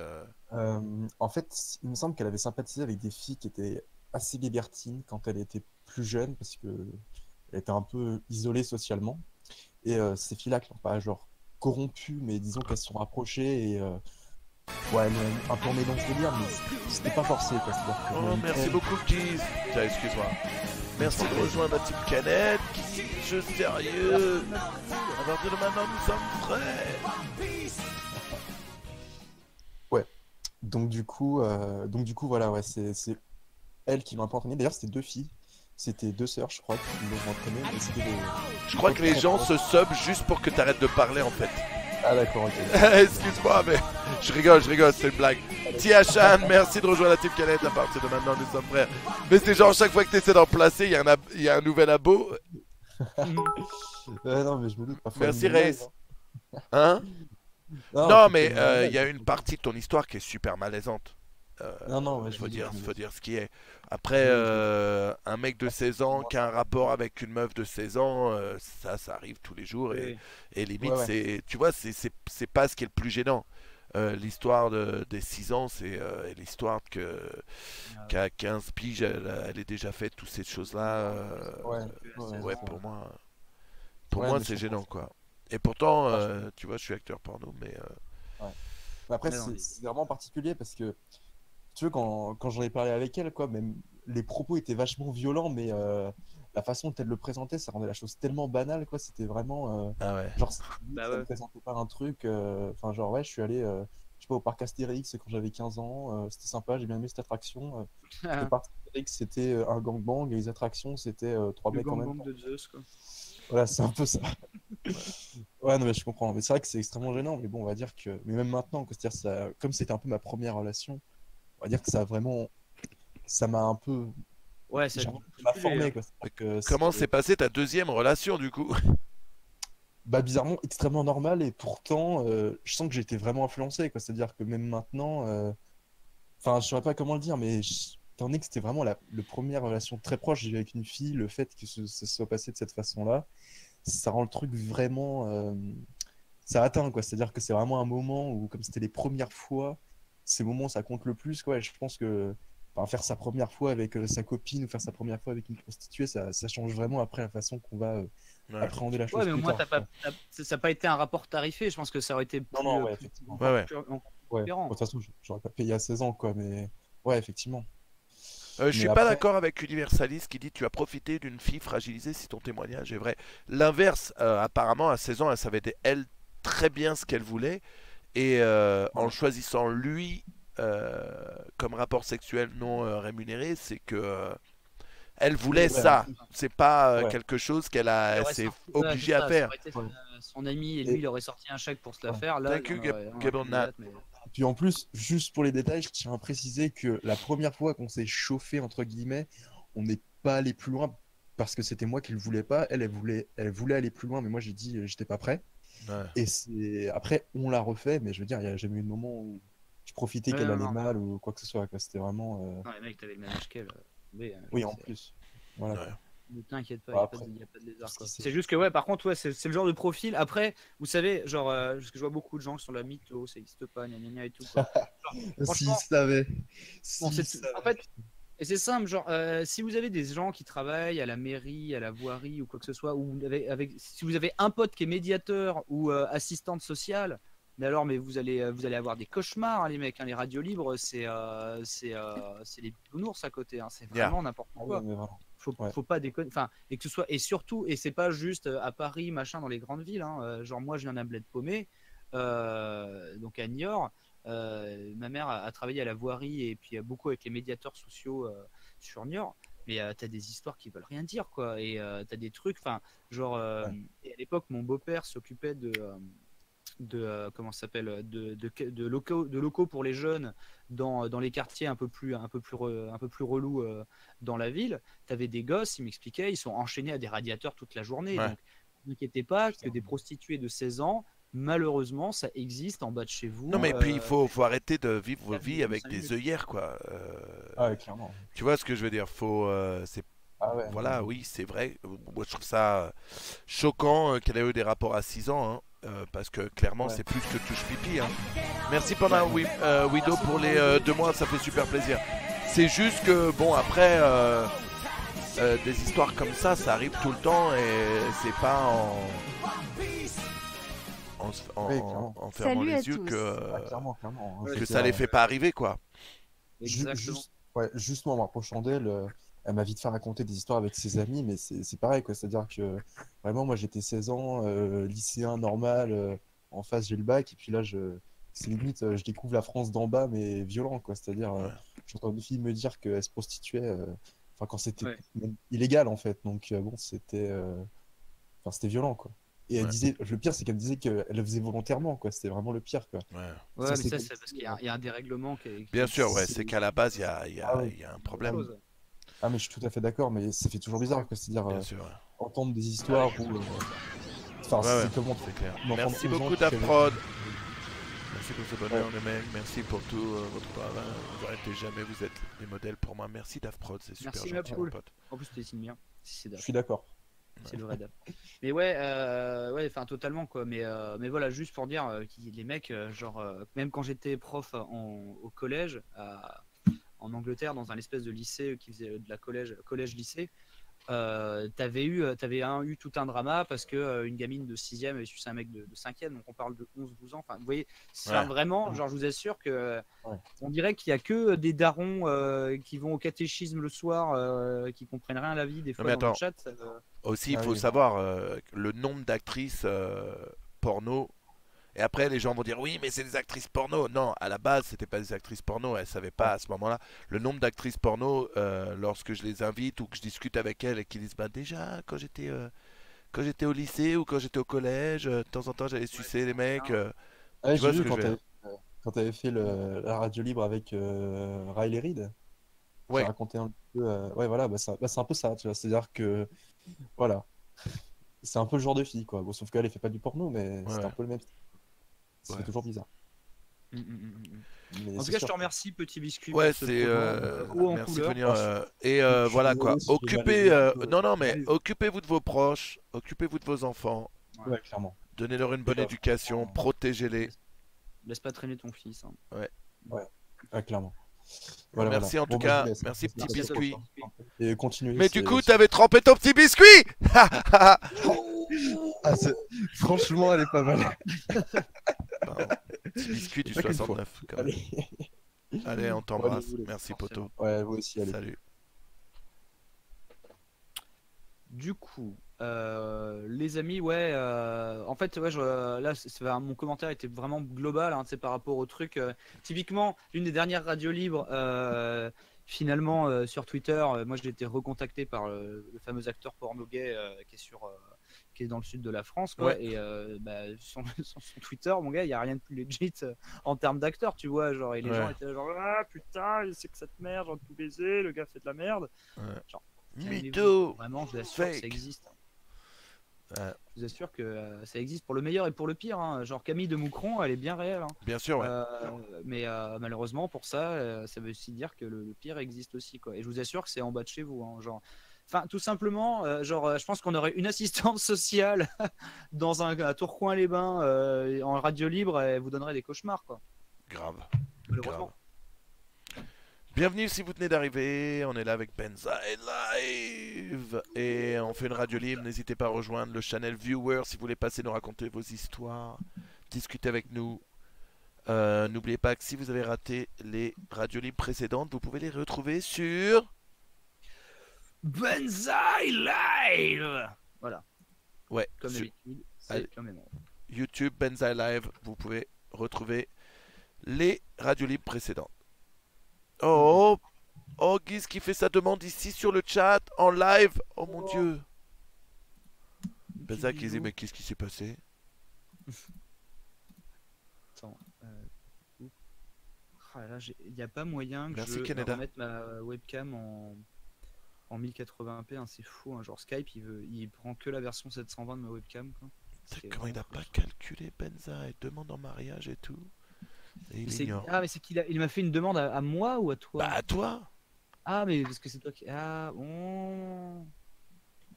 En fait, il me semble qu'elle avait sympathisé avec des filles qui étaient assez libertines quand elle était plus jeune, parce que elle était un peu isolée socialement. Et ces filles-là qui n'ont pas genre corrompu, mais disons qu'elles se sont rapprochées et ouais, elles ont un peu emmené dans ce délire, mais c'était pas forcé, quoi. C'est-à-dire que Oh, même merci elle- beaucoup, Keys. Tiens, excuse-moi. Merci de rejoindre la Team Canette. Jeu sérieux. À partir de maintenant, nous sommes prêts. Donc du coup, voilà, ouais, c'est elle qui m'a un peu entraîné. D'ailleurs, c'était deux filles, c'était deux sœurs, je crois, qui m'ont entraîné. Mais c'était des... Je crois que les gens se sub juste pour que t'arrêtes de parler en fait. Ah d'accord, ok. Excuse-moi, mais je rigole, c'est une blague. Tia Chan, merci de rejoindre la Team Canette. À partir de maintenant, nous sommes prêts. Mais c'est genre, chaque fois que tu essaies d'en placer, il y a un nouvel abo. Non, mais je me doute. Parfois, Merci, elle me Reis. demande, Hein? hein. Non, faut mais qu'elle me il y a demande. une partie de ton histoire qui est super malaisante. Non, ouais, Faut je dire me doute. ce qui est. Après, un mec de 16 ans qui a un rapport avec une meuf de 16 ans, ça arrive tous les jours. oui. Et limite, Ouais. c'est, tu vois, c'est pas ce qui est le plus gênant. L'histoire des 6 ans, c'est l'histoire qu'à 15 piges, elle est déjà faite, toutes ces choses-là. Ouais, c'est pour vrai. moi, Ouais, mais c'est je gênant, comprends. quoi. Et pourtant, Ah, tu vois, je suis acteur porno, mais Mais après, Ouais, non, c'est vraiment particulier parce que, tu vois, quand j'en ai parlé avec elle, quoi, même les propos étaient vachement violents, mais la façon dont elle le présentait, ça rendait la chose tellement banale, quoi. C'était vraiment, ah ouais. genre, Bah ça ouais. me présentait pas un truc, enfin, genre, ouais, je suis allé, je sais pas, au parc Astérix quand j'avais 15 ans, c'était sympa, j'ai bien aimé cette attraction. Le parc Astérix, c'était un gangbang, et les attractions, c'était trois Le mecs en même gangbang temps. de Zeus, quoi. Voilà, c'est un peu ça. Ouais, non, mais je comprends. Mais c'est vrai que c'est extrêmement gênant. Mais bon, on va dire que. Mais même maintenant, quoi, c'est-à-dire ça... comme c'était un peu ma première relation, on va dire que ça a vraiment. Ça m'a un peu. Ouais, ça J'ai a un peu bousculé, m'a formé, quoi. C'est-à-dire que Comment c'est s'est passée ta deuxième relation, du coup? bizarrement extrêmement normal. Et pourtant, je sens que j'ai été vraiment influencé, quoi. C'est-à-dire que même maintenant. Enfin, je saurais pas comment le dire, mais étant donné que c'était vraiment le première relation très proche que j'ai eu avec une fille, le fait que ça se soit passé de cette façon-là, ça rend le truc vraiment. Ça atteint, quoi. C'est-à-dire que c'est vraiment un moment où, comme c'était les premières fois, ces moments, ça compte le plus, quoi. Et je pense que enfin, faire sa première fois avec sa copine ou faire sa première fois avec une prostituée, ça change vraiment après la façon qu'on va Ouais, appréhender la chose Ouais, mais au plus moins, tard, ça n'a pas été un rapport tarifé. Je pense que ça aurait été Non, plus, non, ouais, plus- effectivement. encore Ouais. plus- encore plus Ouais. différent. Bon, de toute façon, j'aurais pas payé à 16 ans, quoi. Mais ouais, effectivement. Je suis Mais pas après- d'accord avec Universalist qui dit tu as profité d'une fille fragilisée si ton témoignage est vrai. L'inverse, apparemment à 16 ans, elle savait elle très bien ce qu'elle voulait et en choisissant lui comme rapport sexuel non rémunéré, c'est que elle voulait Ouais, ça. C'est pas Ouais. quelque chose Il aurait s'est sorti- obligée c'est à ça, faire. Ça aurait été Ouais. son ami et Et- lui, il aurait sorti un chèque pour se la Ouais. faire. Là, Thank you, on aurait- on aurait Gable pu Nat. le mettre, mais- Puis en plus, juste pour les détails, je tiens à préciser que la première fois qu'on s'est chauffé, entre guillemets, on n'est pas allé plus loin parce que c'était moi qui le voulais pas. Elle voulait aller plus loin, mais moi j'ai dit j'étais pas prêt. Ouais. Et après, on l'a refait, mais je veux dire, il n'y a jamais eu de moment où je profitais Ouais, qu'elle non, allait non. mal ou quoi que ce soit, quoi. C'était vraiment. Non, les mecs, t'avais le même âge qu'elle. Oui, en plus. Voilà. Ouais. Ne t'inquiète pas, Bah, il après, n'y a pas de lézard. Quoi. si C'est juste que, ouais, par contre, ouais, c'est le genre de profil. Après, vous savez, genre, parce que je vois beaucoup de gens sur la mytho, ça n'existe pas, gna gna gna et tout. Quoi. Franchement, S'il savait. bon, S'il c'est- savait. en fait, et c'est simple, genre, si vous avez des gens qui travaillent à la mairie, à la voirie ou quoi que ce soit, ou si vous avez un pote qui est médiateur ou assistante sociale, Mais alors, mais vous allez avoir des cauchemars, hein, les mecs. Hein, les radios libres, c'est les bisounours à côté. Hein, c'est vraiment n'importe Ah quoi. ouais, mais voilà. Faut pas déconner. Enfin, et que ce soit, et surtout, et c'est pas juste à Paris, machin, dans les grandes villes. Hein. Genre, moi, je viens d'un bled paumé, donc à Niort. Ma mère a travaillé à la voirie et puis beaucoup avec les médiateurs sociaux sur Niort. Mais t'as des histoires qui veulent rien dire, quoi. Et t'as des trucs, enfin, genre, et à l'époque, mon beau-père s'occupait comment ça s'appelle, de locaux pour les jeunes dans les quartiers un peu plus relous dans la ville. T'avais des gosses, ils m'expliquaient, ils sont enchaînés à des radiateurs toute la journée. Ouais. Donc, ne vous inquiétez pas que des prostituées de 16 ans, malheureusement, ça existe en bas de chez vous. Non, mais puis il faut arrêter de vivre vos ça vies fait avec 5 des minutes. œillères, quoi. Ah ouais, clairement. Tu vois ce que je veux dire? C'est Ah ouais, Voilà, non, oui, c'est vrai. Moi, je trouve ça choquant qu'elle ait eu des rapports à 6 ans, hein, parce que clairement, Ouais. c'est plus que touche pipi. Hein. Merci Panda Widow pour les 2 mois, ça fait super plaisir. C'est juste que, bon, après, des histoires comme ça arrive tout le temps et c'est pas Oui, clairement. en fermant Salut à les yeux tous. Ah, clairement, clairement. Hein, Ouais, je que veux ça dire, les fait pas arriver, quoi. Exactement. juste moi, ma proche chandelle, elle m'a vite fait raconter des histoires avec ses amis, mais c'est pareil, quoi. C'est-à-dire que vraiment, moi, j'étais 16 ans, lycéen normal, en face, j'ai le bac, et puis là, c'est limite, je découvre la France d'en bas, mais violent, quoi. C'est-à-dire, Ouais. j'entends des filles me dire qu'elles se prostituaient, enfin, quand c'était Ouais. même illégal, en fait. Donc, bon, enfin, c'était violent, quoi. Et elle Ouais. disait, le pire, c'est qu'elle me disait qu'elle le faisait volontairement, quoi. C'était vraiment le pire, quoi. Ouais. Ouais, Ça, mais c'est ça, comme- c'est parce qu'il y a un dérèglement qui Bien sûr, ouais, c'est- c'est qu'à la base, il y a, Ah ouais. il y a un problème. chose. Ah, mais je suis tout à fait d'accord, mais ça fait toujours bizarre, quoi. C'est-à-dire, Bien sûr, ouais. entendre des histoires où. Enfin, Ouais, ouais, c'est comment. c'est clair. on entend Merci aux gens beaucoup qui Dafprod. Merci pour ce bonheur, Ouais. les mecs. Merci pour tout votre travail. Vous arrêtez jamais, vous êtes des modèles pour moi. Merci Dafprod, c'est super Merci, gentil, ma mon poule. pote. En plus, tu dessines bien. Si c'est Je DAF. suis d'accord. C'est le vrai DAF. Mais ouais, ouais, enfin totalement quoi. Mais voilà, juste pour dire, les mecs, même quand j'étais prof au collège en Angleterre, dans un espèce de lycée qui faisait de la collège-lycée, t'avais eu tout un drama parce que une gamine de 6e avait sucé un mec de 5e, donc on parle de 11-12 ans. Enfin, vous voyez, c'est Ouais. vraiment, genre, je vous assure que Ouais. on dirait qu'il y a que des darons qui vont au catéchisme le soir, qui comprennent rien à la vie des fois mais dans le attends. chat. Aussi, il Ah faut oui. savoir le nombre d'actrices porno. Et après, les gens vont dire oui, mais c'est des actrices porno. Non, à la base, c'était pas des actrices porno. Elles savaient pas à ce moment-là. Le nombre d'actrices porno, lorsque je les invite ou que je discute avec elles et qu'ils disent bah déjà quand j'étais au lycée ou quand j'étais au collège, de temps en temps j'allais sucer les mecs. Ah, Tu vois j'ai ce vu que je veux dire? quand t'avais fait la radio libre avec Riley Reid, qui Ouais. racontait un peu. Ouais, voilà, c'est un peu ça, tu vois. C'est-à-dire que, voilà, c'est un peu le genre de fille, quoi. Bon, sauf qu'elle, elle fait pas du porno, mais c'est Ouais. un peu le même. Ça Ouais. fait toujours bizarre. Mm. Mais En tout c'est cas, je sûr. te remercie, petit biscuit, Ouais, pour ce c'est promo haut en merci couleur. Venir et Je suis voilà désolé quoi. si j'ai mal Occupez aidé un peu. non mais Oui. occupez-vous de vos proches, occupez-vous de vos enfants, Ouais, clairement. donnez-leur une bonne Et, éducation, franchement, protégez-les. Laisse pas traîner ton fils. Hein. Ouais, clairement. Voilà, Merci voilà. en tout Bon, bah, je cas, vous laisse. merci petit Merci à toi, biscuit. Et continuez. Mais du c'est- coup, t'avais trempé ton petit biscuit. Ah, franchement, elle est pas mal. Pardon. Petit biscuit du Pas qu'une fois. 69 quand même. Allez. Allez, on t'embrasse. Allez, vous, Merci forcément. poto. Ouais, vous aussi, allez. Salut. Du coup, les amis, ouais, en fait, ouais, là, mon commentaire était vraiment global, hein, tu sais, par rapport au truc. Typiquement, l'une des dernières radios libres, finalement, sur Twitter, moi, j'ai été recontacté par le fameux acteur porno gay qui est dans le sud de la France, quoi. Ouais. Et sur son Twitter, mon gars, il n'y a rien de plus legit en termes d'acteur, tu vois. Genre, et les Ouais. gens étaient là, genre, ah putain, c'est que cette merde, j'ai envie de tout baiser, le gars fait de la merde. Genre, calmez-vous. Mytho. Vraiment, je vous assure que ça Fake. existe. Ouais. Je vous assure que ça existe pour le meilleur et pour le pire. Hein. Genre Camille de Moucron, elle est bien réelle. Hein. Bien sûr, ouais. Mais malheureusement, pour ça, ça veut aussi dire que le pire existe aussi. Quoi. Et je vous assure que c'est en bas de chez vous. Hein. Genre, enfin, tout simplement, je pense qu'on aurait une assistante sociale dans à Tourcoing-les-Bains en radio libre, elle vous donnerait des cauchemars. Quoi. Grave. Malheureusement. Grave. Bienvenue si vous venez d'arriver, on est là avec Benza et live et on fait une radio libre, n'hésitez pas à rejoindre le channel Viewer si vous voulez passer nous raconter vos histoires, discuter avec nous, N'oubliez pas que si vous avez raté les radios libres précédentes, vous pouvez les retrouver sur... Banzai Live. Voilà, Ouais, comme sur d'habitude, Allez. c'est comme les noms. YouTube, Benzaï Live, vous pouvez retrouver les radios libres précédentes. Oh, oh, Guise qui fait sa demande ici sur le chat, en live. Oh mon Dieu. Benzaï qui dit, mais qu'est-ce qui s'est passé? Attends, ah là, il n'y a pas moyen que Merci, je Canada. remette ma webcam en 1080p, hein, c'est fou, hein, genre Skype il prend que la version 720 de ma webcam, quoi. C'est Comment il n'a vraiment pas frustrant. calculé Benzaï? Demande en mariage et tout. Et Mais il c'est- ignore. Ah mais c'est il m'a fait une demande à moi ou à toi? Bah à toi. Ah mais parce que c'est toi qui... Ah bon...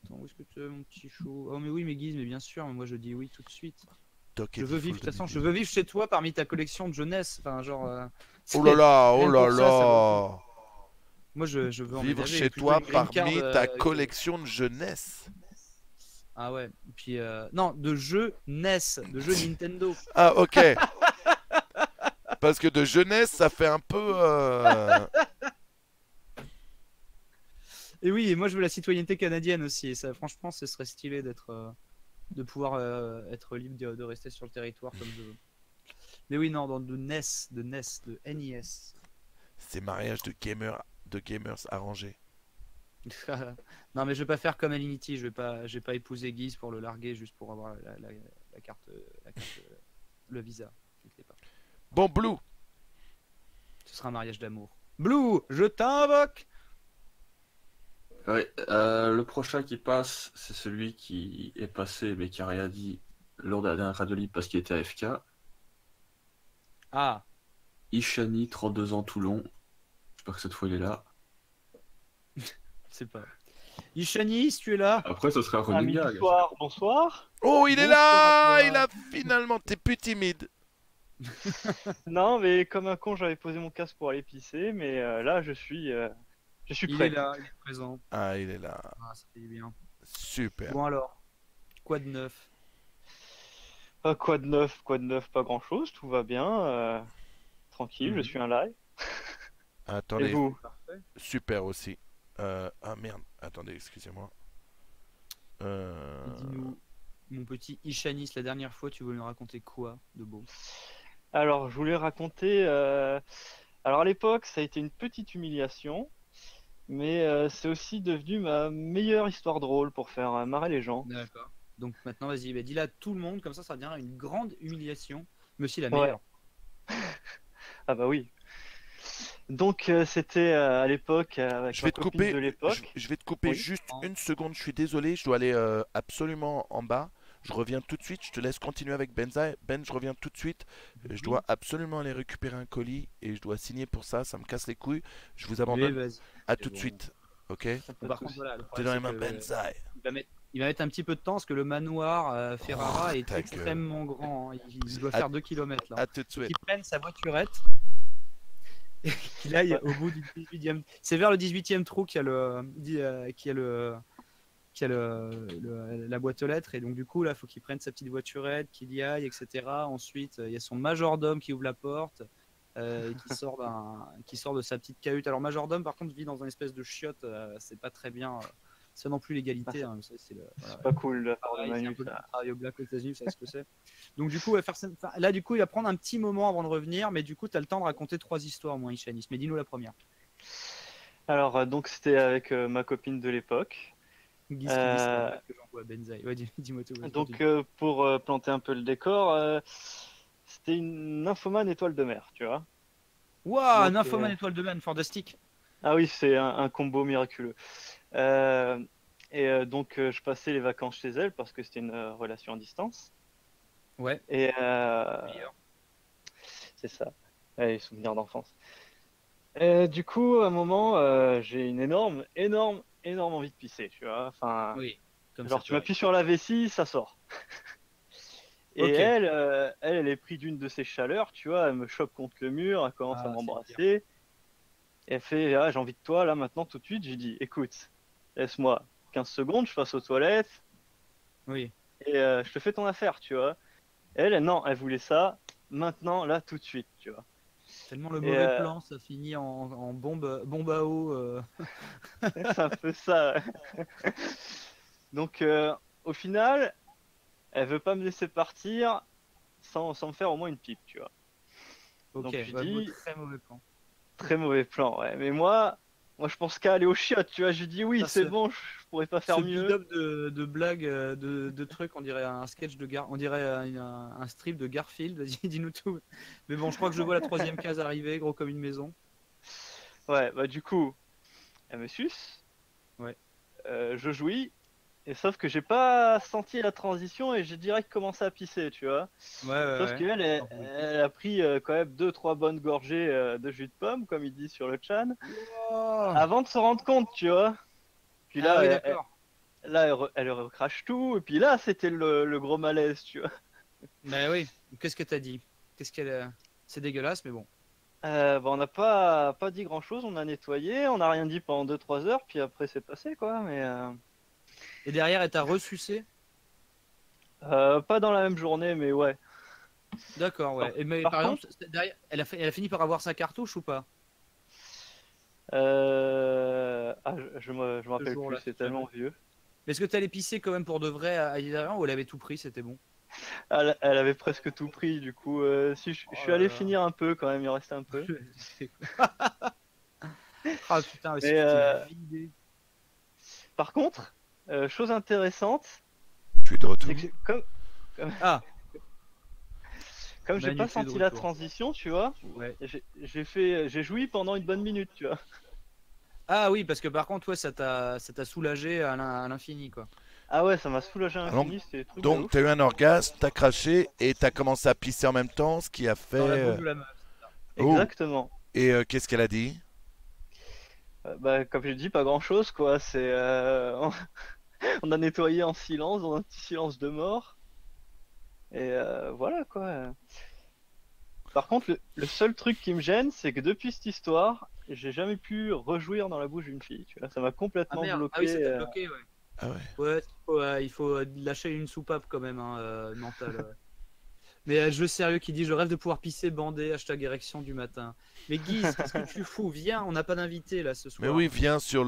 Attends, où est-ce que tu es mon petit chou? Oh mais oui mais Guise, mais bien sûr, mais moi je dis oui tout de suite. Doc Je veux vivre, de toute façon, je veux vivre chez toi parmi ta collection de jeunesse, enfin genre... Oh là là, oh rien là pour ça, ça vaut le là. Moi je veux Vivre emménager, chez plutôt toi une green parmi card, ta que- collection de jeunesse. Ah ouais, et puis non, de jeux NES, de jeux Nintendo. Ah ok. Parce que de jeunesse, ça fait un peu... Et oui, et moi je veux la citoyenneté canadienne aussi, et ça franchement ce serait stylé de pouvoir être libre de rester sur le territoire comme je veux. Mais oui, non, dans de NES, de NES, de NES. C'est mariage de gamers arrangé. Non mais je vais pas faire comme Alinity, je vais pas épouser Guise pour le larguer juste pour avoir la carte, le visa. T'inquiète pas. Bon, Blue. Ce sera un mariage d'amour. Blue, je t'invoque. Ouais, le prochain qui passe, c'est celui qui est passé mais qui a rien dit lors de la dernière radio libre parce qu'il était AFK. Ah, Ishani, 32 ans, Toulon. J'espère que cette fois il est là. c'est pas. Ishani, si tu es là. Après, ce serait un running Amis du gag. soir, bonsoir. Oh, il est Bonsoir là. à toi. Il a finalement... T'es plus timide. Non, mais comme un con, j'avais posé mon casque pour aller pisser, mais là, je suis Il prêt. est là, il est présent. Ah, il est là. Ah, ça fait du bien. Super. Bon alors, quoi de neuf? Quoi de neuf, pas grand-chose, tout va bien. Tranquille, je Mhm. suis un live. Et Attendez, vous? Parfait. super aussi. Ah merde, attendez, excusez-moi. Dis-nous, mon petit Ishanis, la dernière fois, tu voulais nous raconter quoi de beau? Alors, je voulais raconter. Alors, à l'époque, ça a été une petite humiliation, mais c'est aussi devenu ma meilleure histoire drôle pour faire marrer les gens. D'accord. Donc maintenant, vas-y, bah, dis-la à tout le monde, comme ça deviendra une grande humiliation, mais aussi la Ouais. meilleure. Ah bah oui. Donc, c'était à l'époque avec Je ma vais te copine couper. de l'époque. Je vais te couper Oui. juste une seconde. Je suis désolé. Je dois aller absolument en bas. Je reviens tout de suite. Je te laisse continuer avec Benzaï. Ben, je reviens tout de suite. Je dois absolument aller récupérer un colis et je dois signer pour ça. Ça me casse les couilles. Je vous Oui, abandonne. vas-y. À c'est tout de bon. suite. Ok? Par contre, voilà, le T'es problème, dans les c'est mains que, Benzaï. il va mettre un petit peu de temps parce que le manoir Ferrara est ta gueule. extrêmement grand, hein. Il doit À- faire 2 km là. À tout de suite. Qu'il prenne sa voiturette et qu'il aille au bout du 18e. C'est vers le 18e trou qu'il y a la boîte aux lettres. Et donc, du coup, là, il faut qu'il prenne sa petite voiturette, qu'il y aille, etc. Ensuite, il y a son majordome qui ouvre la porte. Qui sort de sa petite cahute. Alors, majordome, par contre, vit dans une espèce de chiotte. C'est pas très bien. C'est non plus l'égalité. Hein, c'est C'est pas cool de faire de pareil, c'est un Manu, peu le ça. travail au black aux États-Unis, vous savez ce que c'est. Donc du coup, là du coup, il va prendre un petit moment avant de revenir, mais du coup, tu as le temps de raconter 3 histoires, moi, Ishanis. Mais dis-nous la première. Alors, donc, c'était avec ma copine de l'époque. Guise qui dit ça, que j'envoie à Benzaï. Ouais, dis-moi tout. vas-y, Donc, continue. pour planter un peu le décor, c'était une nymphomane étoile de mer, tu vois. Waouh, donc, Nymphoman étoile de Man, fantastique. Ah oui, c'est un combo miraculeux. Donc, je passais les vacances chez elle parce que c'était une relation à distance. Ouais. Et Meilleur. c'est ça, les souvenirs d'enfance. Et du coup, à un moment, j'ai une énorme envie de pisser, tu vois. Enfin, Oui. Comme genre, ça tu peut m'appuies sur la vessie, ça sort. Et Ok. elle est prise d'une de ces chaleurs, tu vois. Elle me chope contre le mur, elle commence Ah, à c'est m'embrasser. Et elle fait, ah, j'ai envie de toi, là, maintenant, tout de suite. J'ai dit, écoute, laisse-moi 15 secondes, je passe aux toilettes Oui. et je te fais ton affaire, tu vois. Elle, non, elle voulait ça maintenant, là, tout de suite, tu vois. Tellement le Et, mauvais plan, ça finit en bombe à eau. C'est un peu ça. Ouais. Donc, au final, elle veut pas me laisser partir sans me faire au moins une pipe, tu vois. Ok, Donc, je ouais, dis, très mauvais plan. très mauvais plan, ouais. Mais moi, je pense qu'à aller au chiottes, tu vois. Je dis oui, Ça, c'est ce- bon, je pourrais pas faire Ce mieux. build-up de blagues, de trucs, on dirait un sketch de on dirait un strip de Garfield. Vas-y, dis-nous tout. Mais bon, je crois que je vois la troisième case arriver, gros comme une maison. Ouais, bah du coup, elle me suce. Ouais. Je jouis. Et sauf que j'ai pas senti la transition et j'ai direct commencé à pisser, tu vois. Ouais, Sauf qu'elle, elle a pris quand même 2-3 bonnes gorgées de jus de pomme, comme il dit sur le chan, avant de se rendre compte, tu vois. Puis là, Ah oui, elle, d'accord. elle recrache tout. Et puis là, c'était le gros malaise, tu vois. Mais oui, qu'est-ce que t'as dit? Qu'est-ce qu'elle C'est dégueulasse, mais bon. Bah, on n'a pas dit grand-chose, on a nettoyé, on n'a rien dit pendant 2-3 heures, puis après c'est passé, quoi. Mais Et derrière, elle t'a ressucé? pas dans la même journée, mais ouais. D'accord, ouais. Par- Et mais par par exemple, contre- derrière, elle a fini par avoir sa cartouche ou pas? Je me rappelle plus, jour-là, c'est tu te rappelles? tellement vieux. Mais est-ce que t'allais pisser quand même pour de vrai à Isarian ou elle avait tout pris, c'était bon? Elle avait presque tout pris, du coup, si je suis Oh là allé là. finir un peu quand même, il en restait un peu. Ah putain, mais si Mais, tu t'es vidé. Par contre, chose intéressante, Je suis de retour. c'est que Ah, comme j'ai Manu, pas tu es de senti la retour. transition, tu vois, ouais. j'ai joui pendant une bonne minute, tu vois. Ah oui, parce que par contre, ouais, ça t'a soulagé à l'infini, quoi. Ah ouais, ça m'a soulagé à Ah non, l'infini, c'était des trucs de Donc, ouf. tu as eu un orgasme, tu as craché et tu as commencé à pisser en même temps, ce qui a fait. Dans la bouche de la meuf. Oh. Exactement. Et qu'est-ce qu'elle a dit? Bah, comme j'ai dit, pas grand chose, quoi. On a nettoyé en silence, dans un petit silence de mort. Et voilà, quoi. Par contre, le seul truc qui me gêne, c'est que depuis cette histoire, j'ai jamais pu rejouir dans la bouche d'une fille, tu vois. Ça m'a Ah complètement merde, bloqué. ah oui, ça t'a bloqué, ouais. Ah ouais. Ouais, il faut lâcher une soupape quand même, hein, mentale. Ouais. Mais jeu sérieux qui dit je rêve de pouvoir pisser bandé, hashtag érection du matin. Mais Guise, qu'est-ce que tu fous? Viens, on n'a pas d'invité là ce soir. Mais oui, viens sur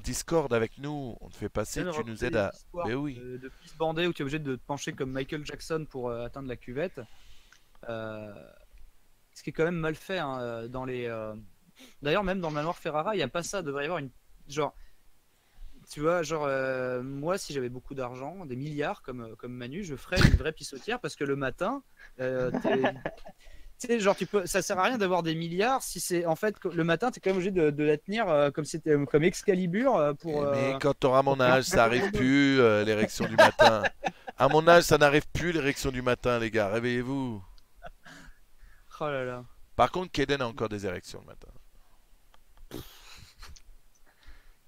Discord avec nous. On te fait passer, Viens nous tu nous raconter aides des à. histoires Mais oui. de pisse bandé où tu es obligé de te pencher comme Michael Jackson pour atteindre la cuvette. Euh, Ce qui est quand même mal fait hein, dans les. D'ailleurs, même dans le manoir Ferrara, il n'y a pas ça. Il devrait y avoir une. Genre. Tu vois, genre, moi, si j'avais beaucoup d'argent, des milliards comme Manu, je ferais une vraie pissotière parce que le matin, tu sais, genre, ça sert à rien d'avoir des milliards si c'est en fait le matin, tu es quand même obligé de la tenir comme c'était comme Excalibur pour. Mais quand tu auras mon faire- âge, ça arrive plus, l'érection du matin. À mon âge, ça n'arrive plus, l'érection du matin, les gars. Réveillez-vous. Oh là là. Par contre, Kaden a encore des érections le matin.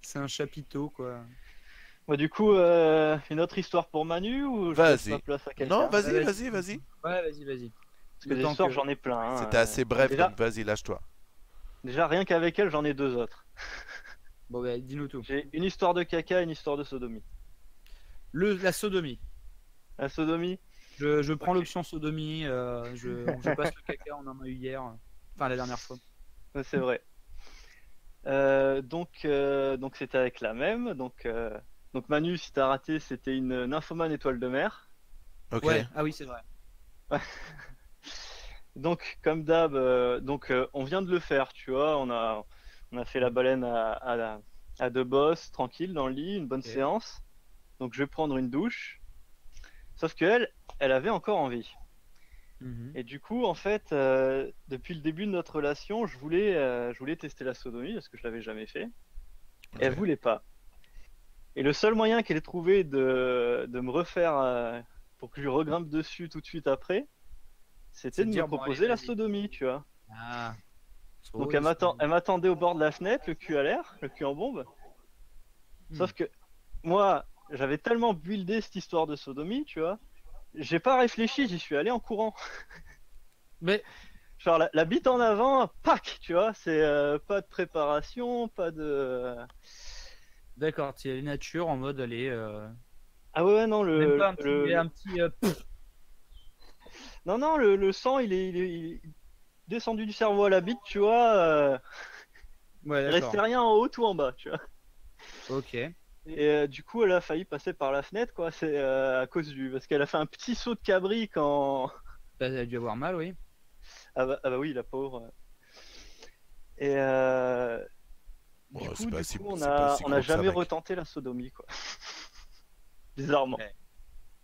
C'est un chapiteau, quoi. Bah, du coup, une autre histoire pour Manu ou je laisse Vas-y. ma place à quelqu'un? Non, vas-y, Ouais, vas-y, vas-y. Ouais, vas-y. Parce que Le des temps histoires, que- j'en ai plein. Hein. C'était assez bref, déjà, donc vas-y, lâche-toi. déjà, rien qu'avec elle, j'en ai deux autres. Bon, bah, dis-nous tout. J'ai une histoire de caca et une histoire de sodomie. La sodomie. La sodomie, Je prends Ok. l'option sodomie. Je passe le caca, on en a eu hier. Enfin, la dernière fois. c'est vrai. Donc c'était avec la même. Donc Manu, si t'as raté, c'était une nymphomane étoile de mer. Ok. Ouais, ah oui, c'est vrai. Donc comme d'hab, on vient de le faire, tu vois. On a fait la baleine à deux bosses, tranquille dans le lit, une bonne Ok. séance. Donc je vais prendre une douche. Sauf que elle avait encore envie. Mhm. Et du coup, en fait, depuis le début de notre relation, je voulais tester la sodomie parce que je l'avais jamais fait. Ok. Et elle voulait pas. Et le seul moyen qu'elle ait trouvé de me refaire pour que je lui regrimpe dessus tout de suite après, C'est c'était de de me dire, bon, proposer allez, la vas-y. sodomie, tu vois. Ah. Donc Oh, elle m'attendait au bord de la fenêtre, le cul à l'air, le cul en bombe. Hmm. Sauf que moi, j'avais tellement buildé cette histoire de sodomie, tu vois. J'ai pas réfléchi, j'y suis allé en courant. Mais Genre la bite en avant, pack, tu vois. C'est pas de préparation, pas de. d'accord, tu es nature en mode aller. Ah ouais, non, Même pas un petit. Un petit Non, non, le sang, il est descendu du cerveau à la bite, tu vois. Ouais, Il d'accord. restait rien en haut, tout en bas, tu vois. Ok. Et du coup, elle a failli passer par la fenêtre, quoi. C'est à cause du. Parce qu'elle a fait un petit saut de cabri quand. Bah, elle a dû avoir mal, oui. Ah bah oui, la pauvre. Et du Oh, coup, c'est pas si on gros a que ça, jamais mec. retenté la sodomie, quoi. Bizarrement. Ouais.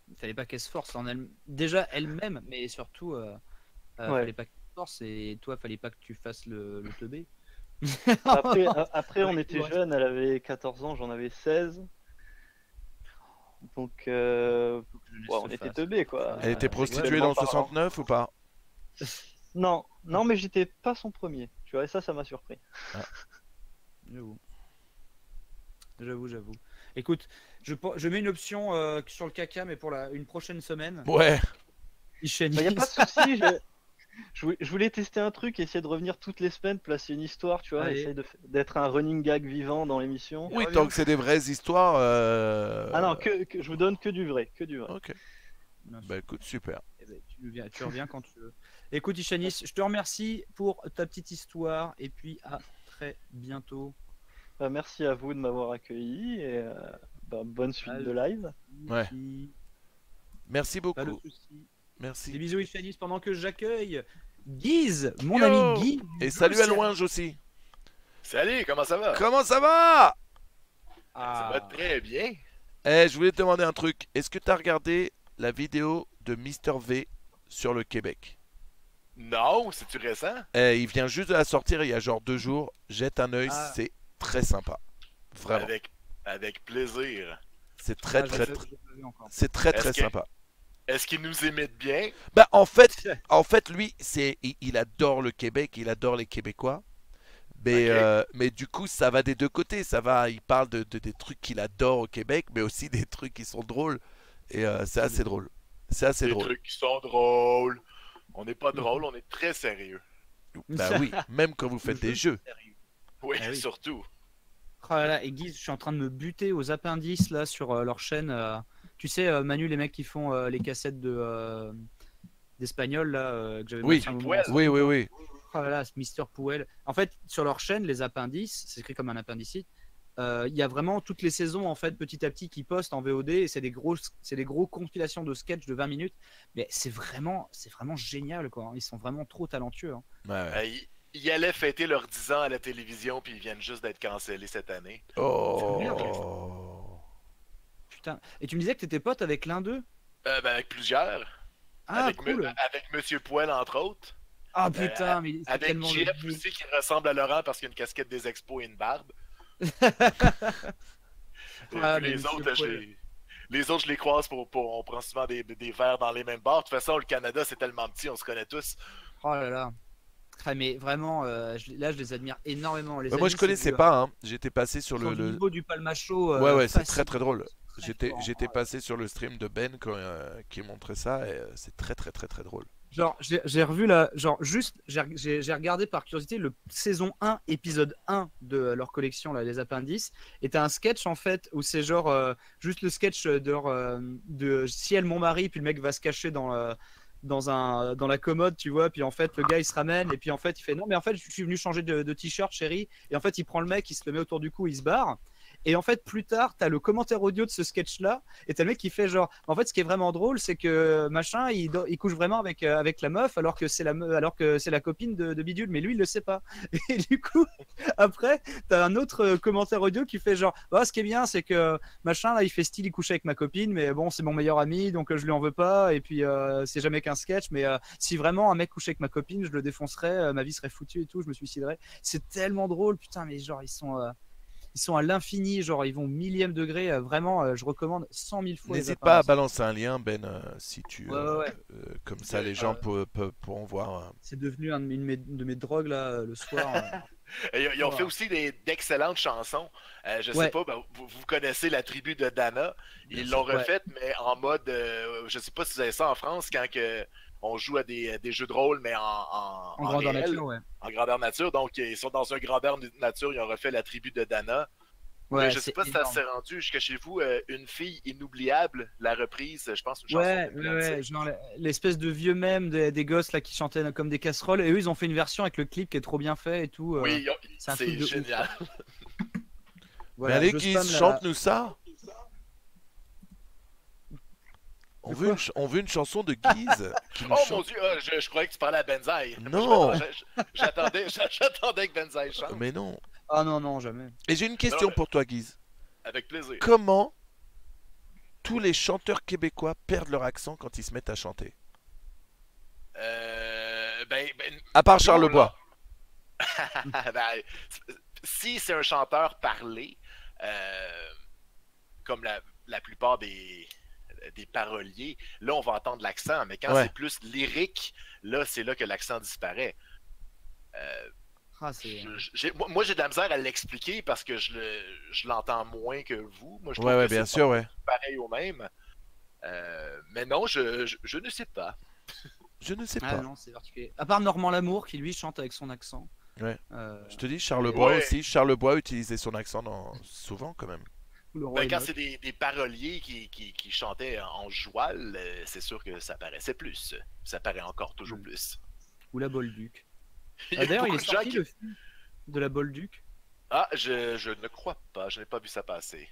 Il fallait pas qu'elle se force en elle. Déjà elle-même, mais surtout, Ouais. fallait pas qu'elle se force et toi, fallait pas que tu fasses le teubé. Après, on Ouais, était ouais. jeunes, elle avait 14 ans, j'en avais 16. Donc, Jeunesse on se était fasse. teubés, quoi. Elle était Ouais, prostituée dans le sexuellement parlant. 69 ou pas? Non, non, mais j'étais pas son premier. Tu vois, et ça m'a surpris. J'avoue. J'avoue. Écoute, je mets une option sur le caca, mais pour une prochaine semaine. Ouais. Ishani. Bah, y a pas de souci. Je voulais tester un truc, essayer de revenir toutes les semaines, placer une histoire, tu vois, Allez. essayer d'être un running gag vivant dans l'émission. Oui, reviens. tant que c'est des vraies histoires. Ah non, je vous donne que du vrai, que du vrai. Ok. Bien sûr. Bah écoute, super. Eh ben, tu reviens quand tu veux. Écoute, Ishanis, je te remercie pour ta petite histoire et puis à très bientôt. Bah, merci à vous de m'avoir accueilli et bonne suite de live. Ouais. Merci Pas de beaucoup. soucis. Des Merci. bisous, Ishanis, pendant que j'accueille Guise, mon Yo ami Guy. Et salut à Loinge aussi. Salut, comment ça va? Comment ça va? Ça va très bien. Eh, je voulais te demander un truc. Est-ce que tu as regardé la vidéo de Mister V sur le Québec? Non, c'est-tu récent? Eh, il vient juste de la sortir il y a genre 2 jours. Jette un œil, Ah. c'est très sympa. Vraiment. Avec plaisir. C'est très Ah, très j'ai très. pas vu encore. C'est très Est-ce très que- sympa. Est-ce qu'ils nous imitent bien? Bah en fait lui il adore le Québec, il adore les Québécois. Mais du coup ça va des deux côtés, il parle des trucs qu'il adore au Québec, mais aussi des trucs qui sont drôles. Et c'est assez drôle. C'est assez Des drôle. trucs qui sont drôles. On n'est pas drôle, on est très sérieux. Bah oui, même quand vous faites des jeux. Oui, Ah oui. surtout. Oh là là, et Guise, je suis en train de me buter aux appendices là sur leur chaîne. Tu sais, Manu, les mecs qui font les cassettes d'espagnol là, que j'avais Oui, montré un moment. Pouel. oui. Oh là là, ce Mister Pouel. En fait, sur leur chaîne, les appendices, c'est écrit comme un appendicite. Il y a vraiment toutes les saisons en fait, petit à petit, qui postent en VOD. Et c'est des gros compilations de sketchs de 20 minutes. Mais c'est vraiment génial quoi. Ils sont vraiment trop talentueux. Hein. Ouais. Ils allaient fêter leurs 10 ans à la télévision, puis ils viennent juste d'être cancellés cette année. Oh. Putain. Et tu me disais que t'étais pote avec l'un d'eux. Avec plusieurs. Ah avec, cool. avec Monsieur Poel, entre autres. Ah putain, mais c'est Avec tellement Jeff le- aussi, qui ressemble à Laurent parce qu'il a une casquette des expos et une barbe. Et Ah, puis mais Monsieur Poel. les autres, je les croise on prend souvent des verres dans les mêmes bars. De toute façon, le Canada, c'est tellement petit, on se connaît tous. Oh là là. Ah, mais vraiment, là, je les admire énormément. Les Bah, moi amis, je connaissais c'est pas, hein. J'étais passé sur du, du le. niveau du Palmacho. Ouais, c'est facile. très très drôle. Très fort. J'étais passé sur le stream de Ben qui montrait ça et c'est très très très très drôle. Genre, j'ai revu la. Genre, juste, j'ai regardé par curiosité le saison 1, épisode 1 de leur collection, là, les appendices. Et t'as un sketch, en fait, où c'est genre juste le sketch de Ciel, mon mari, puis le mec va se cacher dans la commode, tu vois. Puis en fait, le gars, il se ramène. Et puis en fait, il fait non, mais en fait, je suis venu changer de t-shirt, chérie. Et en fait, il prend le mec, il se le met autour du cou, il se barre. Et en fait, plus tard, t'as le commentaire audio de ce sketch-là, et t'as le mec qui fait genre. En fait, ce qui est vraiment drôle, c'est que machin, il couche vraiment avec la meuf, alors que c'est la copine de Bidule, mais lui, il le sait pas. Et du coup, après, t'as un autre commentaire audio qui fait genre. Ah, ce qui est bien, c'est que machin, là, il fait style, il couche avec ma copine, mais bon, c'est mon meilleur ami, donc je lui en veux pas. Et puis, c'est jamais qu'un sketch, mais si vraiment un mec couchait avec ma copine, je le défoncerais, ma vie serait foutue et tout, je me suiciderais. C'est tellement drôle, putain, mais genre, ils sont à l'infini, genre ils vont au millième degré, vraiment, je recommande 100 000 fois. N'hésite pas à balancer un lien, Ben, si tu. Ouais. Comme ça, les gens pourront voir. C'est devenu une de mes drogues là, le soir. Et ils ont fait aussi d'excellentes chansons. Je sais pas, vous connaissez la tribu de Dana. Ils l'ont refaite, mais en mode. Je sais pas si vous avez ça en France, quand on joue à des jeux de rôle, mais en grandeur réel, nature, ouais. en grandeur nature. Donc, ils sont dans un grandeur nature. Ils ont refait la tribu de Dana. Mais je sais pas si ça s'est rendu jusqu'à chez vous, Une fille inoubliable, la reprise, je pense, une chanson. Ouais, genre l'espèce de vieux mème des gosses là qui chantaient comme des casseroles. Et eux, ils ont fait une version avec le clip qui est trop bien fait et tout. Oui, c'est c'est génial. Voilà, mais allez, Guise, chante-nous ça. On veut une chanson de Guise. Oh mon dieu, je croyais que tu parlais à Benzaï. Non. J'attendais que Benzaï chante. Mais non. Ah non, jamais. Et j'ai une question pour toi, Guise. Avec plaisir. Comment tous les chanteurs québécois perdent leur accent quand ils se mettent à chanter? À part Charles Lebois. Si c'est un chanteur parlé, comme la plupart des paroliers, là on va entendre l'accent, mais quand c'est plus lyrique, là c'est là que l'accent disparaît. Moi j'ai de la misère à l'expliquer parce que je l'entends moins que vous. Moi je trouve que bien c'est sûr, pareil au même. Mais non, je ne sais pas. Je ne sais Ah pas. non, c'est particulier. À part Normand Lamour qui lui chante avec son accent. Ouais. Je te dis, Charles Lebois aussi. Charles Lebois utilisait son accent souvent quand même. Quand c'est des paroliers qui chantaient en joual, c'est sûr que ça paraissait plus. Ça paraît encore toujours plus. Ou la Bolduc. D'ailleurs, il est sorti le film de la Bolduc. Ah, je ne crois pas. Je n'ai pas vu ça passer.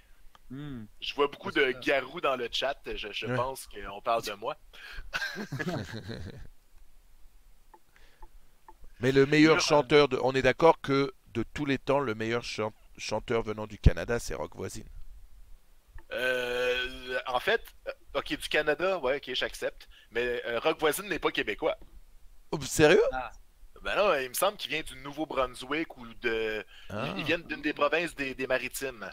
Je vois beaucoup de garous dans le chat. Je pense qu'on parle de moi. Mais le meilleur chanteur, on est d'accord que de tous les temps, le meilleur chanteur venant du Canada, c'est Rock Voisine. En fait, ok, du Canada, ouais, ok, j'accepte. Mais Rock Voisine n'est pas québécois. Oh, sérieux? Ben non, il me semble qu'il vient du Nouveau-Brunswick ou de. Il vient d'une des provinces des Maritimes.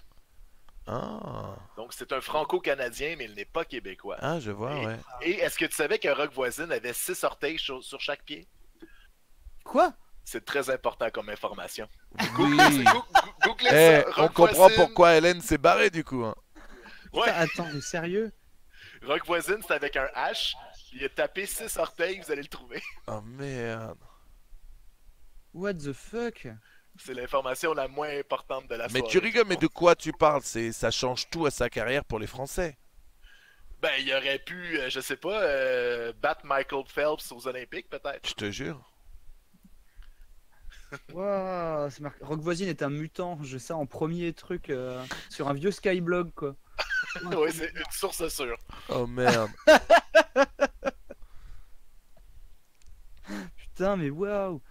Donc c'est un franco-canadien, mais il n'est pas québécois. Ah, je vois, ouais. Et est-ce que tu savais qu'un Rock Voisine avait 6 orteils sur chaque pied? Quoi? C'est très important comme information. Oui. Googlez ça. On comprend pourquoi Hélène s'est barrée du coup. Hein. Ouais. Attends, mais sérieux? Rock Voisine, c'est avec un H. Il a tapé 6 orteils, vous allez le trouver. Oh merde. What the fuck? C'est l'information la moins importante de la soirée. Mais tu rigoles, mais de quoi tu parles? Ça change tout à sa carrière pour les Français. Ben, il aurait pu, je sais pas, battre Michael Phelps aux Olympiques, peut-être. Je te jure. Wow, Rock Voisine est un mutant. J'ai ça en premier truc sur un vieux Skyblog, quoi. Oui, c'est une source sûre. Oh merde. Putain, mais waouh.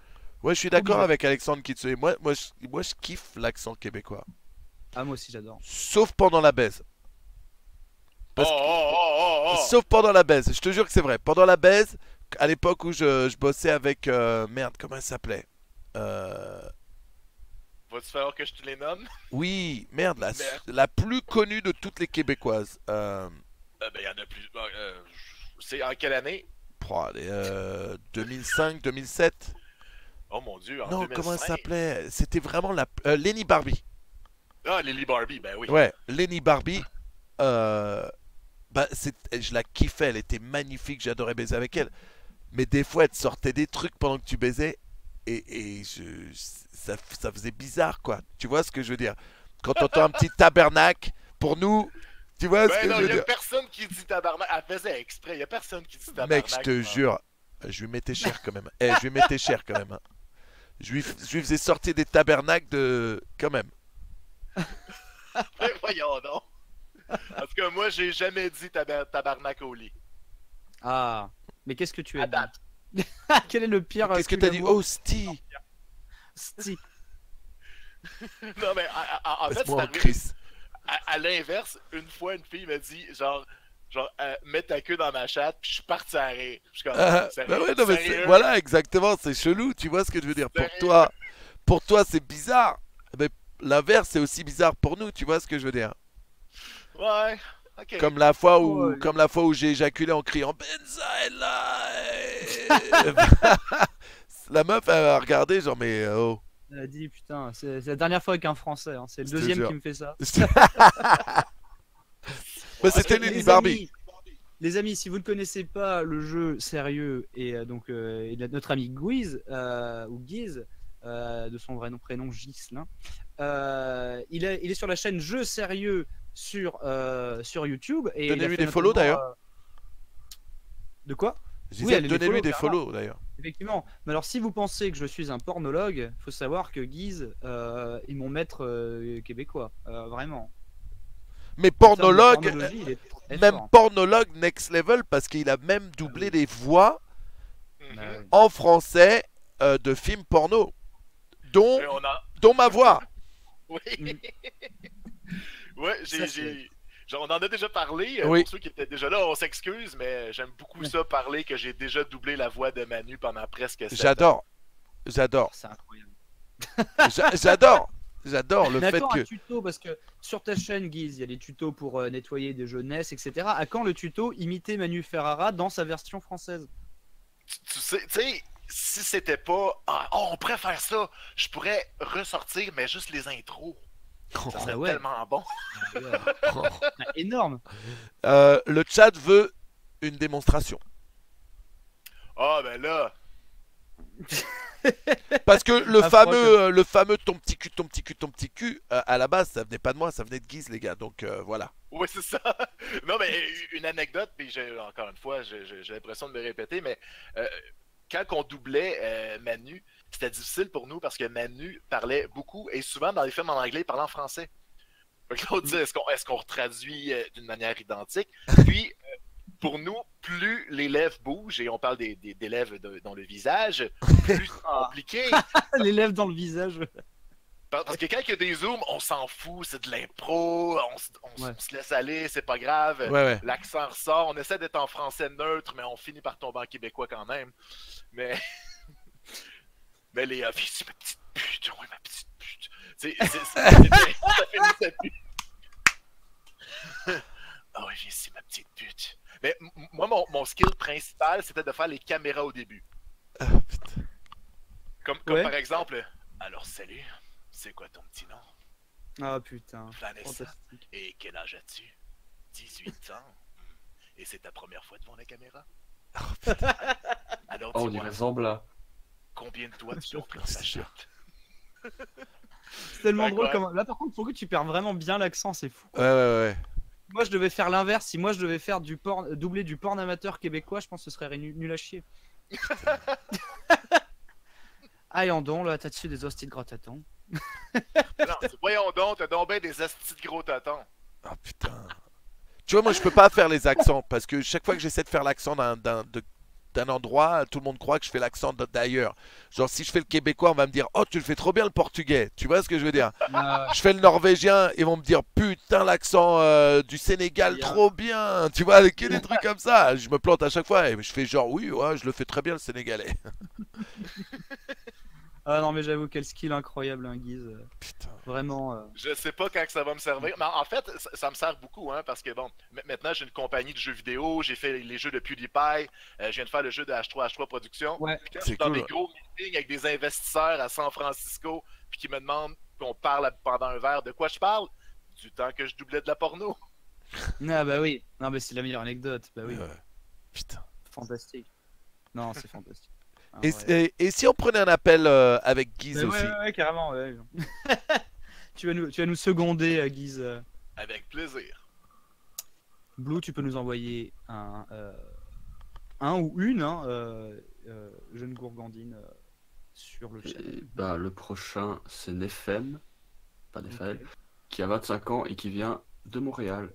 Ouais, je suis d'accord avec Alexandre Kitsue. Moi, je kiffe l'accent québécois. Ah, moi aussi, j'adore. Sauf pendant la baise. Sauf pendant la baise. Je te jure que c'est vrai. Pendant la baise, à l'époque où je bossais avec... merde, comment elle s'appelait Va-tu falloir que je te les nomme? Oui, merde, la plus connue de toutes les Québécoises. Ben, il y en a plus. C'est en quelle année? 2005, 2007. Oh mon dieu, en non, 2005. comment elle s'appelait? C'était vraiment la... Lenny Barbie. Ah, Lily Barbie, ben oui. Ouais, Lenny Barbie. Je la kiffais, elle était magnifique, j'adorais baiser avec elle. Mais des fois, elle te sortait des trucs pendant que tu baisais et ça faisait bizarre, quoi. Tu vois ce que je veux dire? Quand t'entends un petit tabernacle, pour nous, tu vois ce que je veux dire? Il y a personne qui dit tabarnak. Elle faisait exprès, il y a personne qui dit tabarnak. Mec, je te jure, je lui mettais cher quand même. Je lui mettais cher quand même. Hein. Je lui faisais sortir des tabernacles de... quand même. Voyons donc. En tout cas, moi, j'ai jamais dit tabarnak au lit. Ah, mais qu'est-ce que tu as à date. dit? Quel est le pire? Qu'est-ce que t'as dit? Hostie. Sti. Non, mais en fait, c'est Chris. À l'inverse, une fois, une fille m'a dit, genre mets ta queue dans ma chatte, puis je suis parti à rire. Je suis comme, bah ouais, non, mais voilà, exactement, c'est chelou, tu vois ce que je veux dire. Pour toi, c'est bizarre. Mais l'inverse, c'est aussi bizarre pour nous, tu vois ce que je veux dire. Ouais, ok. Comme la fois où j'ai éjaculé en criant Benzaïla. La meuf, elle a regardé, genre, mais oh. Elle a dit, putain, c'est la dernière fois avec un Français, hein. C'est le deuxième qui me fait ça. Bah, c'était Lenny Barbie. Les amis, si vous ne connaissez pas le jeu sérieux et donc notre ami Guise ou Guise, de son vrai nom, prénom Ghislain. Il est sur la chaîne Jeux Sérieux sur YouTube. Et Donnez-lui il a fait des follows, notamment, d'ailleurs. De quoi? Je Oui, disais, allez les donnez-lui follow, des carrément. follow d'ailleurs. Effectivement. Mais alors, si vous pensez que je suis un pornologue, faut savoir que Guise est mon maître québécois. Vraiment. Mais En termes de pornologue, pornologie, il est très même fort. pornologue next level, parce qu'il a même doublé les voix Mhm. en français de films porno, dont, Et dont ma voix. Oui. Mm. Ouais, Ça, c'est- genre, on en a déjà parlé. Oui. Pour ceux qui étaient déjà là, on s'excuse, mais j'aime beaucoup ça parler que j'ai déjà doublé la voix de Manu pendant presque 7 ans. J'adore. J'adore. C'est incroyable. J'adore. J'adore le Mais fait attends, que. un tuto, parce que sur ta chaîne, Guise, il y a des tutos pour nettoyer des jeunesses, etc. À quand le tuto imiter Manu Ferrara dans sa version française? Tu sais, si c'était pas. Ah, oh, on pourrait faire ça. Je pourrais ressortir, mais juste les intros. Ça serait Ah ouais. tellement bon. Énorme. Le chat veut une démonstration. Ah, ben là. Parce que Ah, le fameux ton petit cul, ton petit cul, ton petit cul, à la base, ça venait pas de moi, ça venait de Guise, les gars. Donc voilà. Oui, c'est ça. Non, mais une anecdote, puis encore une fois, j'ai l'impression de me répéter, mais quand on doublait Manu, c'était difficile pour nous parce que Manu parlait beaucoup et souvent dans les films en anglais, il parlait en français. Fait que là, on disait, est-ce qu'on retraduit d'une manière identique? Puis, pour nous, plus les lèvres bougent, et on parle des lèvres dans le visage, plus c'est compliqué. Les lèvres dans le visage. Parce que quand il y a des zooms, on s'en fout, c'est de l'impro, Ouais. on se laisse aller, c'est pas grave. Ouais, ouais. L'accent ressort, on essaie d'être en français neutre, mais on finit par tomber en québécois quand même. Mais, mais les c'est ma petite pute, ouais, ma petite pute. Ça finissait plus. Ah oui, c'est ma petite pute. Mais moi, mon skill principal, c'était de faire les caméras au début. Ah, putain. Comme Ouais. par exemple, alors salut, c'est quoi ton petit nom? Ah putain. Vanessa. Fantastique. Et quel âge as-tu? 18 ans. Et c'est ta première fois devant la caméra? Alors Oh, on dis-moi, dirait Zambla. combien de doigts tu dois prendre ta chatte? C'est tellement Ouais, drôle. ouais. Comme... Là, par contre, pour que tu perds vraiment bien l'accent, c'est fou. Ouais, ouais, ouais. Moi, je devais faire l'inverse. Si moi, je devais faire du porn, doubler du porn amateur québécois, je pense que ce serait nul à chier. Ah, Yandon, là, t'as dessus des hosties de gros tâtons. Non, voyons donc, t'as donc bien des astis de gros tatons. Ah putain. Tu vois, moi je peux pas faire les accents parce que chaque fois que j'essaie de faire l'accent d'un endroit, tout le monde croit que je fais l'accent d'ailleurs. Genre si je fais le québécois, on va me dire oh tu le fais trop bien le portugais. Tu vois ce que je veux dire? Ah, Je fais le norvégien, ils vont me dire putain l'accent du Sénégal Bien. trop bien. Tu vois que des trucs comme ça. Je me plante à chaque fois et je fais genre oui ouais je le fais très bien le sénégalais. Ah non, mais j'avoue, quel skill incroyable, hein, Guise. Putain. Vraiment. Je sais pas quand que ça va me servir. Mais en fait, ça me sert beaucoup, hein, parce que bon, maintenant j'ai une compagnie de jeux vidéo, j'ai fait les jeux de PewDiePie, je viens de faire le jeu de H3H3 Productions. Ouais. Puis quand je C'est suis dans cool, des ouais. gros meetings avec des investisseurs à San Francisco, puis qui me demandent qu'on parle pendant un verre, de quoi je parle? Du temps que je doublais de la porno. Ah bah oui. Non, mais c'est la meilleure anecdote. Bah oui. Ouais. Putain. Fantastique. Non, c'est fantastique. Ah, Et, ouais. et si on prenait un appel avec Guise Bah aussi? ouais, carrément. Ouais. tu vas nous seconder, Guise. Avec plaisir. Blue, tu peux nous envoyer un ou une jeune gourgandine sur le chat. Et, bah, le prochain, c'est Nefem, pas Nefael, Ok. qui a 25 ans et qui vient de Montréal.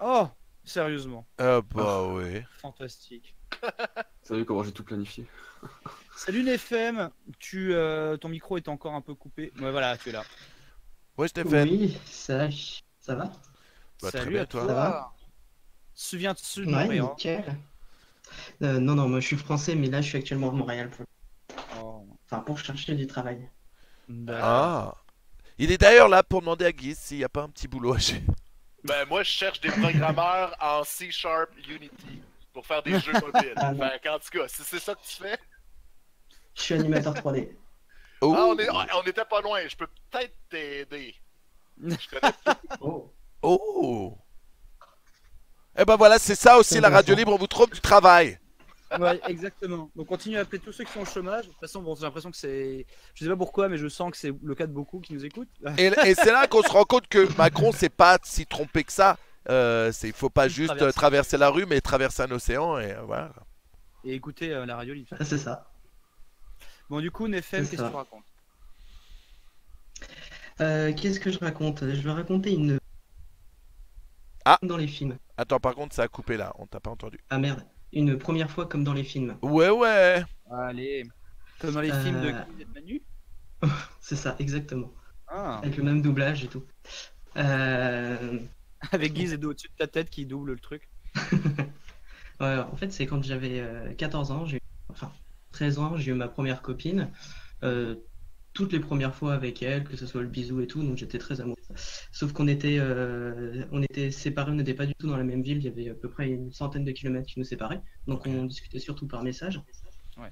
Oh, sérieusement, Ah bah ouais. fantastique. Vous savez comment j'ai tout planifié? Salut Nefem, ton micro est encore un peu coupé. Ouais, voilà, tu es là. Ouais, Stéphane. Oui, ça va? Bah, très Salut bien, à toi. toi. Ça va? Souviens-tu de Ouais, Montréal? nickel. Non, moi je suis français, mais là je suis actuellement à Montréal Oh, enfin, pour chercher du travail. d'accord. Ah. Il est d'ailleurs là pour demander à Guise s'il n'y a pas un petit boulot à chez. Ben moi je cherche des programmeurs en C# Unity pour faire des jeux mobiles. Ah, non. Fait qu'en tout cas, si c'est ça que tu fais. Je suis animateur 3D. Oh. Ah, on était pas loin, je peux peut-être t'aider. Je connais Oh, Oh. Eh ben voilà, c'est ça aussi C'est la radio intéressant. libre, on vous trouve du travail. Ouais, exactement. Donc continue à appeler tous ceux qui sont au chômage. De toute façon, bon, j'ai l'impression que c'est. Je sais pas pourquoi, mais je sens que c'est le cas de beaucoup qui nous écoutent. Et c'est là qu'on se rend compte que Macron, c'est pas si trompé que ça. Faut pas Il juste traverse. traverser la rue, mais traverser un océan et voilà. Et écoutez la radio libre. Ah, c'est ça. Bon, du coup, Nefem, C'est qu'est-ce que ça. tu racontes? Qu'est-ce que je raconte? Je vais raconter une. Ah. Dans les films. Attends, par contre, ça a coupé là, on t'a pas entendu. Ah merde. Une première fois comme dans les films. Ouais. Allez. Comme dans les films de Guy et de Manu. C'est ça, exactement. Ah. Avec le même doublage et tout. Avec Guise et au-dessus de ta tête qui double le truc. Ouais, en fait, c'est quand j'avais 14 ans, enfin 13 ans, j'ai eu ma première copine. Toutes les premières fois avec elle, que ce soit le bisou et tout, donc j'étais très amoureux. Sauf qu'on était séparés, on n'était pas du tout dans la même ville, il y avait à peu près une centaine de kilomètres qui nous séparaient, donc on discutait surtout par message. Ouais.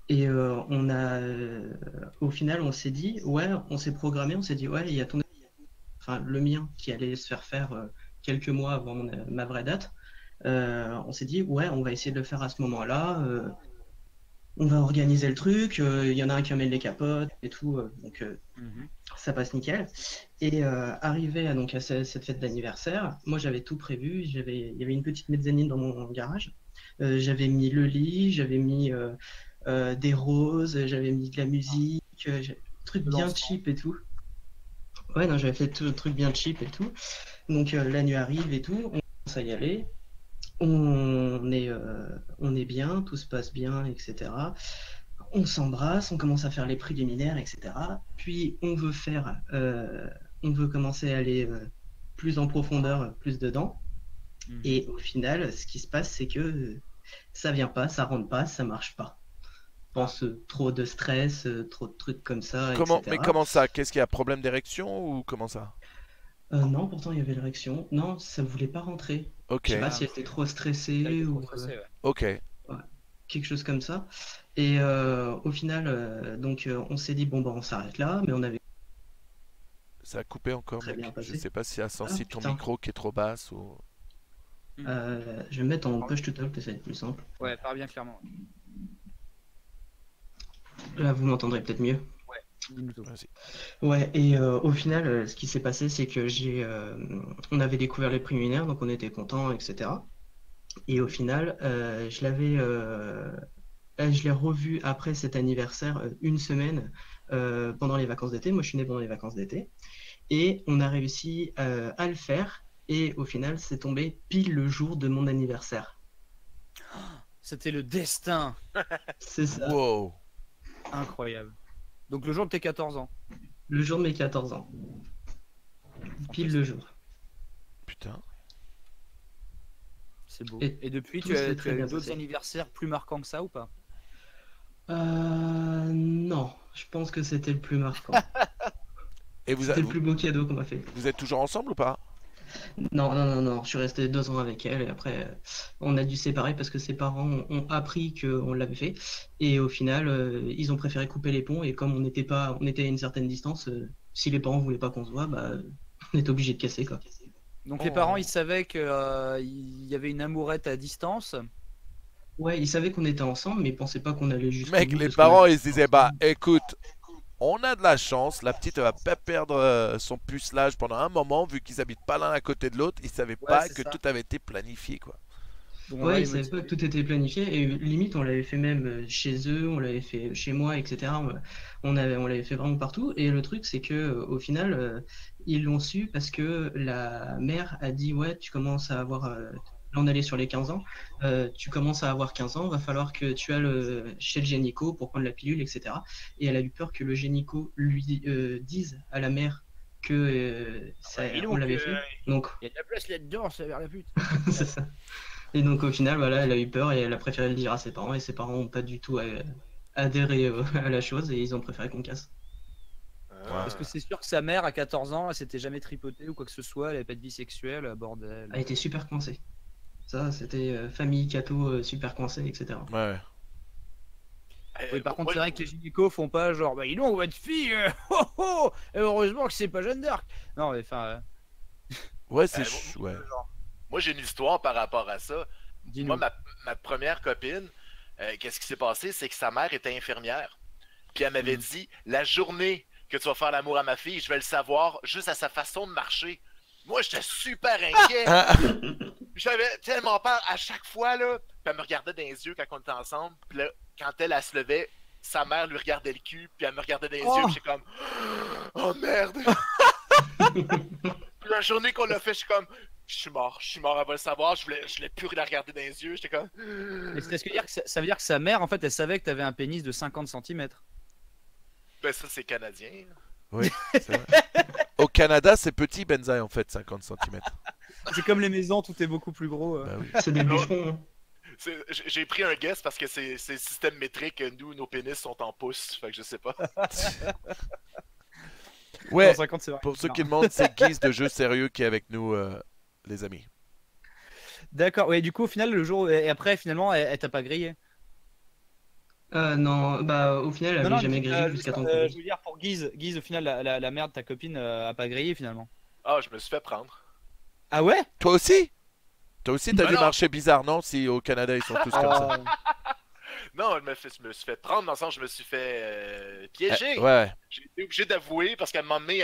Et au final, on s'est dit, ouais, on s'est programmé, on s'est dit, ouais, il y a le mien qui allait se faire quelques mois avant ma vraie date. On s'est dit, ouais, on va essayer de le faire à ce moment-là. On va organiser le truc. Il y en a un qui amène les capotes et tout. Donc, ça passe nickel. Et arrivé à cette fête d'anniversaire, moi, j'avais tout prévu. Il y avait une petite mezzanine dans mon garage. J'avais mis le lit, j'avais mis des roses, j'avais mis de la musique, truc bien cheap et tout. Ouais, non, j'avais fait tout le truc bien cheap et tout. Donc, la nuit arrive et tout. On commence à y aller. On est bien, tout se passe bien, etc. On s'embrasse, on commence à faire les préliminaires, etc. Puis on veut commencer à aller plus en profondeur, plus dedans. Et au final, ce qui se passe, c'est que ça vient pas, ça rentre pas, ça marche pas. Je pense trop de stress, trop de trucs comme ça, etc. Mais comment ça? Qu'est-ce qu'il y a? Problème d'érection ou comment ça? Non, pourtant il y avait l'érection. Non, ça voulait pas rentrer. Ok. Je sais pas si elle était trop stressée ou Ok. quelque chose comme ça. Et au final, on s'est dit bon bah on s'arrête là, mais on avait. Ça a coupé encore, Très mec. bien Je passé. sais pas si c'est sensible ton putain. micro qui est trop basse ou. Je vais me mettre en push to talk, ça va être plus simple. Ouais, parle bien clairement. Là, vous m'entendrez peut-être mieux. Vas-y. Ouais, et au final, ce qui s'est passé, c'est que on avait découvert les préliminaires, donc on était contents, etc. Et au final, je l'ai revu après cet anniversaire une semaine pendant les vacances d'été. Moi, je suis né pendant les vacances d'été. Et on a réussi à le faire. Et au final, c'est tombé pile le jour de mon anniversaire. C'était le destin. C'est ça. Wow. Incroyable. Donc le jour de tes 14 ans. Le jour de mes 14 ans. Pile le jour. Putain. C'est beau. Et Et depuis, tout tu as s'est très eu bien d'autres passé. anniversaires plus marquants que ça ou pas? Non, je pense que c'était le plus marquant. Et vous, C'était le plus beau cadeau qu'on m'a fait. vous êtes toujours ensemble ou pas? Non, je suis resté 2 ans avec elle et après on a dû se séparer parce que ses parents ont appris qu'on l'avait fait et au final ils ont préféré couper les ponts et comme on était à une certaine distance, si les parents voulaient pas qu'on se voit, bah on était obligé de casser quoi. Donc les parents, ils savaient qu'il y avait une amourette à distance. Ouais, ils savaient qu'on était ensemble mais ils pensaient pas qu'on allait jusqu'au Mec, bout les parce qu'on parents avait- ils se disaient bah écoute, on a de la chance, la petite elle va pas perdre son pucelage pendant un moment vu qu'ils habitent pas l'un à côté de l'autre, ils savaient pas c'est que ça. tout avait été planifié quoi. Donc, on va Ouais, les ils savaient motiver. pas que tout était planifié et limite on l'avait fait même chez eux, on l'avait fait chez moi, etc. On l'avait fait vraiment partout et le truc c'est que au final ils l'ont su parce que la mère a dit ouais tu commences à avoir là on allait sur les 15 ans, tu commences à avoir 15 ans, va falloir que tu ailles chez le gynéco pour prendre la pilule, etc. Et elle a eu peur que le gynéco lui dise à la mère que on l'avait fait. Donc Il y a de la place là-dedans, ça vers la pute. c'est ça. Et donc au final, voilà, elle a eu peur et elle a préféré le dire à ses parents et ses parents n'ont pas du tout adhéré à la chose et ils ont préféré qu'on casse. Parce que c'est sûr que sa mère, à 14 ans, elle s'était jamais tripotée ou quoi que ce soit, elle avait pas de vie sexuelle, bordel. Elle était super coincée. Ça, c'était famille, cato, super coincée, etc. Ouais. Oui, par contre, c'est vrai que les gynécos font pas genre, bah dis donc, votre fille, oh, oh, et heureusement que c'est pas Jeanne d'Arc. Non, mais enfin. Ouais, c'est Ouais. Moi j'ai une histoire par rapport à ça. moi, ma première copine, qu'est-ce qui s'est passé? C'est que sa mère était infirmière. Puis elle m'avait dit, la journée que tu vas faire l'amour à ma fille, je vais le savoir juste à sa façon de marcher. Moi, j'étais super inquiet. J'avais tellement peur à chaque fois, là. Puis elle me regardait dans les yeux quand on était ensemble. Puis là, quand elle se levait, sa mère lui regardait le cul. Puis elle me regardait dans les yeux. Puis j'étais comme, oh merde. Puis la journée qu'on l'a fait, je suis comme, je suis mort, elle va le savoir. Je voulais plus la regarder dans les yeux. J'étais comme. Mais ça veut dire que sa mère, en fait, elle savait que t'avais un pénis de 50 cm. Ben, ça, c'est canadien. Oui, c'est vrai. Au Canada, c'est petit, Benzaï, en fait, 50 cm. C'est comme les maisons, tout est beaucoup plus gros. Bah oui. C'est des bûcherons. Hein. J'ai pris un guess parce que c'est système métrique. Nous, nos pénis sont en pouces. Fait que je sais pas. Ouais, Non, 50, c'est vrai. pour ceux qui demandent, c'est Guise de Jeux Sérieux qui est avec nous, les amis. D'accord, ouais, du coup, au final, le jour. Et après, finalement, elle t'a pas grillé. Non, bah au final, elle Non, avait jamais grillé jusqu'à ton je veux dire, pour Guise, au final, la mère de ta copine a pas grillé finalement. Ah, je me suis fait prendre. Ah ouais? Toi aussi? Toi aussi, t'as Ben des non. marchés bizarres, non? Si au Canada, ils sont tous comme ça. Non, je me suis fait prendre dans le sens, je me suis fait piéger. Ouais. J'ai été obligé d'avouer parce qu'à un moment donné,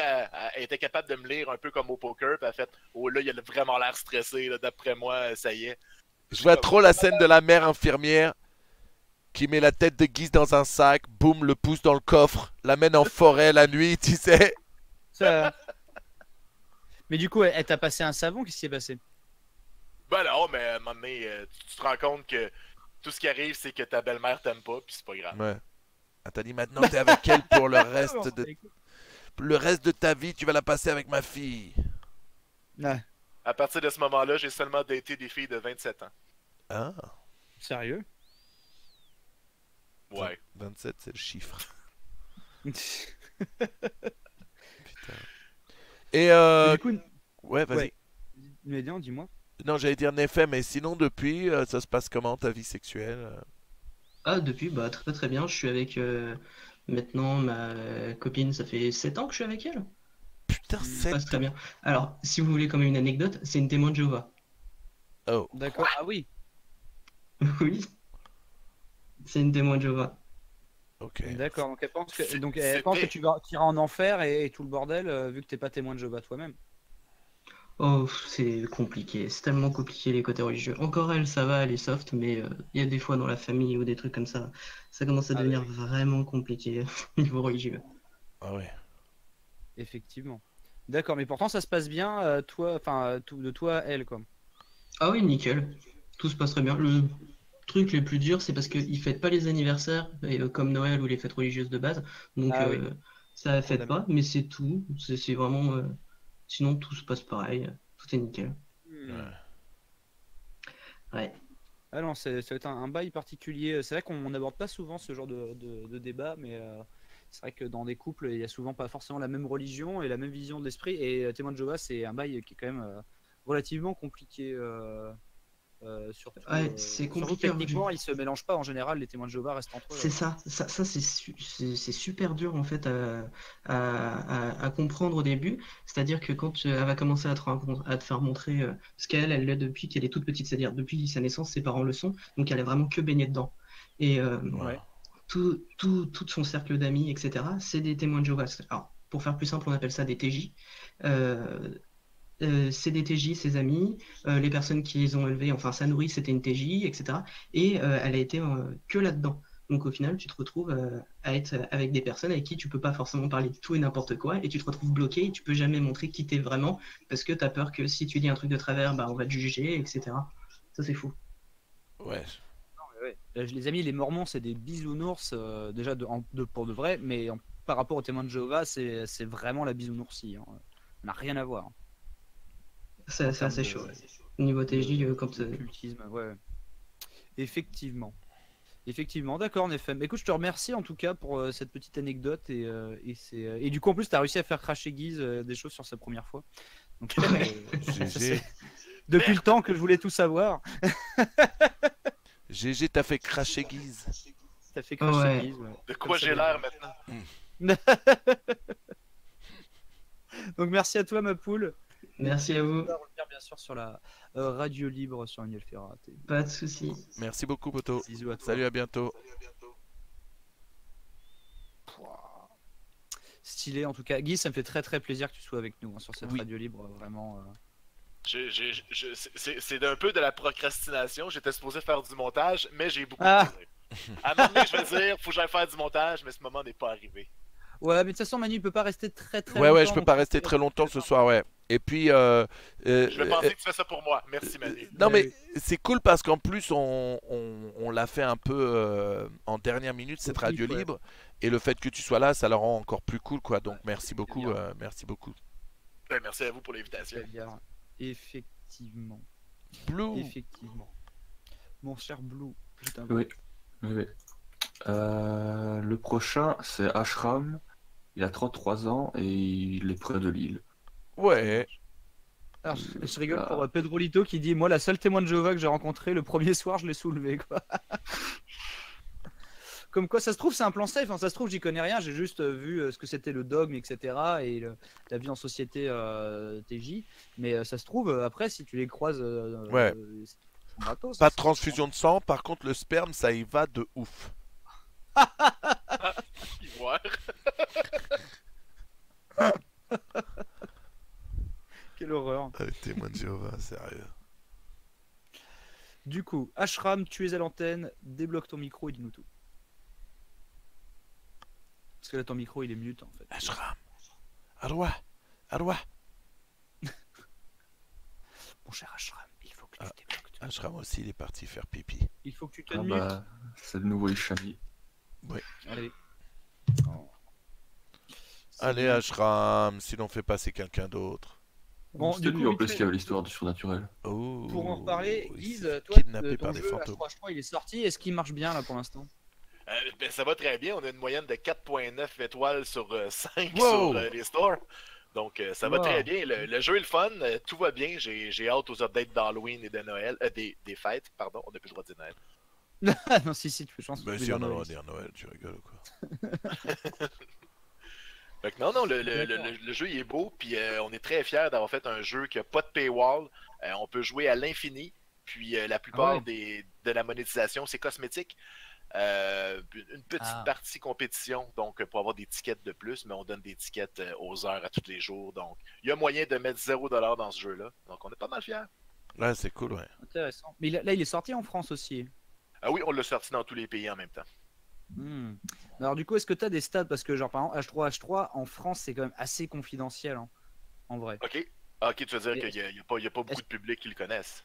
elle était capable de me lire un peu comme au poker. Puis elle a fait, oh là, il a vraiment l'air stressé. D'après moi, ça y est. Je vois trop la scène de la mère infirmière qui met la tête de Guise dans un sac, boum, le pousse dans le coffre, l'amène en forêt la nuit, tu sais. Ça- Mais du coup, elle t'a passé un savon, qu'est-ce qui s'est passé? Ben non, mais à un moment donné, tu te rends compte que tout ce qui arrive, c'est que ta belle-mère t'aime pas, puis c'est pas grave. Ouais. Elle t'a dit maintenant t'es avec elle pour le reste de ta vie, tu vas la passer avec ma fille. Ouais. À partir de ce moment-là, j'ai seulement daté des filles de 27 ans. Ah, Sérieux? Ouais. 27, c'est le chiffre. Et Du coup, ouais, vas-y. ouais. Mais non, dis-moi. Non, j'allais dire Nefem, mais sinon depuis, ça se passe comment ta vie sexuelle? Ah, depuis, bah très très bien. Je suis avec maintenant ma copine, ça fait 7 ans que je suis avec elle. Putain, Ça se 7 passe très bien. Alors, si vous voulez quand même une anecdote, c'est une témoin de Jéhovah. Oh, D'accord. Ah oui. Oui, c'est une témoin de Jéhovah. ok. D'accord. Donc elle pense que, C'est- elle pense que c'était- tu iras en enfer et tout le bordel vu que t'es pas témoin de Jéhovah toi-même. Oh, c'est compliqué. C'est tellement compliqué les côtés religieux. Encore elle, ça va, elle est soft, mais il y a des fois dans la famille ou des trucs comme ça commence à Ah devenir oui. vraiment compliqué niveau religieux. Ah ouais. Effectivement. D'accord, mais pourtant ça se passe bien, toi, enfin, de toi à elle, quoi. Ah oui, nickel. Tout se passe très bien. Le truc le plus dur, c'est parce qu'ils fêtent pas les anniversaires comme Noël ou les fêtes religieuses de base. Donc Ah oui. ça la fête Problème. pas, mais c'est tout. C'est vraiment. Sinon, tout se passe pareil. Tout est nickel. Hmm. Ouais. Ah non, ça va être un bail particulier. C'est vrai qu'on n'aborde pas souvent ce genre de débat, mais c'est vrai que dans des couples, il y a souvent pas forcément la même religion et la même vision de l'esprit. Et témoin de Jéhovah, c'est un bail qui est quand même relativement compliqué. Surtout, Ouais, c'est surtout compliqué. techniquement, ils se mélangent pas en général. Les témoins de Jéhovah restent entre eux. C'est ça, c'est super dur en fait à comprendre au début. C'est-à-dire que quand elle va commencer à te faire montrer ce elle l'est depuis qu'elle est toute petite, c'est-à-dire depuis sa naissance, ses parents le sont, donc elle est vraiment que baignée dedans. Et Ouais. tout son cercle d'amis, etc., c'est des témoins de Jéhovah. Alors, pour faire plus simple, on appelle ça des TJ. C'est des TJ, ses amis, les personnes qui les ont élevés, enfin sa nourrice c'était une TJ, etc. Et elle a été que là-dedans. Donc au final, tu te retrouves à être avec des personnes avec qui tu peux pas forcément parler de tout et n'importe quoi, et tu te retrouves bloqué et tu peux jamais montrer qui t'es vraiment, parce que tu as peur que si tu dis un truc de travers, bah, on va te juger, etc. Ça c'est fou. Ouais. Les amis, les Mormons, c'est des bisounours, déjà pour de vrai, mais par rapport aux témoins de Jéhovah, c'est vraiment la bisounoursie. Hein. On n'a rien à voir. C'est En termes assez de- chaud. Ouais. Niveau TJ, quand Occultisme, ouais. Effectivement. Effectivement, d'accord, Nefem. Écoute, je te remercie en tout cas pour cette petite anecdote et du coup en plus tu as réussi à faire cracher Guise des choses sur sa première fois. Donc GG. depuis le temps que je voulais tout savoir, GG, t'as fait cracher Guise. t'as fait cracher Ouais. Guise. Ouais. De Comme quoi ça, j'ai bien. l'air maintenant? Donc merci à toi ma poule. Merci à vous. On va revenir bien sûr sur la radio libre sur Manuel Ferrat. Pas de soucis. Merci beaucoup, Poto. Bisous à toi. Salut, à bientôt. Stylé en tout cas. Guy, ça me fait très très plaisir que tu sois avec nous sur cette Oui. radio libre. Vraiment. C'est un peu de la procrastination. J'étais supposé faire du montage, mais j'ai beaucoup Ah. de plaisir. À un moment donné, je vais dire, faut que j'aille faire du montage, mais ce moment n'est pas arrivé. Ouais, mais de toute façon, Manu, il peut pas rester très très Ouais, longtemps. ouais, je peux pas rester très longtemps ce soir, ouais. Et puis, Je vais penser que tu fais ça pour moi. Merci, Manu. non, mais c'est cool parce qu'en plus, on l'a fait un peu en dernière minute, cette Au radio pif, ouais. libre. Et le fait que tu sois là, ça le rend encore plus cool, quoi. Donc, merci beaucoup, bien. merci beaucoup. Ben, merci à vous pour l'invitation. Effectivement. Blue, Effectivement. Mon cher Blue, je t'invite. Oui. Oui. Le prochain, c'est Ashram. Il a 33 ans et il est près de Lille. ouais. Alors, je rigole pour Pedro Lito qui dit moi la seule témoin de Jéhovah que j'ai rencontré le premier soir je l'ai soulevé quoi. Comme quoi ça se trouve c'est un plan safe, hein. Ça se trouve j'y connais rien, j'ai juste vu ce que c'était le dogme etc et la vie en société TJ, mais ça se trouve après si tu les croises Ouais. c'est gratos, Pas de c'est- transfusion de sang, par contre, le sperme, ça y va de ouf. Ivoire. Quelle horreur. Témoin de Jéhovah, sérieux. Du coup, Ashram, tu es à l'antenne, débloque ton micro et dis-nous tout. Parce que là ton micro il est mute en fait. Ashram. Arwa. Arwa. Mon cher Ashram, il faut que tu débloques ton Ashram aussi, il est parti faire pipi. Il faut que tu te Ah mutes. bah, c'est le nouveau Ishami. Allez. Oh. Allez, Ashram, si l'on fait passer quelqu'un d'autre. Bon, C'était du lui coup, en vite plus fait, qui avait l'histoire du surnaturel. Oh, pour en reparler, il Guise, s'est fait toi, kidnappé ton par des jeu fantômes. H3, il est sorti. Est-ce qu'il marche bien là pour l'instant? Ben, ça va très bien. On a une moyenne de 4.9 étoiles sur 5 Wow. sur les stores. Donc, ça va Wow. très bien. Le jeu est le fun. Tout va bien. J'ai hâte aux updates d'Halloween et de Noël. Des fêtes, pardon. On n'a plus le droit de dire Noël. Ah non, si, tu fais chance. Ben tu peux si, on a dire le droit de Noël. dire Noël, tu rigoles ou quoi? Fait que non, D'accord. le jeu il est beau, puis on est très fiers d'avoir fait un jeu qui a pas de paywall. On peut jouer à l'infini, puis la plupart de la monétisation, c'est cosmétique. Une petite partie compétition, donc pour avoir des tickets de plus, mais on donne des tickets aux heures à tous les jours. Donc, il y a moyen de mettre 0$ dans ce jeu-là. Donc, on est pas mal fiers. Là, c'est cool, ouais. Intéressant. Mais là, il est sorti en France aussi. Ah oui, on l'a sorti dans tous les pays en même temps. Alors, du coup, est-ce que tu as des stats? Parce que, genre, par exemple, H3 en France, c'est quand même assez confidentiel, hein, en vrai. Ok, tu veux dire qu'il n'y a pas beaucoup de public qui le connaissent.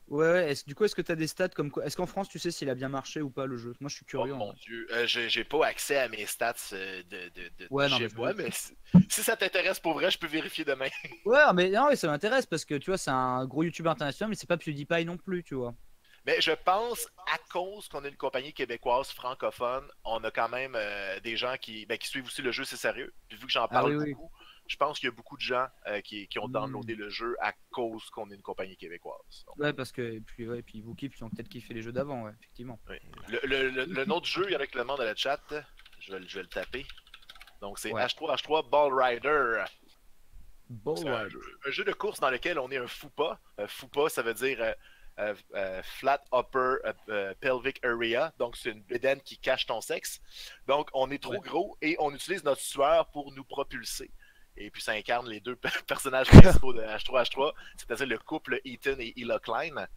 Ouais. Du coup, est-ce que tu as des stats comme quoi? Est-ce qu'en France, tu sais s'il a bien marché ou pas le jeu? Moi, je suis Oh curieux. mon dieu, j'ai pas accès à mes stats de Ouais, non, chez mais moi, mais si ça t'intéresse pour vrai, je peux vérifier demain. Ouais, mais non, ça m'intéresse parce que tu vois, c'est un gros YouTuber international, mais c'est pas PewDiePie non plus, tu vois. Mais je pense, à cause qu'on est une compagnie québécoise francophone, on a quand même des gens qui suivent aussi le jeu, c'est sérieux. Puis vu que j'en parle beaucoup, je pense qu'il y a beaucoup de gens qui ont downloadé le jeu à cause qu'on est une compagnie québécoise. Donc, ouais, parce que puis vous kiffez, ils ont peut-être kiffé les jeux d'avant, ouais, effectivement. oui. Le nom du jeu, il y a avec le demande dans le chat, je vais le taper. Donc c'est H3 Ball Rider. Ball Rider. Un jeu de course dans lequel on est un foupa. Foupa, ça veut dire Flat Upper Pelvic Area. Donc c'est une bédaine qui cache ton sexe. Donc on est trop gros et on utilise notre sueur pour nous propulser. Et puis ça incarne les deux personnages principaux de H3H3, c'est-à-dire le couple Ethan et Hila Klein.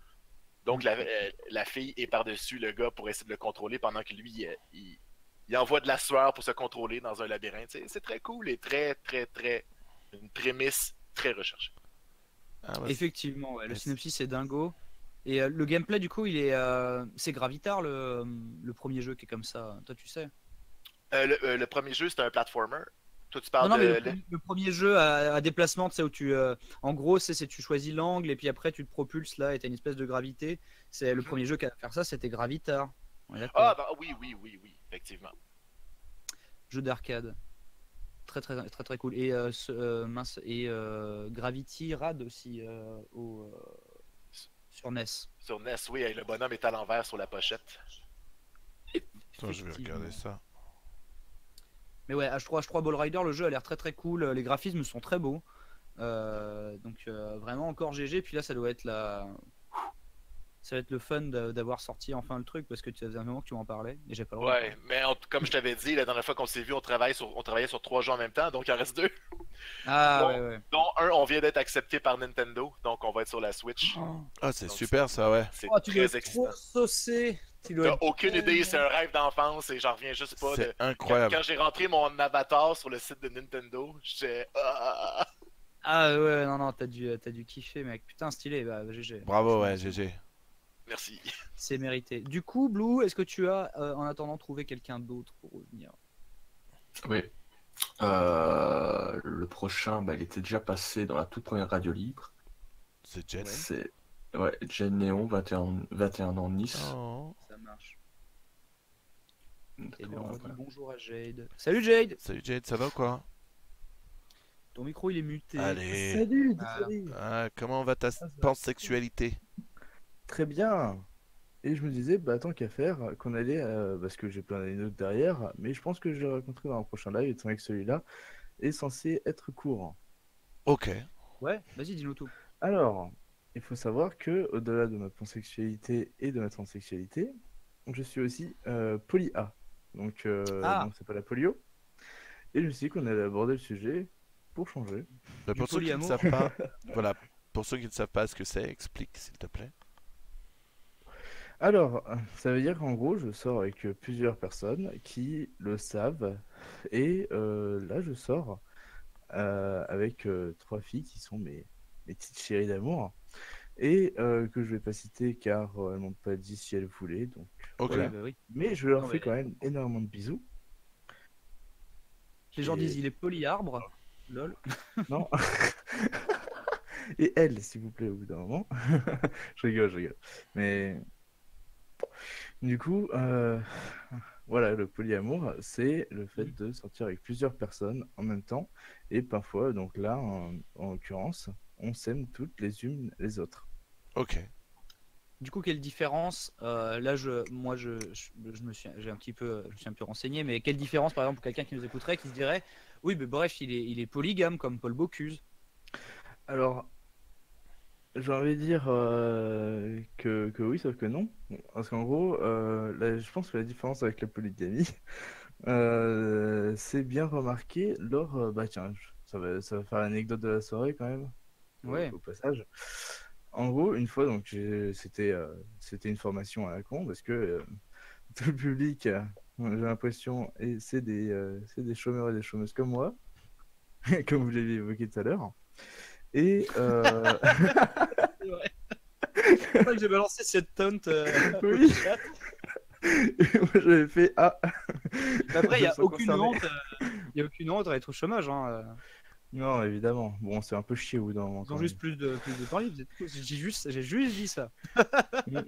Donc la fille est par-dessus le gars pour essayer de le contrôler pendant que lui, il envoie de la sueur pour se contrôler dans un labyrinthe. C'est très cool et très une prémisse très recherchée. Effectivement, ouais, le synopsis est dingo. Et le gameplay du coup, c'est Gravitar le premier jeu qui est comme ça. Toi, tu sais. Le premier jeu, c'était un platformer. Toi, tu parles mais le premier jeu à déplacement, tu sais, où en gros, c'est tu choisis l'angle et puis après tu te propulses là et t'as une espèce de gravité. C'est le premier jeu qui a fait ça, c'était Gravitar. Oui, effectivement. Jeu d'arcade. Très cool. Et Gravity Rad aussi sur NES. Sur NES, oui, et le bonhomme est à l'envers sur la pochette. Attends, je vais regarder ça. Mais ouais, H3 Ball Rider, le jeu a l'air très cool. Les graphismes sont très beaux. Donc vraiment encore GG. Puis là, ça doit être ça va être le fun d'avoir sorti enfin le truc parce que ça faisait un moment que tu m'en parlais et j'ai pas le droit. Ouais, mais comme je t'avais dit, la dernière fois qu'on s'est vu, on travaillait sur 3 jeux en même temps, donc il en reste 2. Ah ouais. Dont un, on vient d'être accepté par Nintendo, donc on va être sur la Switch. Ah, c'est Donc, super ça, ouais. C'est Oh, tu dois très être excitant. trop saucé. T'as aucune idée, c'est un rêve d'enfance et j'en reviens juste pas. C'est incroyable. Quand j'ai rentré mon avatar sur le site de Nintendo, j'étais. Ah ouais, non, t'as dû kiffer, mec. Putain, stylé, bah GG. Bravo, ouais, GG. Merci. C'est mérité. Du coup, Blue, est-ce que tu as, en attendant, trouvé quelqu'un d'autre pour revenir? Oui. Le prochain, il était déjà passé dans la toute première radio libre. C'est Jen. C'est Jen Néon, 21 ans, Nice. Oh. Ça marche. Et D'accord, on dit voilà. bonjour à Jade. Salut Jade. Salut Jade, ça va ou quoi? Ton micro il est muté. Allez. Salut, Voilà. salut. Ah, comment va ta pansexualité? Très bien. Et je me disais, bah tant qu'à faire, qu'on allait, parce que j'ai plein d'anecdotes derrière, mais je pense que je les raconterai dans un prochain live, étant donné que celui-là est censé être court. Ok. Ouais, vas-y, dis-nous tout. Alors, il faut savoir que au-delà de ma pansexualité et de ma transsexualité, je suis aussi poly-A. Donc, donc c'est pas la polio. Et je me suis dit qu'on allait aborder le sujet pour changer. Bah, pour ceux qui ne polyamour. savent pas, voilà, pour ceux qui ne savent pas ce que c'est, explique s'il te plaît. Alors, ça veut dire qu'en gros, je sors avec plusieurs personnes qui le savent. Et là, je sors avec 3 filles qui sont mes petites chéries d'amour. Et que je vais pas citer car elles m'ont pas dit si elles voulaient. Donc, Ok. voilà. Bah oui. Mais je leur Non, fais mais- quand même énormément de bisous. Les gens Et- disent il est polyarbre. Lol. Non. Et elle, s'il vous plaît, au bout d'un moment. Je rigole. Mais du coup, voilà, le polyamour, c'est le fait de sortir avec plusieurs personnes en même temps. Et parfois, donc là, en l'occurrence, on s'aime toutes les unes les autres. Ok. Du coup, quelle différence là, je me suis, j'ai un petit peu, je me suis un peu renseigné, mais quelle différence, par exemple, pour quelqu'un qui nous écouterait, qui se dirait, oui, mais bref, il est polygame comme Paul Bocuse. Alors, j'ai envie de dire que oui, sauf que non. Parce qu'en gros, là, je pense que la différence avec la polygamie, c'est bien remarqué lors. Bah tiens, ça va faire l'anecdote de la soirée quand même, Ouais. au passage. En gros, une fois, donc c'était une formation à la con parce que tout le public, j'ai l'impression, et c'est des chômeurs et des chômeuses comme moi, comme vous l'avez évoqué tout à l'heure. Et C'est vrai. C'est vrai que j'ai balancé cette taunt. Oui. Et moi j'avais fait ah. Après, il n'y Je a me sens aucune concerné. honte. Il y a aucune honte à être au chômage. Hein. Non, évidemment. Bon, c'est un peu chier au bout d'un moment. Ils ont quand juste plus de temps libre. c'est tout. J'ai juste dit ça. même.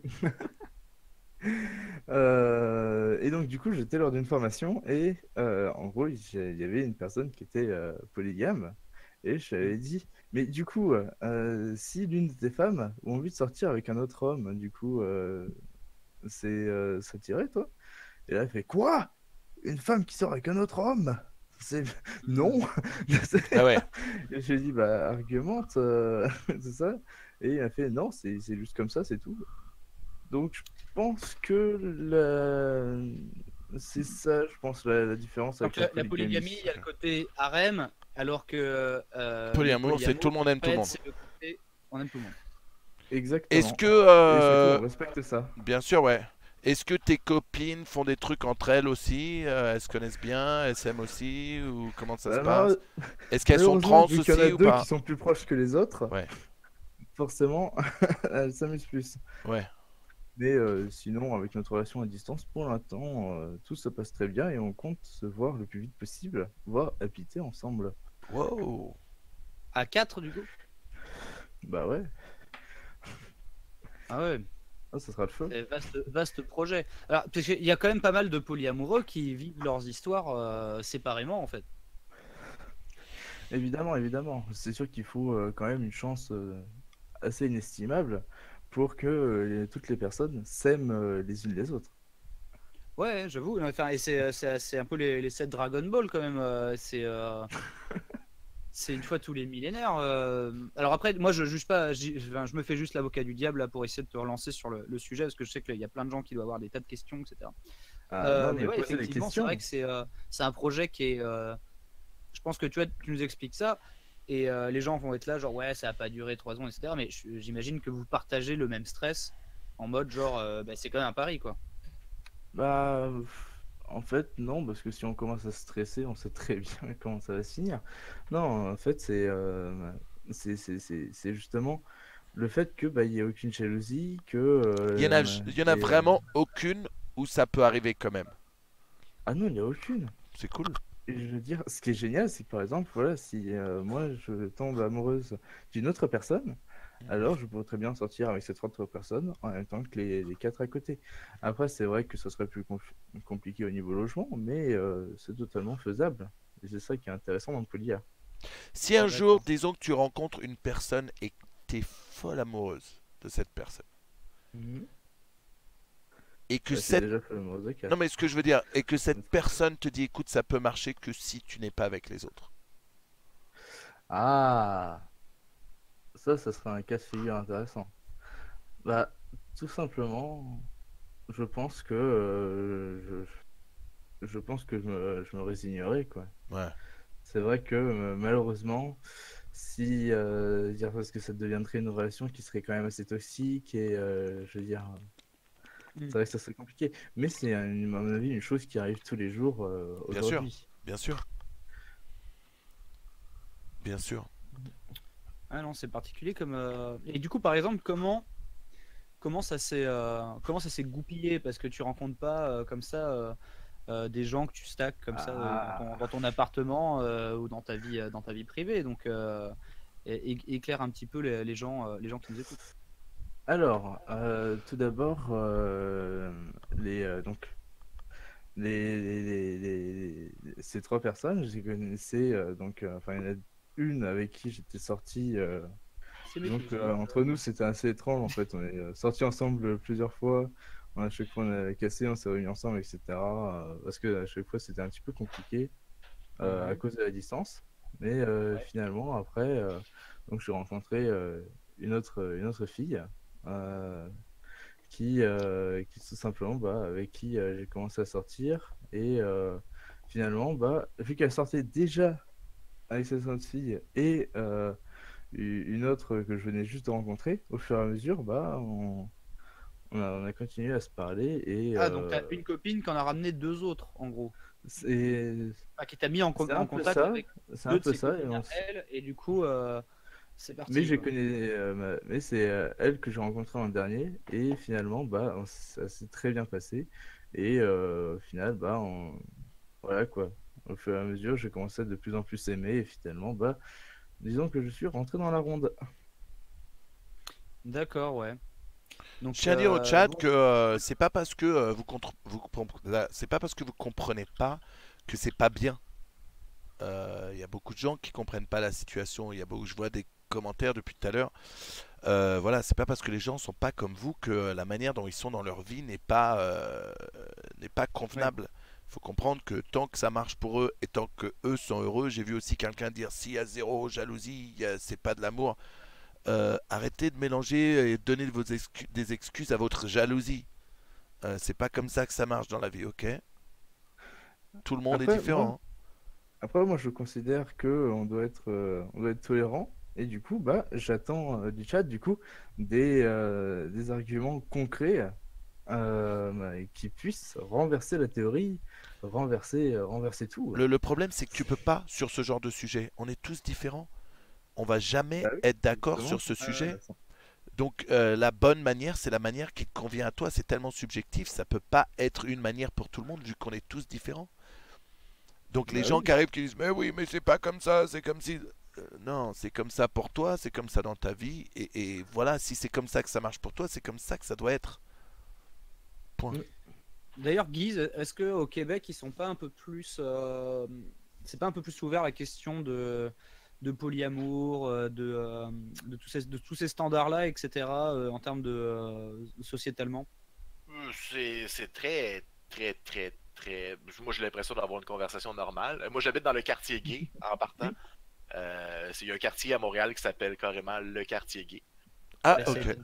Et donc du coup j'étais lors d'une formation et en gros il y avait une personne qui était polygame et je lui avais dit mais du coup si l'une de tes femmes a envie de sortir avec un autre homme du coup ça t'irait toi? Et là elle fait quoi? Une femme qui sort avec un autre homme? C'est non. Ah ouais. Et je lui ai dit bah argumente c'est ça et il a fait non c'est juste comme ça c'est tout. Donc je pense que c'est ça, je pense, la différence avec Donc, la polygamie, il y a le côté harem, alors que Polyamour, c'est tout le monde aime tout le monde. C'est le côté on aime tout le monde. Exactement. Est-ce que, Et surtout, on respecte ça. bien sûr, ouais. Est-ce que tes copines font des trucs entre elles aussi? Elles se connaissent bien? Elles s'aiment aussi? Ou comment ça se passe? Est-ce qu'elles sont Malheureusement, trans vu qu'il y en a aussi ou deux pas? qui sont plus proches que les autres, Ouais. forcément, elles s'amusent plus. Ouais. Mais sinon, avec notre relation à distance, pour l'instant, tout se passe très bien et on compte se voir le plus vite possible, voire habiter ensemble. Wow. À 4 du coup? Bah ouais, Ah ouais, ah, ça sera le feu. c'est vaste projet. Alors, parce qu'il y a quand même pas mal de polyamoureux qui vivent leurs histoires séparément en fait. Évidemment, évidemment. C'est sûr qu'il faut quand même une chance assez inestimable pour que toutes les personnes s'aiment les unes les autres. Ouais, j'avoue. Enfin, et c'est un peu les 7 Dragon Ball quand même. c'est une fois tous les millénaires. Alors après, moi je juge pas, je me fais juste l'avocat du diable là, pour essayer de te relancer sur le sujet, parce que je sais qu'il y a plein de gens qui doivent avoir des tas de questions, etc. Non, mais mais ouais, poser des effectivement, c'est questions. vrai que c'est un projet qui est. Je pense que tu nous expliques ça, et les gens vont être là, genre ouais, ça a pas duré 3 ans, etc. Mais j'imagine que vous partagez le même stress, en mode genre, bah, c'est quand même un pari, quoi. Bah, en fait, non, parce que si on commence à stresser, on sait très bien comment ça va se finir. Non, en fait, c'est justement le fait que bah, il y a aucune jalousie, que Il y en a vraiment aucune où ça peut arriver quand même. ah non, il n'y a aucune. C'est cool. Et je veux dire, ce qui est génial, c'est que par exemple, voilà, si moi je tombe amoureuse d'une autre personne, alors je pourrais très bien sortir avec cette autre personne en même temps que les 4 à côté. Après, c'est vrai que ce serait plus compliqué au niveau logement, mais c'est totalement faisable. Et c'est ça qui est intéressant dans le polyar. Si un jour, disons que tu rencontres une personne et que tu es folle amoureuse de cette personne, et que Bah, c'est cette... déjà folle amoureuse de 4. Non mais ce que je veux dire, et que cette personne te dit, écoute, ça peut marcher que si tu n'es pas avec les autres. Ah, ça serait un cas de figure intéressant. Bah, tout simplement, je pense que je pense que je me résignerai, quoi. Ouais. C'est vrai que malheureusement, si dire parce que ça deviendrait une relation qui serait quand même assez toxique et je veux dire, c'est vrai que ça serait compliqué. Mais c'est à mon avis une chose qui arrive tous les jours Bien sûr, aujourd'hui. bien sûr. Bien sûr. Ah non, c'est particulier comme. Et du coup, par exemple, comment ça s'est goupillé, parce que tu rencontres pas comme ça des gens que tu stacks comme ça dans ton appartement ou dans ta vie privée. Donc éclaire un petit peu les gens qui nous écoutent. Alors, tout d'abord, donc ces 3 personnes, je les connaissais donc, enfin, il y en a une avec qui j'étais sorti. Donc entre nous, c'était assez étrange en fait. On est sortis ensemble plusieurs fois. À chaque fois, on a cassé, on s'est réunis ensemble, etc. Parce que à chaque fois, c'était un petit peu compliqué à cause de la distance. Mais finalement, après, donc j'ai rencontré une autre fille qui tout simplement, bah, avec qui j'ai commencé à sortir. Et finalement, bah, vu qu'elle sortait déjà avec cette autre fille et une autre que je venais juste de rencontrer, au fur et à mesure, bah, on a continué à se parler. Et, donc t'as une copine qui en a ramené 2 autres, en gros. C'est qui t'a mis en contact avec c'est 2 un de peu ses ça. copines à elle, et du coup, c'est parti. Mais quoi. mais c'est elle que j'ai rencontrée en dernier, et finalement, bah, ça s'est très bien passé. Et au final, bah, voilà quoi. Au fur et à mesure, j'ai commencé à de plus en plus aimer, et finalement, bah, disons que je suis rentré dans la ronde. D'accord, ouais. Donc, je tiens à dire au chat que c'est pas parce que c'est pas parce que vous comprenez pas que c'est pas bien. Il y a beaucoup de gens qui comprennent pas la situation. Je vois des commentaires depuis tout à l'heure. Voilà, c'est pas parce que les gens sont pas comme vous que la manière dont ils sont dans leur vie n'est pas convenable. Il faut comprendre que tant que ça marche pour eux et tant que eux sont heureux, j'ai vu aussi quelqu'un dire s'il y a 0 jalousie, c'est pas de l'amour. Arrêtez de mélanger et donner des excuses à votre jalousie. C'est pas comme ça que ça marche dans la vie, ok? Tout le monde est différent. Après, moi, je considère que on doit être tolérant. Et du coup, bah, j'attends du chat, du coup, des arguments concrets qui puissent renverser la théorie, renverser tout. Le problème, c'est que tu peux pas sur ce genre de sujet. On est tous différents. On va jamais être d'accord sur ce sujet. Donc la bonne manière, c'est la manière qui te convient à toi. C'est tellement subjectif, ça peut pas être une manière pour tout le monde vu qu'on est tous différents. Donc les gens qui arrivent qui disent mais oui, mais c'est pas comme ça, c'est comme si... non, c'est comme ça pour toi, c'est comme ça dans ta vie. Et voilà, si c'est comme ça que ça marche pour toi, c'est comme ça que ça doit être. Point. D'ailleurs, Guise, est-ce qu'au Québec, ils sont pas un peu plus... c'est pas un peu plus ouvert la question de polyamour, de tous ces standards-là, etc., en termes de sociétalement? C'est très, très, très, très... Moi, j'ai l'impression d'avoir une conversation normale. Moi, j'habite dans le quartier gay, en partant. Il y a un quartier à Montréal qui s'appelle carrément le quartier gay. Ah, Bah, ok.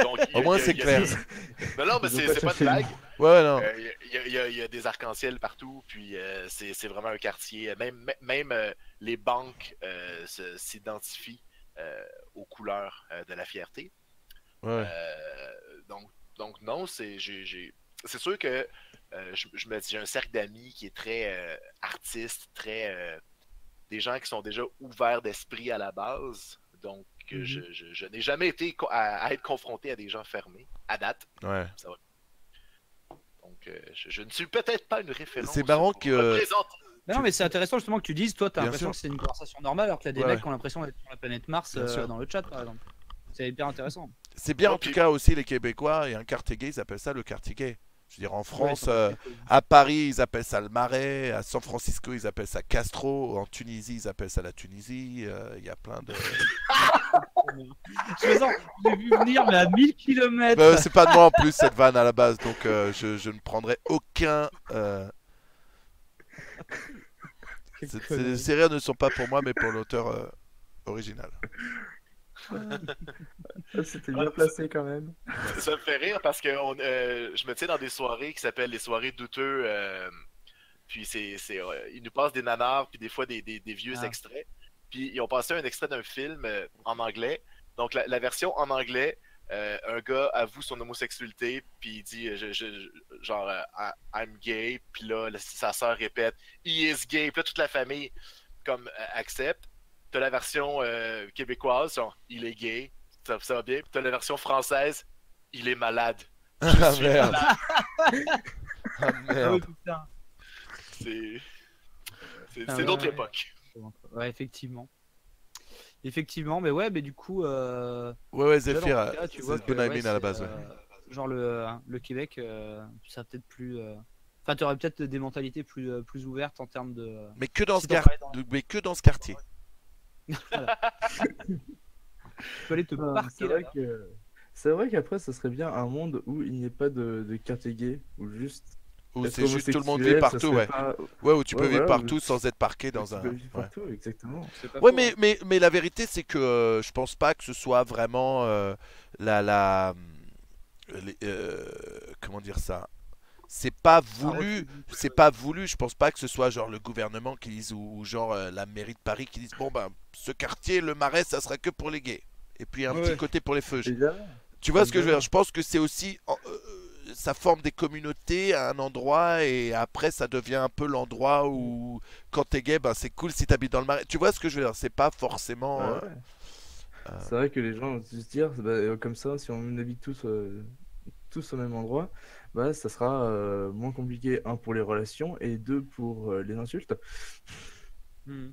Donc, Au moins, c'est clair. Non, mais c'est pas de blague. Ouais, non. Il y a des arcs-en-ciel partout, puis c'est vraiment un quartier. Même les banques s'identifient aux couleurs de la fierté. Ouais. Donc non, c'est sûr que je me dis, j'ai un cercle d'amis qui est très artiste, très des gens qui sont déjà ouverts d'esprit à la base. Donc je n'ai jamais été à être confronté à des gens fermés, à date. Ouais. Ça va. Donc je ne suis peut-être pas une référence. C'est marrant pour que. représenter. Non, mais c'est intéressant justement que tu dises, toi, t'as Bien l'impression sûr. que c'est une conversation normale, alors qu'il y a des Ouais, mecs ouais. qui ont l'impression d'être sur la planète Mars Bien sûr. dans le chat, par exemple. C'est hyper intéressant. C'est bien en Ok. tout cas aussi les Québécois et un quartier gay, ils appellent ça le quartier gay. Je veux dire, en France, Ouais, à Paris, ils appellent ça le Marais, à San Francisco, ils appellent ça Castro, en Tunisie, ils appellent ça la Tunisie. Il y a plein de. Je sens, j'ai vu venir, mais à 1000 km. C'est pas de moi en plus cette vanne à la base, donc je ne prendrai aucun. Ces rires ne sont pas pour moi, mais pour l'auteur original. C'était bien placé quand même. Ça me fait rire parce que je me tiens dans des soirées qui s'appellent les soirées douteux. Puis ils nous passent des nanars, puis des fois des vieux extraits. Puis ils ont passé un extrait d'un film en anglais. Donc la version en anglais, un gars avoue son homosexualité, puis il dit genre I'm gay. Puis là, sa sœur répète He is gay. Puis là, toute la famille comme accepte. T'as la version québécoise, genre il est gay. Ça va bien. Puis t'as la version française, il est malade. Ah suis merde. malade. Ah merde. C'est d'autres époques. Ouais, effectivement. Effectivement, mais ouais, mais du coup. Ouais, Zéphyr, là, dans ton cas, tu vois c'est que, Ben Amin à la c'est, base. Ouais. Genre le Québec, tu serais peut-être plus. Enfin, tu aurais peut-être des mentalités plus ouvertes en termes de. Mais que dans si ce t'en gar- parlais dans- mais que dans ce quartier. Voilà. Tu peux aller te Non, parquer c'est vrai là. que c'est vrai qu'après, ça serait bien un monde où il n'y ait pas de quartier gay, où juste. Où être c'est juste tout le monde vit homosexuel, ça partout, serait ouais. pas- Ouais, où tu peux Ouais, vivre voilà, partout où- sans être parqué où dans tu un. peux vivre Ouais. partout, exactement. C'est pas Ouais, faux, hein. mais la vérité, c'est que je pense pas que ce soit vraiment comment dire ça? C'est pas voulu, c'est pas voulu. Je pense pas que ce soit genre le gouvernement qui dise ou genre la mairie de Paris qui dise bon ben ce quartier, le Marais, ça sera que pour les gays. Et puis un petit Ouais. côté pour les feux. Évidemment. Tu vois ce que je veux Évidemment. dire? Je pense que c'est aussi ça forme des communautés à un endroit et après ça devient un peu l'endroit où quand t'es gay, ben c'est cool si t'habites dans le Marais. Tu vois ce que je veux dire? C'est pas forcément. Ouais, ouais. C'est vrai que les gens vont se dire, bah, comme ça, si on habite tous au même endroit, bah, ça sera moins compliqué, un pour les relations et deux pour les insultes. Hmm.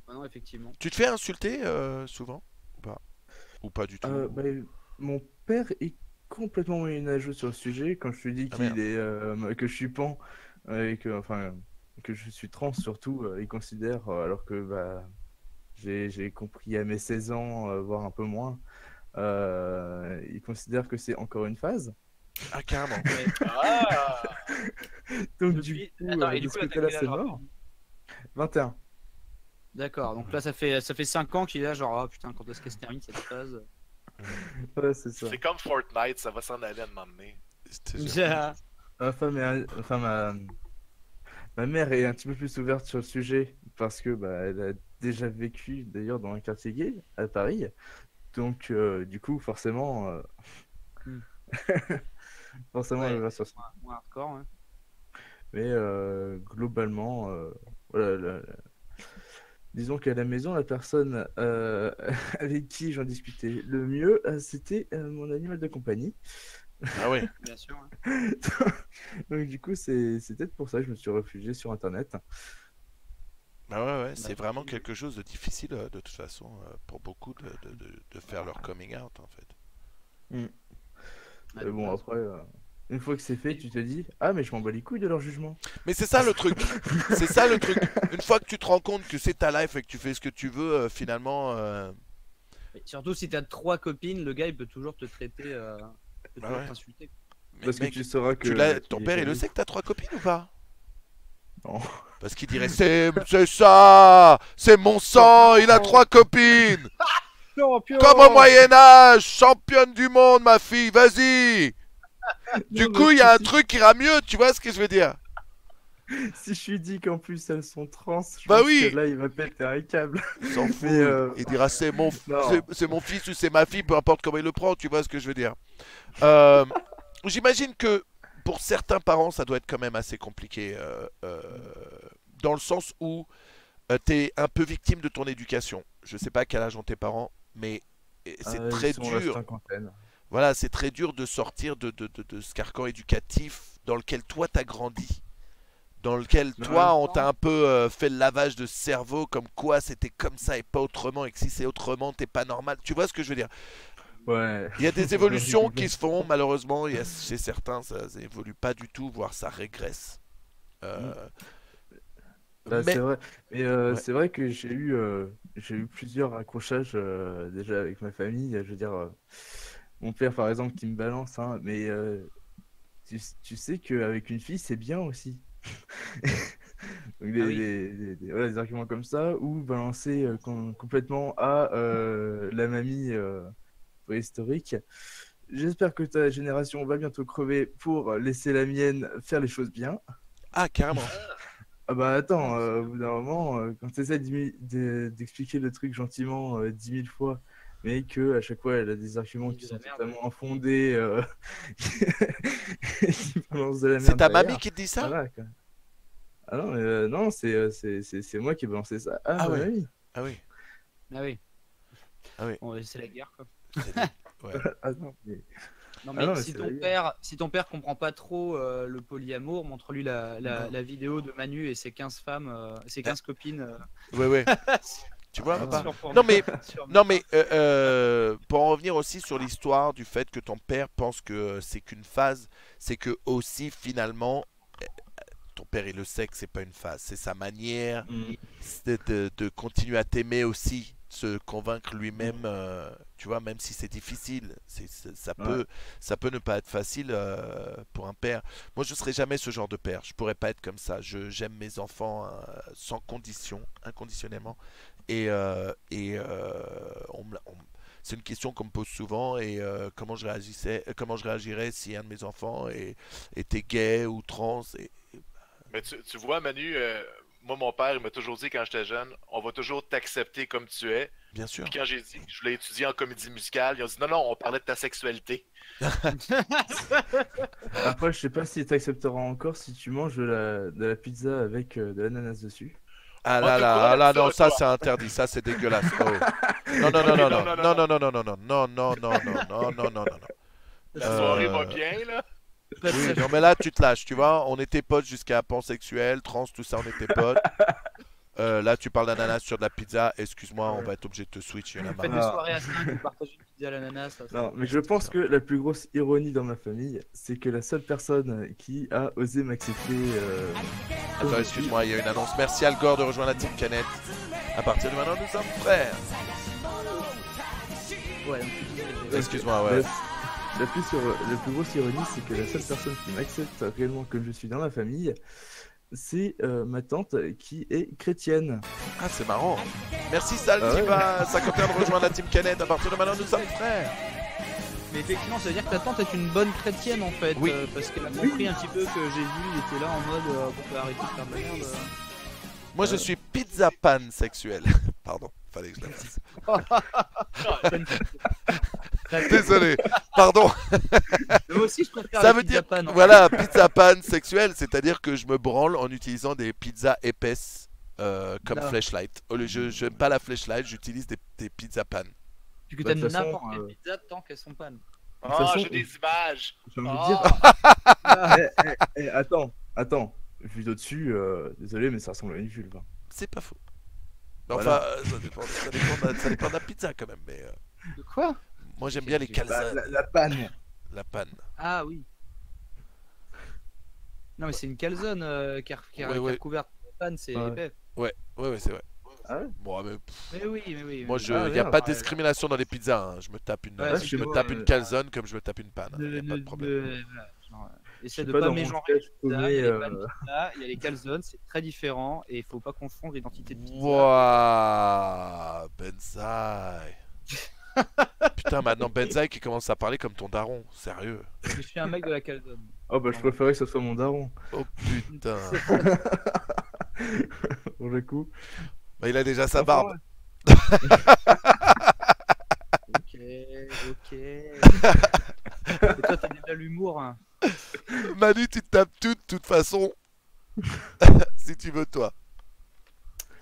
Ah non, effectivement. Tu te fais insulter souvent ou pas? Ou pas du tout? Bah, mon père est complètement moyenâgeux sur le sujet. Quand je lui dis Ah, qu'il merde. est, que je suis pan et que je suis trans surtout, il considère, alors que bah, j'ai compris à mes 16 ans, voire un peu moins, il considère que c'est encore une phase. Ah, carrément. Ah! Donc Depuis- du coup, Attends, et de du ce coup, là, t'as côté-là, quel c'est âge, mort. 21. D'accord, donc là ça fait 5 ans qu'il est là, genre, oh putain, quand est-ce qu'elle se termine cette phase? Ouais, c'est ça. C'est comme Fortnite, ça va s'en aller à un moment donné. Ma femme ma mère est un petit peu plus ouverte sur le sujet parce que bah, elle a déjà vécu d'ailleurs dans un quartier gay à Paris. Donc du coup, forcément, forcément, Ouais, elle va sur ça. moins hardcore, ouais. Mais globalement, voilà, disons qu'à la maison, la personne avec qui j'en discutais le mieux, c'était mon animal de compagnie. Ah oui. Bien sûr. Ouais. Donc du coup, c'est peut-être pour ça que je me suis réfugié sur Internet. Bah ouais, c'est vraiment quelque chose de difficile de toute façon pour beaucoup de faire leur coming out en fait. Mais bon, après, une fois que c'est fait, tu te dis, ah mais je m'en bats les couilles de leur jugement. Mais c'est ça le truc. C'est ça le truc. Une fois que tu te rends compte que c'est ta life et que tu fais ce que tu veux, finalement. Et surtout si t'as 3 copines, le gars il peut toujours te traiter, peut Bah toujours ouais. t'insulter. Mais Parce que mec, tu sauras que ton père il le sait que t'as 3 copines ou pas? Non. Parce qu'il dirait c'est ça, c'est mon sang, il a 3 copines. Comme au Moyen-Âge, championne du monde, ma fille, vas-y. Du coup, il y a un truc qui ira mieux, tu vois ce que je veux dire? Si je lui dis qu'en plus elles sont trans, je Bah pense oui. que là il va péter un câble. Il s'en fout. Mais, Il dira c'est mon fils ou c'est ma fille, peu importe comment il le prend, tu vois ce que je veux dire. J'imagine que pour certains parents, ça doit être quand même assez compliqué. Dans le sens où tu es un peu victime de ton éducation. Je sais pas à quel âge ont tes parents, mais c'est très Ils sont à la dur. cinquantaine. Voilà, c'est très dur de sortir de ce carcan éducatif dans lequel toi t'as grandi. Dans lequel Mais en toi même on temps- t'a un peu fait le lavage de cerveau comme quoi c'était comme ça et pas autrement et que si c'est autrement t'es pas normal. Tu vois ce que je veux dire? Ouais. Il y a des évolutions qui se font malheureusement, chez certains ça évolue pas du tout, voire ça régresse. Bah, Mais c'est vrai. Mais Ouais. c'est vrai que j'ai eu plusieurs accrochages déjà avec ma famille. Je veux dire, mon père par exemple qui me balance, hein, mais tu sais qu'avec une fille c'est bien aussi. Donc voilà, des arguments comme ça, ou balancer complètement à la mamie préhistorique. J'espère que ta génération va bientôt crever pour laisser la mienne faire les choses bien. Ah carrément. Ah bah attends, au bout d'un moment, quand tu essaies d'expliquer le truc gentiment 10 000 fois, mais que à chaque fois elle a des arguments qui sont totalement infondés, qui balancent de la merde C'est ta derrière. mamie qui te dit ça? Voilà, quoi. Ah non, non, c'est moi qui ai balancé ça. Ah, Ah ma ouais. mamie. Ah oui. Ah oui. Ah oui. Bon, c'est la guerre quoi. Ouais. Ah non, mais... Non Ah mais non, mais si c'est ton la guerre. père, si ton père comprend pas trop le polyamour, montre-lui la vidéo de Manu et ses 15 femmes, ses 15 copines. Ouais ouais. Tu vois, Ah, papa? sur Pornhub. Non mais, Sur- non mais pour en revenir aussi sur l'histoire du fait que ton père pense que c'est qu'une phase, c'est que aussi finalement, ton père il le sait que c'est pas une phase, c'est sa manière de continuer à t'aimer aussi, se convaincre lui-même, tu vois, même si c'est difficile, ça peut ne pas être facile pour un père. Moi je serai jamais ce genre de père, je pourrais pas être comme ça, j'aime mes enfants sans condition, inconditionnellement. C'est une question qu'on me pose souvent et comment je réagirais si un de mes enfants était gay ou trans Mais tu vois, Manu, moi, mon père, il m'a toujours dit quand j'étais jeune, on va toujours t'accepter comme tu es. Bien sûr. Puis quand j'ai dit que je voulais étudier en comédie musicale, ils ont dit non, on parlait de ta sexualité. Après, je sais pas si tu accepteras encore si tu manges de la pizza avec de l'ananas dessus. Ah Moi, là tout là, court, ah là ça, non, ça toi. c'est interdit, ça c'est dégueulasse. Oh. Non non non non non non non non non non non non non non non non non. La soirée va bien, là. Oui, non mais là tu te lâches, tu vois, on était potes jusqu'à pansexuel, trans, tout ça, on était potes. Là tu parles d'ananas sur de la pizza, excuse-moi, on va être obligé de te switch, il y en a Faites marre. des soirées à 5, vous partagez une pizza à l'ananas. ça, Non, mais je pense que la plus grosse ironie dans ma famille, c'est que la seule personne qui a osé m'accepter. Attends, excuse-moi, il y a une annonce. Merci Al Gore de rejoindre la Team Canette. À partir de maintenant, nous sommes frères. Ouais, donc tu disais- Excuse-moi, ouais. La plus grosse ironie, c'est que la seule personne qui m'accepte réellement comme je suis dans la famille, c'est ma tante qui est chrétienne. Ah, c'est marrant. Merci Sal Ah qui ouais. va 51 de rejoindre la Team Canette. À partir de maintenant, nous sommes frères. Mais effectivement, ça veut dire que ta tante est une bonne chrétienne en fait, Oui. parce qu'elle a compris un petit peu que Jésus il était là en mode on peut arrêter de faire de la merde. Moi, je suis pizza pan sexuel. Pardon, fallait que je la fasse. Désolé, pardon. Moi aussi, je préfère Ça la veut pizza dire, pan, en voilà, pizza pan sexuel, c'est-à-dire que je me branle en utilisant des pizzas épaisses comme Non. flashlight. Je n'aime pas la flashlight, j'utilise des pizzas pan. Du coup, Bah, t'as de toute façon, n'importe quelle pizza tant qu'elles sont pannes. Ah, façon, j'ai des images. J'ai envie de Ah. dire. Attends. Vu d'au-dessus, désolé, mais ça ressemble à une vulve. Hein. C'est pas faux. Mais Voilà. enfin, ça dépend de la pizza quand même. Mais De quoi? moi j'aime bien les calzones. La panne. La panne. Ah oui. Non, mais c'est une calzone qui est Ouais, ouais. recouverte de panne, c'est Ouais. épais. Ouais, c'est vrai. Ah ouais. Bon, mais Mais oui, mais oui. moi, mais il Ah, n'y a merde. pas de discrimination dans les pizzas. Hein. Je me tape une, Ouais, je me tape une calzone comme je me tape une panne. De- Y a pas de de- problème. de- voilà, genre, Essaie sais de pas, pas dans mon mégenrer les sketch, pizzas. Tomé, Il y a les pannes pizza, il y a les calzones, c'est très différent et il faut pas confondre l'identité de pizza. Wouah, Benzaï. Putain, maintenant Benzaï qui commence à parler comme ton daron, sérieux. Je suis un mec de la calzone. Oh bah je préférais que ce soit mon daron. Oh putain. Pour le coup. Bah, il a déjà sa Enfin, barbe. Ok, ok. Et toi, t'as déjà l'humour. Hein. Manu, tu te tapes tout de toute façon. Si tu veux, toi.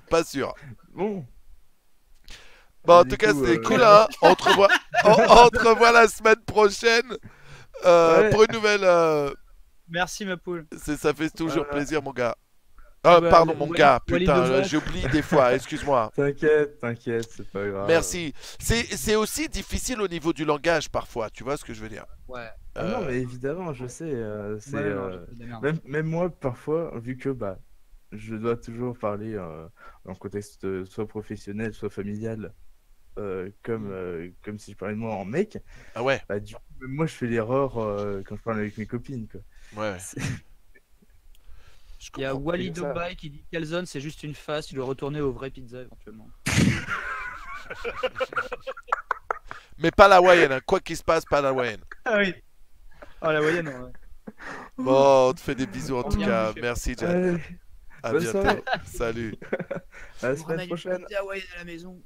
Pas sûr. Bon. Bon, en Du tout cas, coup, c'était cool, hein. On te revoit la semaine prochaine Ouais. pour une nouvelle. Merci, ma poule. Ça fait toujours Voilà. plaisir, mon gars. Ah, Ouais, pardon, mon gars. Wally Putain, Debac. j'oublie des fois. Excuse-moi. T'inquiète, c'est pas grave. Merci. C'est aussi difficile au niveau du langage parfois. Tu vois ce que je veux dire? Ouais. Ah non, mais évidemment, je sais. Ouais, non, j'ai fait de la merde. Même moi, parfois, vu que bah, je dois toujours parler en contexte soit professionnel, soit familial, comme si je parlais de moi en mec, Ah ouais. bah, du coup, même moi, je fais l'erreur quand je parle avec mes copines. Quoi. Ouais. Il y a Wally C'est comme ça. Dubai qui dit calzone, c'est juste une face. Il doit retourner aux vraies pizzas éventuellement. Mais pas la hawaïenne, hein. Quoi qu'il se passe, pas la hawaïenne. Ah oui. Ah, la moyenne, ouais. Bon, on te fait des bisous en tout Bien cas. bouffé. Merci, Jan. Allez, À bonne bientôt. soirée. Salut. À la On ramène semaine une prochaine. pizza hawaïenne à la maison.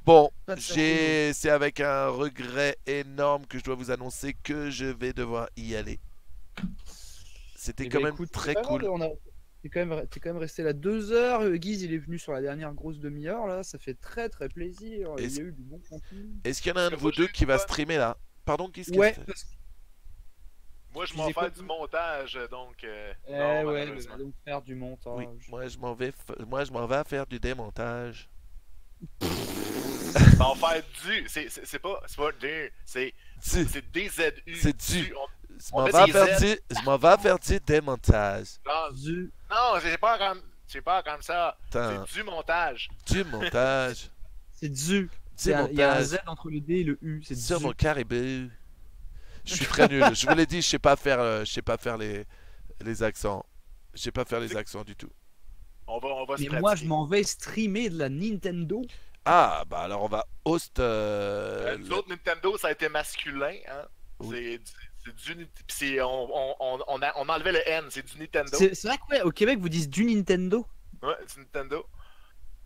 Bon, Pas de c'est avec un regret énorme que je dois vous annoncer que je vais devoir y aller. C'était Eh quand ben, même écoute, très c'est pas cool. grave, t'es quand même resté là 2 heures. Guise, il est venu sur la dernière grosse demi-heure là. Ça fait très très plaisir. Il y a eu du bon contenu. Est-ce qu'il y en a un de Parce que vous moi, deux j'ai qui va pas- streamer là? Pardon, qu'est-ce que Ouais. c'est? Parce que... Moi, je Tu m'en disais fais quoi, du toi montage, donc. Eh Non, ouais, malheureusement. va donc faire du montage. Oui, moi je m'en vais faire du démontage. T'en faire du. C'est pas du. C'est DZU. C'est du. On- Je on m'en met vais des faire Z. du, je m'en vais faire du démontage. Non, c'est pas comme ça. Putain. C'est du montage. Du montage. C'est du. Du Il y a un montage. Z entre le D et le U. C'est Sur du. mon caribou. Je suis très nul. Je vous l'ai dit, je sais pas faire les accents. Je sais pas faire les accents du tout. On va se Mais pratiquer. moi, je m'en vais streamer de la Nintendo. Ah, bah alors on va host. Nous autres, Nintendo, ça a été masculin. Hein? Oui. C'est du. Pis on a enlevé le N, c'est du Nintendo. C'est vrai qu'au Québec, vous dites du Nintendo. Ouais, c'est Nintendo.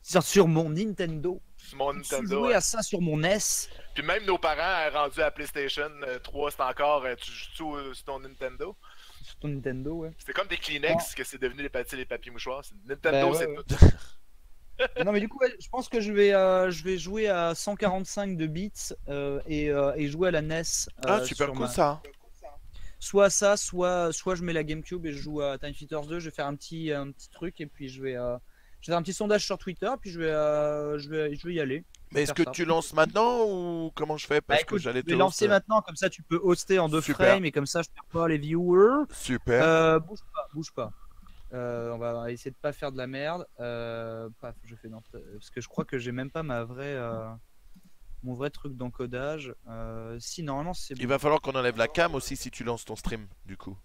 Sur mon Nintendo. C'est mon Je Nintendo. jouais ouais. à ça sur mon NES. Puis même nos parents, rendus à PlayStation 3, c'est encore. Tu joues sur ton Nintendo? Sur ton Nintendo, ouais. C'était comme des Kleenex que c'est devenu les papiers mouchoirs. Nintendo, Ben ouais, c'est ouais. tout. Non, mais du coup, ouais, je pense que je vais jouer à 145 de bits et jouer à la NES. Ah, super sur cool ma- ça. Soit ça, soit je mets la GameCube et je joue à Time Fighter 2. Je vais faire un petit truc et puis je vais faire un petit sondage sur Twitter. Puis je vais y aller. Mais est-ce que tu lances maintenant ou comment je fais? Parce Bah, que écoute, j'allais je te vais lancer host. maintenant, comme ça tu peux hoster en 2 Super. frames et comme ça je perds pas les viewers. Super. Bouge pas. On va essayer de pas faire de la merde. Paf, je fais parce que je crois que j'ai même pas mon vrai truc d'encodage. Si normalement c'est Il bon. va falloir qu'on enlève la cam aussi si tu lances ton stream du coup.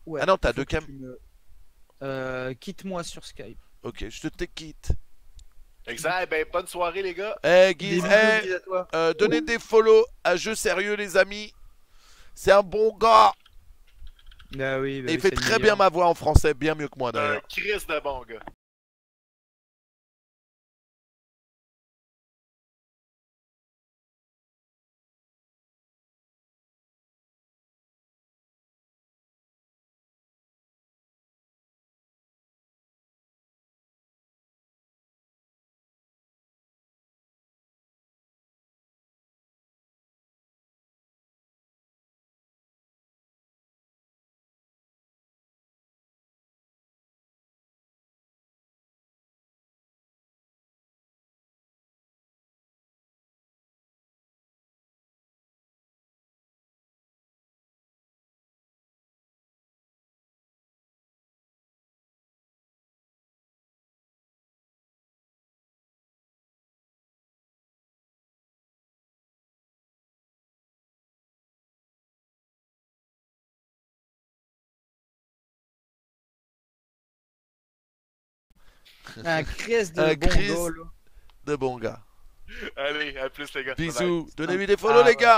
Ouais, Ah non, t'as faut deux que cams. tu quitte-moi sur Skype. Ok, je te quitte. Exact, ben bonne soirée les gars. Eh Guise, Des bisous, Guise, à toi. donnez des follow à Jeux Sérieux les amis. C'est un bon gars. Ah oui, Et bah il oui, fait c'est le très meilleur. bien ma voix en français, bien mieux que moi Un d'ailleurs. Chris de bon gars. Un Chris de Un bon Chris gars, là. de bon gars. Allez, à plus les gars. Bye bye. Bisous. Donnez-lui des follow, les gars.